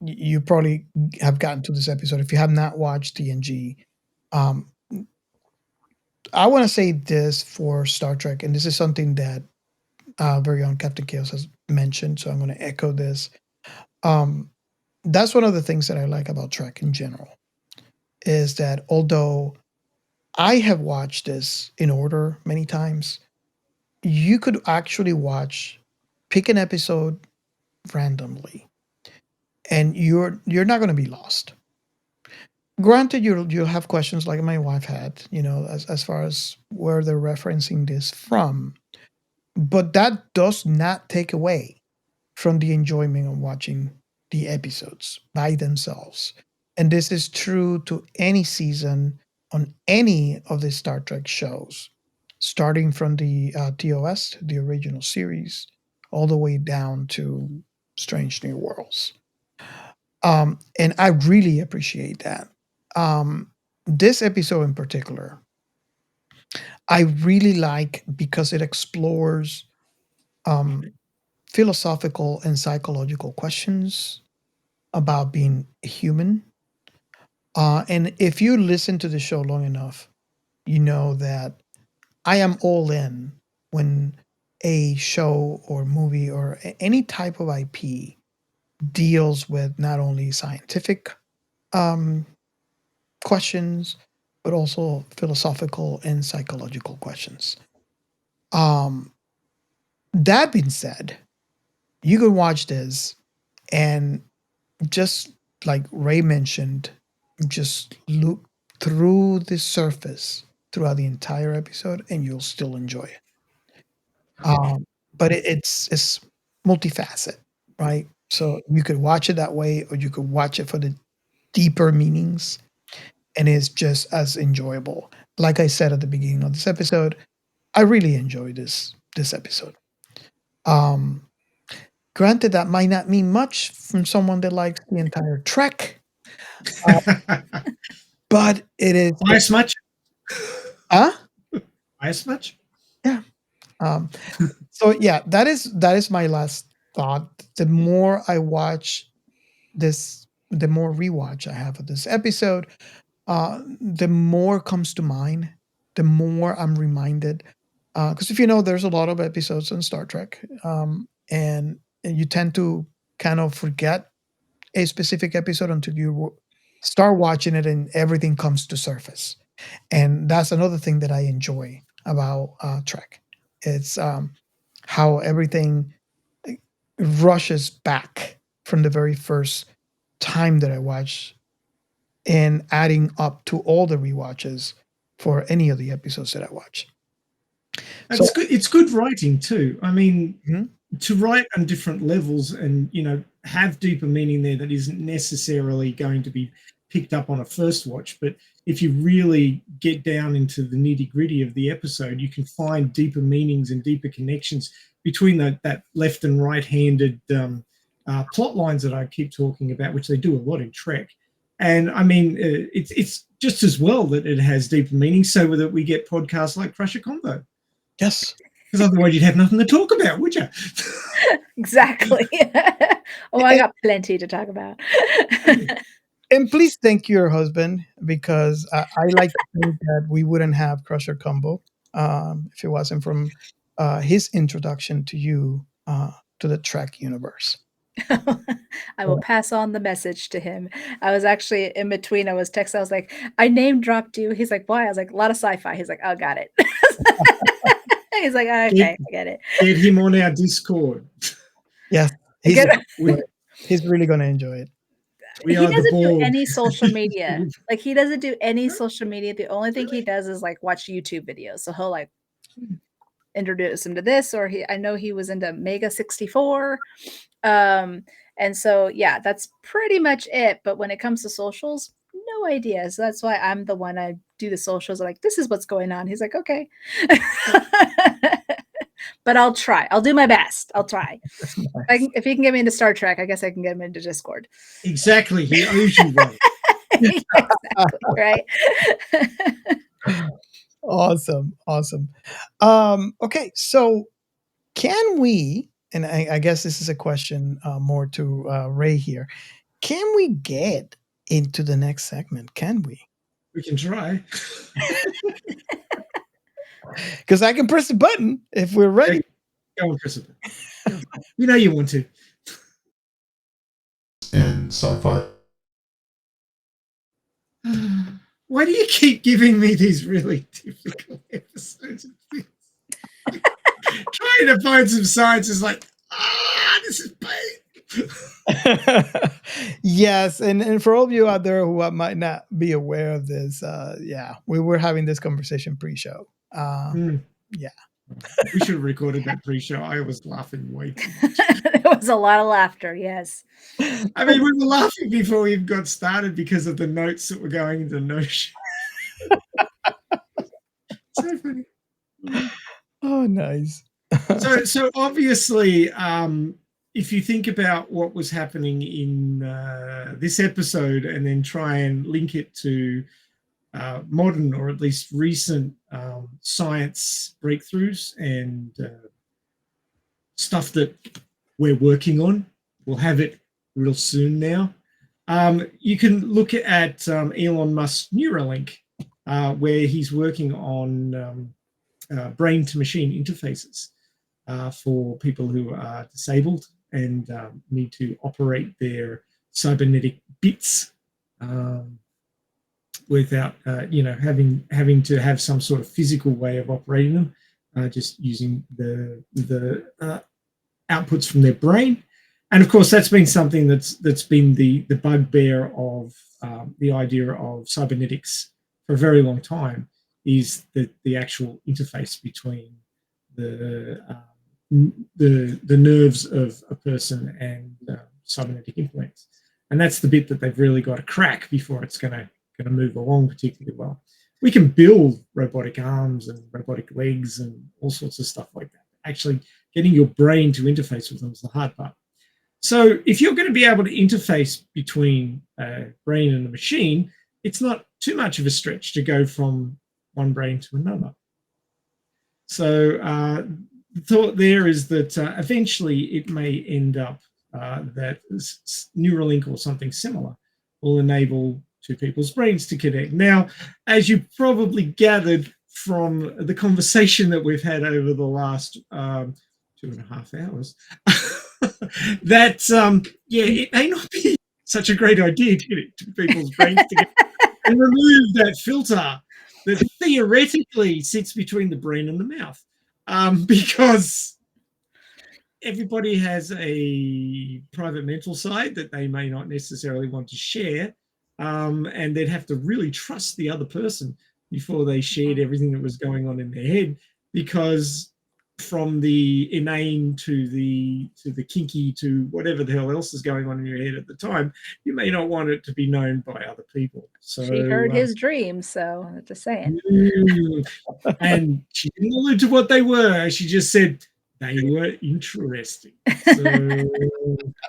you probably have gotten to this episode. If you have not watched TNG, um, I want to say this for Star Trek, and this is something that very own Captain Chaos has mentioned, so I'm going to echo this. That's one of the things that I like about Trek in general, is that although I have watched this in order many times, you could actually pick an episode randomly, and you're not going to be lost. Granted, you'll have questions like my wife had, as far as where they're referencing this from, but that does not take away from the enjoyment of watching the episodes by themselves. And this is true to any season on any of the Star Trek shows, starting from the TOS, the original series, all the way down to Strange New Worlds. And I really appreciate that. This episode in particular, I really like because it explores philosophical and psychological questions about being human. And if you listen to the show long enough, you know that I am all in when a show or movie or any type of IP deals with not only scientific questions, but also philosophical and psychological questions. Um, that being said, you can watch this and just like Ray mentioned, just look through the surface throughout the entire episode and you'll still enjoy it. But it's multifaceted, right? So you could watch it that way, or you could watch it for the deeper meanings, and it's just as enjoyable. Like I said at the beginning of this episode, I really enjoyed this episode. Granted, that might not mean much from someone that likes the entire Trek, but it is. Ice much? Huh? Ice much? Yeah. So yeah, that is my last thought. The more I watch this, the more rewatch I have of this episode, the more comes to mind, the more I'm reminded. Because if you know, there's a lot of episodes on Star Trek, and you tend to kind of forget a specific episode until you start watching it and everything comes to surface. And that's another thing that I enjoy about Trek. It's how everything rushes back from the very first time that I watch, and adding up to all the rewatches for any of the episodes that I watch. It's good. It's good writing too. I mean, Mhm. to write on different levels and have deeper meaning there that isn't necessarily going to be picked up on a first watch, but if you really get down into the nitty gritty of the episode, you can find deeper meanings and deeper connections between that left and right-handed plot lines that I keep talking about, which they do a lot in Trek. And I mean, it's just as well that it has deeper meaning, so that we get podcasts like Crusher Combo. Yes. Because otherwise you'd have nothing to talk about, would you? Exactly. Oh, I got plenty to talk about. And please thank your husband, because I like to think that we wouldn't have Crusher Combo if it wasn't from his introduction to you to the Trek universe. I will pass on the message to him. I was actually in between. I was texting. I was like, I name dropped you. He's like, why? I was like, a lot of sci-fi. He's like, oh, got it. He's like, okay, I get it. Get him on our Discord. Yes, he's really going to enjoy it. He doesn't do any social media. Like, he doesn't do any social media. The only thing he does is like watch YouTube videos. So he'll like introduce him to this, or I know he was into Mega 64. And so yeah, that's pretty much it. But when it comes to socials, no idea. So that's why I'm the one. I do the socials. I'm like, this is what's going on. He's like, okay. But I'll try. I'll do my best. I'll try. If he can get me into Star Trek, I guess I can get him into Discord. Exactly. He owes you one. Exactly, right? Awesome. Okay, so can we, and I guess this is a question more to Ray here, can we get into the next segment? Can we? We can try. Because I can press the button if we're ready. Go on, Christopher. You know you want to. And sci-fi. Why do you keep giving me these really difficult episodes of this? Trying to find some science is like, this is pain. Yes, and for all of you out there who might not be aware of this, we were having this conversation pre-show. Yeah. We should have recorded that pre-show. I was laughing way too much. There was a lot of laughter, yes. I mean, we were laughing before we got started because of the notes that were going into the notion. So funny. Oh, nice. So obviously, if you think about what was happening in this episode and then try and link it to modern or at least recent science breakthroughs and stuff that we're working on, we'll have it real soon now. You can look at Elon Musk's Neuralink, where he's working on brain-to-machine interfaces for people who are disabled and need to operate their cybernetic bits without having to have some sort of physical way of operating them, just using the outputs from their brain. And of course, that's been something that's been the bugbear of the idea of cybernetics for a very long time, is the actual interface between the nerves of a person and cybernetic implants. And that's the bit that they've really got to crack before it's going to move along particularly well. We can build robotic arms and robotic legs and all sorts of stuff like that. Actually, getting your brain to interface with them is the hard part. So if you're going to be able to interface between a brain and a machine, it's not too much of a stretch to go from one brain to another. So the thought there is that eventually it may end up that Neuralink or something similar will enable two people's brains to connect. Now, as you probably gathered from the conversation that we've had over the last 2.5 hours, that it may not be such a great idea to get two people's brains together and remove that filter that theoretically sits between the brain and the mouth, because everybody has a private mental side that they may not necessarily want to share, and they'd have to really trust the other person before they shared everything that was going on in their head, because from the inane to the kinky to whatever the hell else is going on in your head at the time, you may not want it to be known by other people. So she heard his dreams, so just saying. And she didn't allude to what they were. She just said they were interesting. So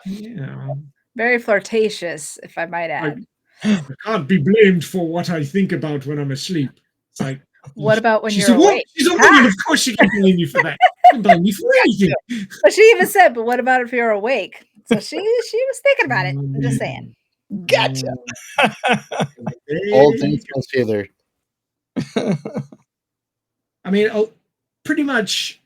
yeah, very flirtatious, if I might add. I can't be blamed for what I think about when I'm asleep. It's like, what about when you're awake? What? She's a woman, of course she can blame you for that. She can blame you for anything. But she even said, but what about if you're awake? So she was thinking about it. I'm just saying. Gotcha. All things considered. I mean, pretty much,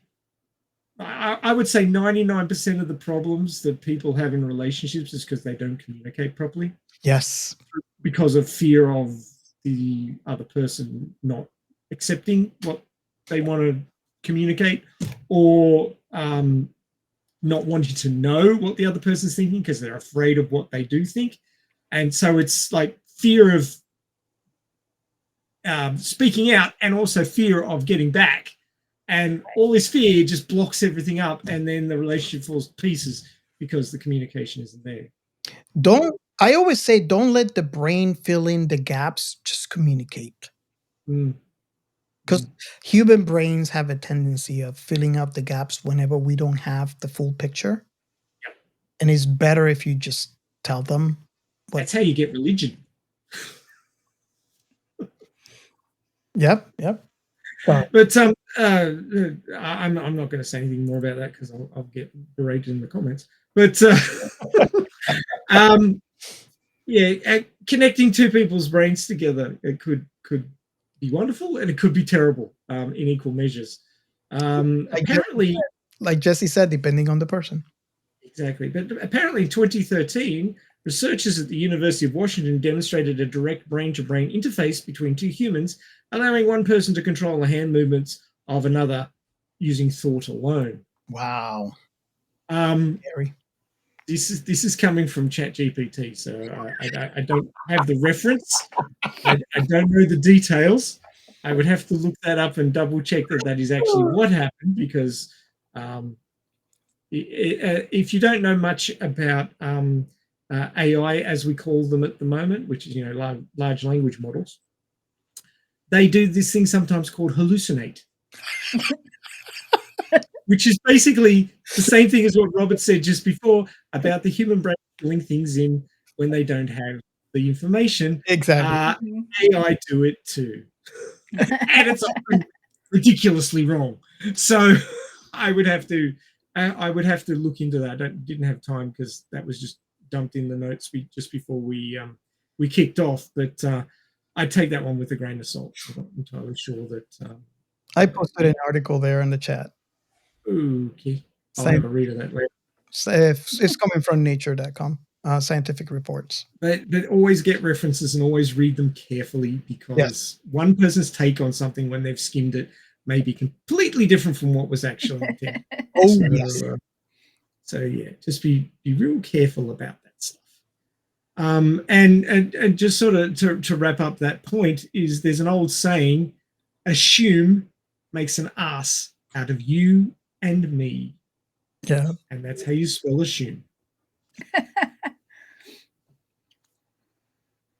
I would say 99% of the problems that people have in relationships is because they don't communicate properly. Yes. Because of fear of the other person not accepting what they want to communicate, or not wanting to know what the other person's thinking because they're afraid of what they do think. And so it's like fear of speaking out, and also fear of getting back. And all this fear just blocks everything up, and then the relationship falls to pieces because the communication isn't there. I always say, don't let the brain fill in the gaps, just communicate. Because human brains have a tendency of filling up the gaps whenever we don't have the full picture. Yep. And it's better if you just tell them. That's how you get religion. Yep. But I'm not going to say anything more about that because I'll get berated in the comments. But connecting two people's brains together, it could be wonderful and it could be terrible in equal measures. Apparently, like Jessi said, depending on the person. Exactly. But apparently in 2013, researchers at the University of Washington demonstrated a direct brain-to-brain interface between two humans, allowing one person to control the hand movements of another using thought alone. Wow. This is coming from ChatGPT, so I don't have the reference. I don't know the details. I would have to look that up and double check that is actually what happened, because if you don't know much about AI, as we call them at the moment, which is large language models, they do this thing sometimes called hallucinate, which is basically the same thing as what Robert said just before about the human brain filling things in when they don't have the information. Exactly. AI do it too, and it's often ridiculously wrong. So I would have to look into that. I didn't have time because that was just dumped in the notes just before we kicked off. But I'd take that one with a grain of salt. I'm not entirely sure that. I posted an article there in the chat. Okay, I'll have a read of that later. It's coming from nature.com, scientific reports. But always get references and always read them carefully, because one person's take on something when they've skimmed it may be completely different from what was actually intended. So yeah, just be real careful about that stuff. And just sort of to wrap up that point, is there's an old saying, assume makes an ass out of you and me. Yeah. And that's how you spell assume.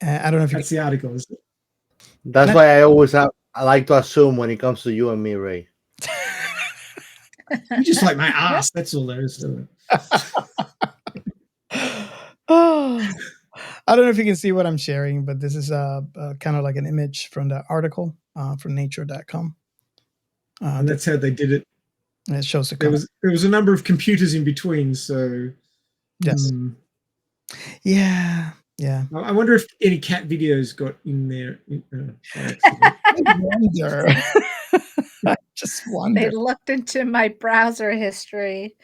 I don't know if that's the article, is it? That's why I like to assume when it comes to you and me, Ray. You just like my ass. That's all there is to it. I don't know if you can see what I'm sharing, but this is kind of like an image from the article from nature.com. And that's how they did it. And it shows the there was a number of computers in between, so yes. Yeah. I wonder if any cat videos got in there. I just wonder. They looked into my browser history.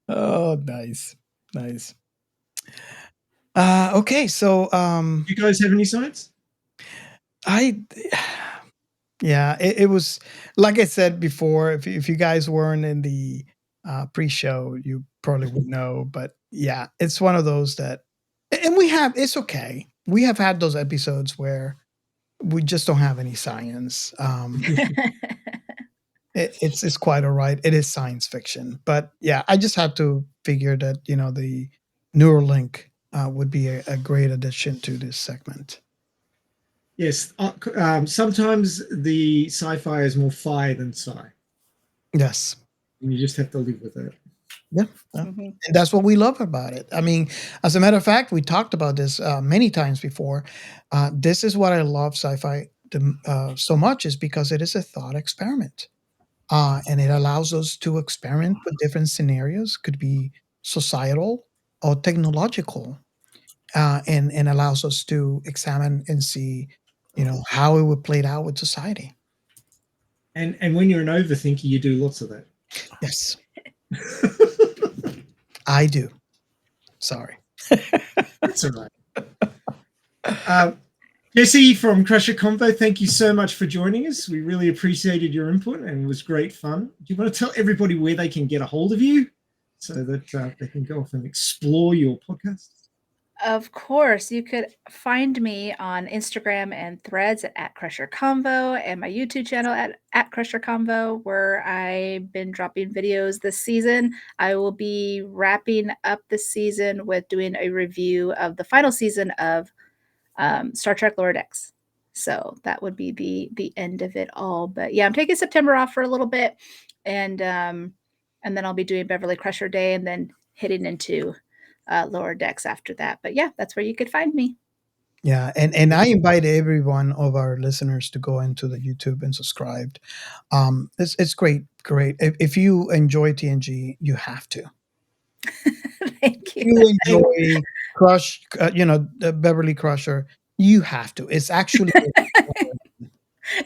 Oh, nice. Okay, so you guys have any science? It was like I said before. If you guys weren't in the pre-show, you probably would know. But yeah, it's one of those that, and it's okay. We have had those episodes where we just don't have any science. It's quite all right. It is science fiction, but yeah, I just had to figure that the Neuralink would be a great addition to this segment. Yes, sometimes the sci-fi is more fi than sci. Yes, and you just have to live with it. Yeah, and that's what we love about it. I mean, as a matter of fact, we talked about this many times before. This is what I love sci-fi so much, is because it is a thought experiment. And it allows us to experiment with different scenarios, could be societal or technological, and allows us to examine and see, how it would play out with society. And when you're an overthinker, you do lots of that. Yes. I do. Sorry. That's all right. Jessi from Crusher Convo, thank you so much for joining us. We really appreciated your input and it was great fun. Do you want to tell everybody where they can get a hold of you so that they can go off and explore your podcast? Of course, you could find me on Instagram and Threads at Crusher Convo, and my YouTube channel at Crusher Convo, where I've been dropping videos this season. I will be wrapping up the season with doing a review of the final season of Star Trek Lower Decks. So that would be the end of it all. But yeah, I'm taking September off for a little bit, and then I'll be doing Beverly Crusher Day, and then hitting into Lower Decks after that. But yeah, that's where you could find me. Yeah, and I invite every one of our listeners to go into the YouTube and subscribe. It's great, great. If you enjoy TNG, you have to. Thank If you. you enjoy Crush, the Beverly Crusher, you have to. It's actually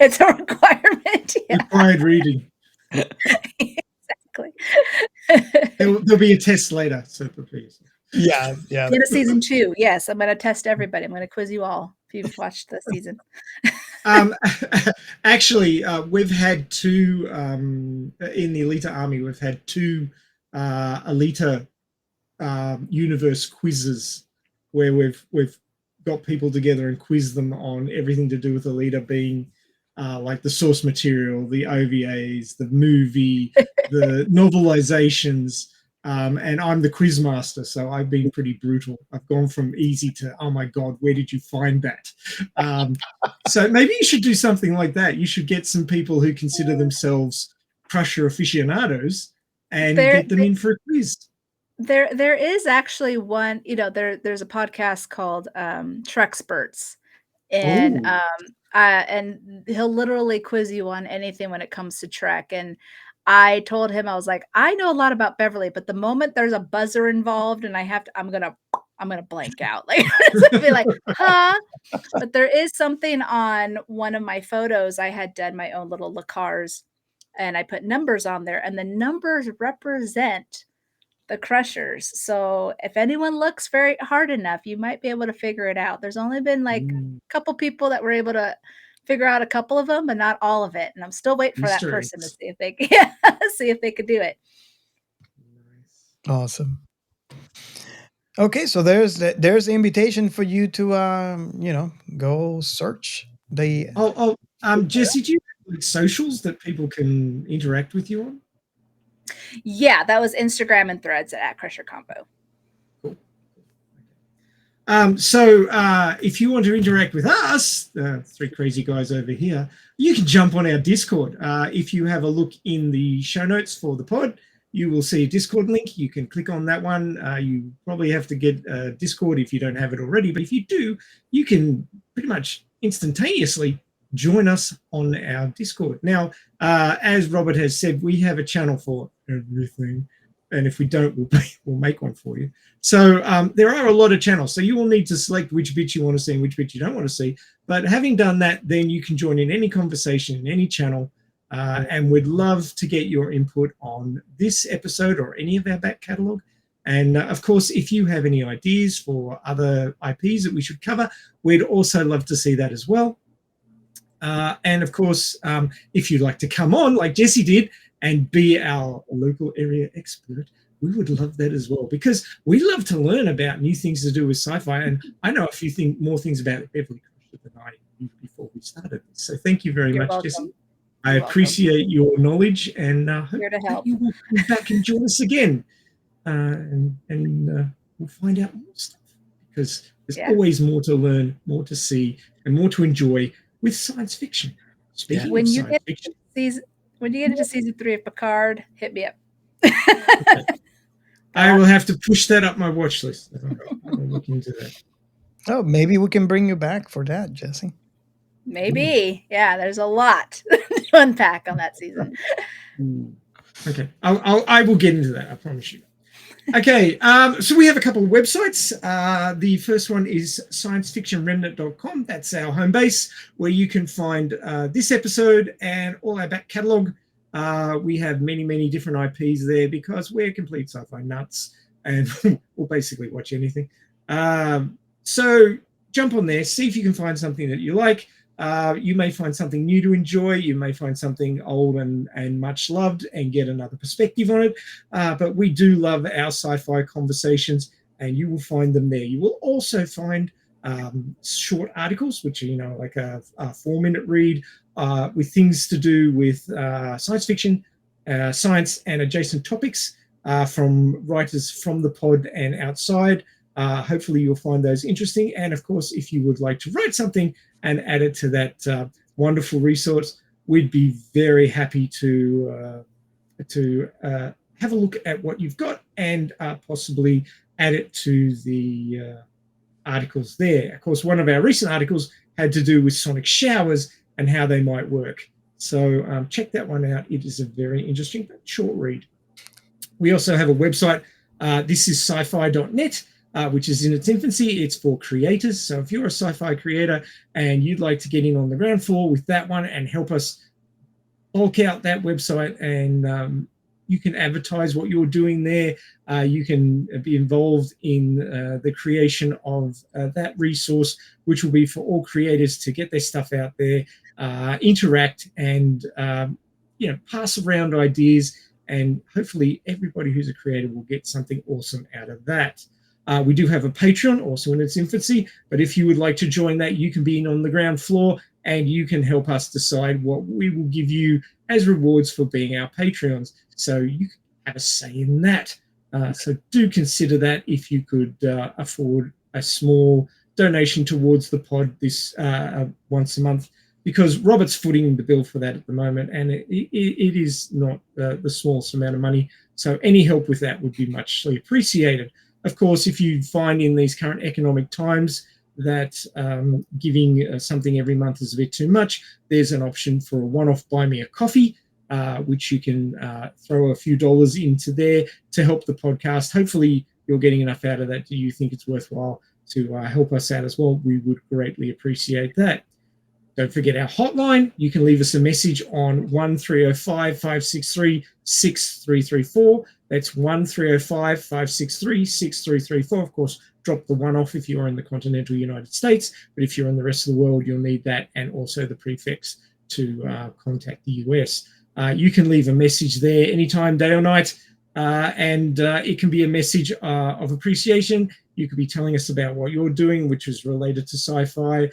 It's a requirement. Yeah, Required reading. exactly. There'll be a test later, so prepare yourself. yeah, yeah. Get a season 2. Yes, I'm going to test everybody. I'm going to quiz you all if you've watched the season. Actually, we've had two in the Elita Army. We've had two Elita universe quizzes where we've got people together and quiz them on everything to do with Elita, being like the source material, the OVAs, the movie, the novelizations. And I'm the quiz master, so I've been pretty brutal. I've gone from easy to, oh my God, where did you find that? So maybe you should do something like that. You should get some people who consider themselves Crusher aficionados and get them in for a quiz. There is actually one, there's a podcast called Trexperts, and and he'll literally quiz you on anything when it comes to Trek. And I told him, I was like, I know a lot about Beverly, but the moment there's a buzzer involved and I'm gonna blank out. Like it's gonna be like, huh? But there is something on one of my photos. I had done my own little lacars and I put numbers on there, and the numbers represent the Crushers. So if anyone looks very hard enough, you might be able to figure it out. There's only been like a couple people that were able to figure out a couple of them, but not all of it. And I'm still waiting for that person to see if they can see if they could do it. Awesome. Okay, so there's the invitation for you to go search the. Jessi, do you have socials that people can interact with you on? Yeah, that was Instagram and Threads at Crusher Combo. Cool. So if you want to interact with us, three crazy guys over here, you can jump on our Discord. If you have a look in the show notes for the pod, you will see a Discord link. You can click on that one. You probably have to get Discord if you don't have it already, but if you do, you can pretty much instantaneously join us on our Discord. Now, as Robert has said, we have a channel for everything, and if we don't, we'll make one for you. So there are a lot of channels, so you will need to select which bit you want to see and which bit you don't want to see. But having done that, then you can join in any conversation in any channel, and we'd love to get your input on this episode or any of our back catalogue. And of course, if you have any ideas for other IPs that we should cover, we'd also love to see that as well. And of course, if you'd like to come on like Jessi did and be our local area expert, we would love that as well, because we love to learn about new things to do with sci-fi. And I know a few more things about Beverly Crusher than I knew before we started this. So thank you very much, Jessi. I appreciate your knowledge, and hope that you will come back and join us again. And we'll find out more stuff, because there's always more to learn, more to see, and more to enjoy with science fiction. Speaking when of you science fiction, when you get into season 3 of Picard, hit me up. I will have to push that up my watch list. I'll look into that. Oh, maybe we can bring you back for that, Jessi. Maybe. Yeah, there's a lot to unpack on that season. Okay, I will get into that, I promise you. Okay, so we have a couple of websites. The first one is sciencefictionremnant.com. That's our home base, where you can find this episode and all our back catalogue. We have many, many different IPs there, because we're complete sci-fi nuts and we'll basically watch anything. So jump on there, see if you can find something that you like. You may find something new to enjoy. You may find something old and much loved and get another perspective on it. But we do love our sci-fi conversations, and you will find them there. You will also find short articles, which are, like a 4-minute read with things to do with science fiction, science, and adjacent topics from writers from the pod and outside. Hopefully you'll find those interesting. And of course, if you would like to write something and add it to that wonderful resource, we'd be very happy to have a look at what you've got and possibly add it to the articles there. Of course, one of our recent articles had to do with sonic showers and how they might work. So check that one out. It is a very interesting but short read. We also have a website. This is sci-fi.net, which is in its infancy. It's for creators. So if you're a sci-fi creator and you'd like to get in on the ground floor with that one and help us bulk out that website, and you can advertise what you're doing there. You can be involved in the creation of that resource, which will be for all creators to get their stuff out there, interact, and pass around ideas. And hopefully everybody who's a creator will get something awesome out of that. We do have a Patreon, also in its infancy, but if you would like to join that, you can be in on the ground floor and you can help us decide what we will give you as rewards for being our Patreons. So you can have a say in that. So do consider that if you could afford a small donation towards the pod this once a month, because Robert's footing the bill for that at the moment, and it is not the smallest amount of money. So any help with that would be muchly appreciated. Of course, if you find in these current economic times that giving something every month is a bit too much, there's an option for a one-off buy me a coffee, which you can throw a few dollars into there to help the podcast. Hopefully you're getting enough out of that. Do you think it's worthwhile to help us out as well? We would greatly appreciate that. Don't forget our hotline. You can leave us a message on 1305-563-6334. That's 1305-563-6334. Of course, drop the one off if you are in the continental United States, but if you're in the rest of the world, you'll need that and also the prefix to contact the US. You can leave a message there anytime, day or night, and it can be a message of appreciation. You could be telling us about what you're doing, which is related to sci-fi.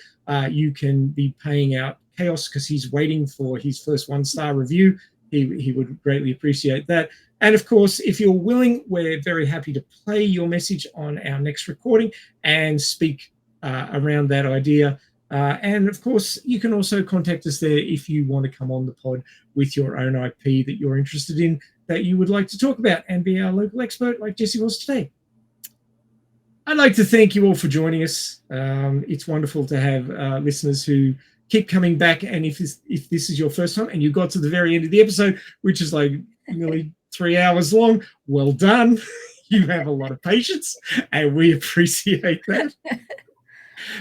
You can be paying out Chaos because he's waiting for his first 1-star review. He would greatly appreciate that. And of course, if you're willing, we're very happy to play your message on our next recording and speak around that idea. And of course, you can also contact us there if you want to come on the pod with your own IP that you're interested in, that you would like to talk about and be our local expert like Jessi was today. I'd like to thank you all for joining us. It's wonderful to have listeners who keep coming back. And if this is your first time and you got to the very end of the episode, which is like nearly 3 hours long, well done. You have a lot of patience and we appreciate that.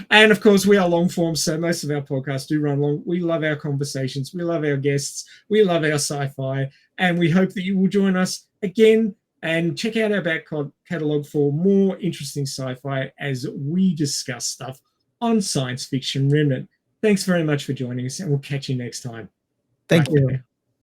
And of course, we are long form, so most of our podcasts do run long. We love our conversations. We love our guests. We love our sci-fi. And we hope that you will join us again and check out our back catalogue for more interesting sci-fi as we discuss stuff on Science Fiction Remnant. Thanks very much for joining us, and we'll catch you next time. Thank you.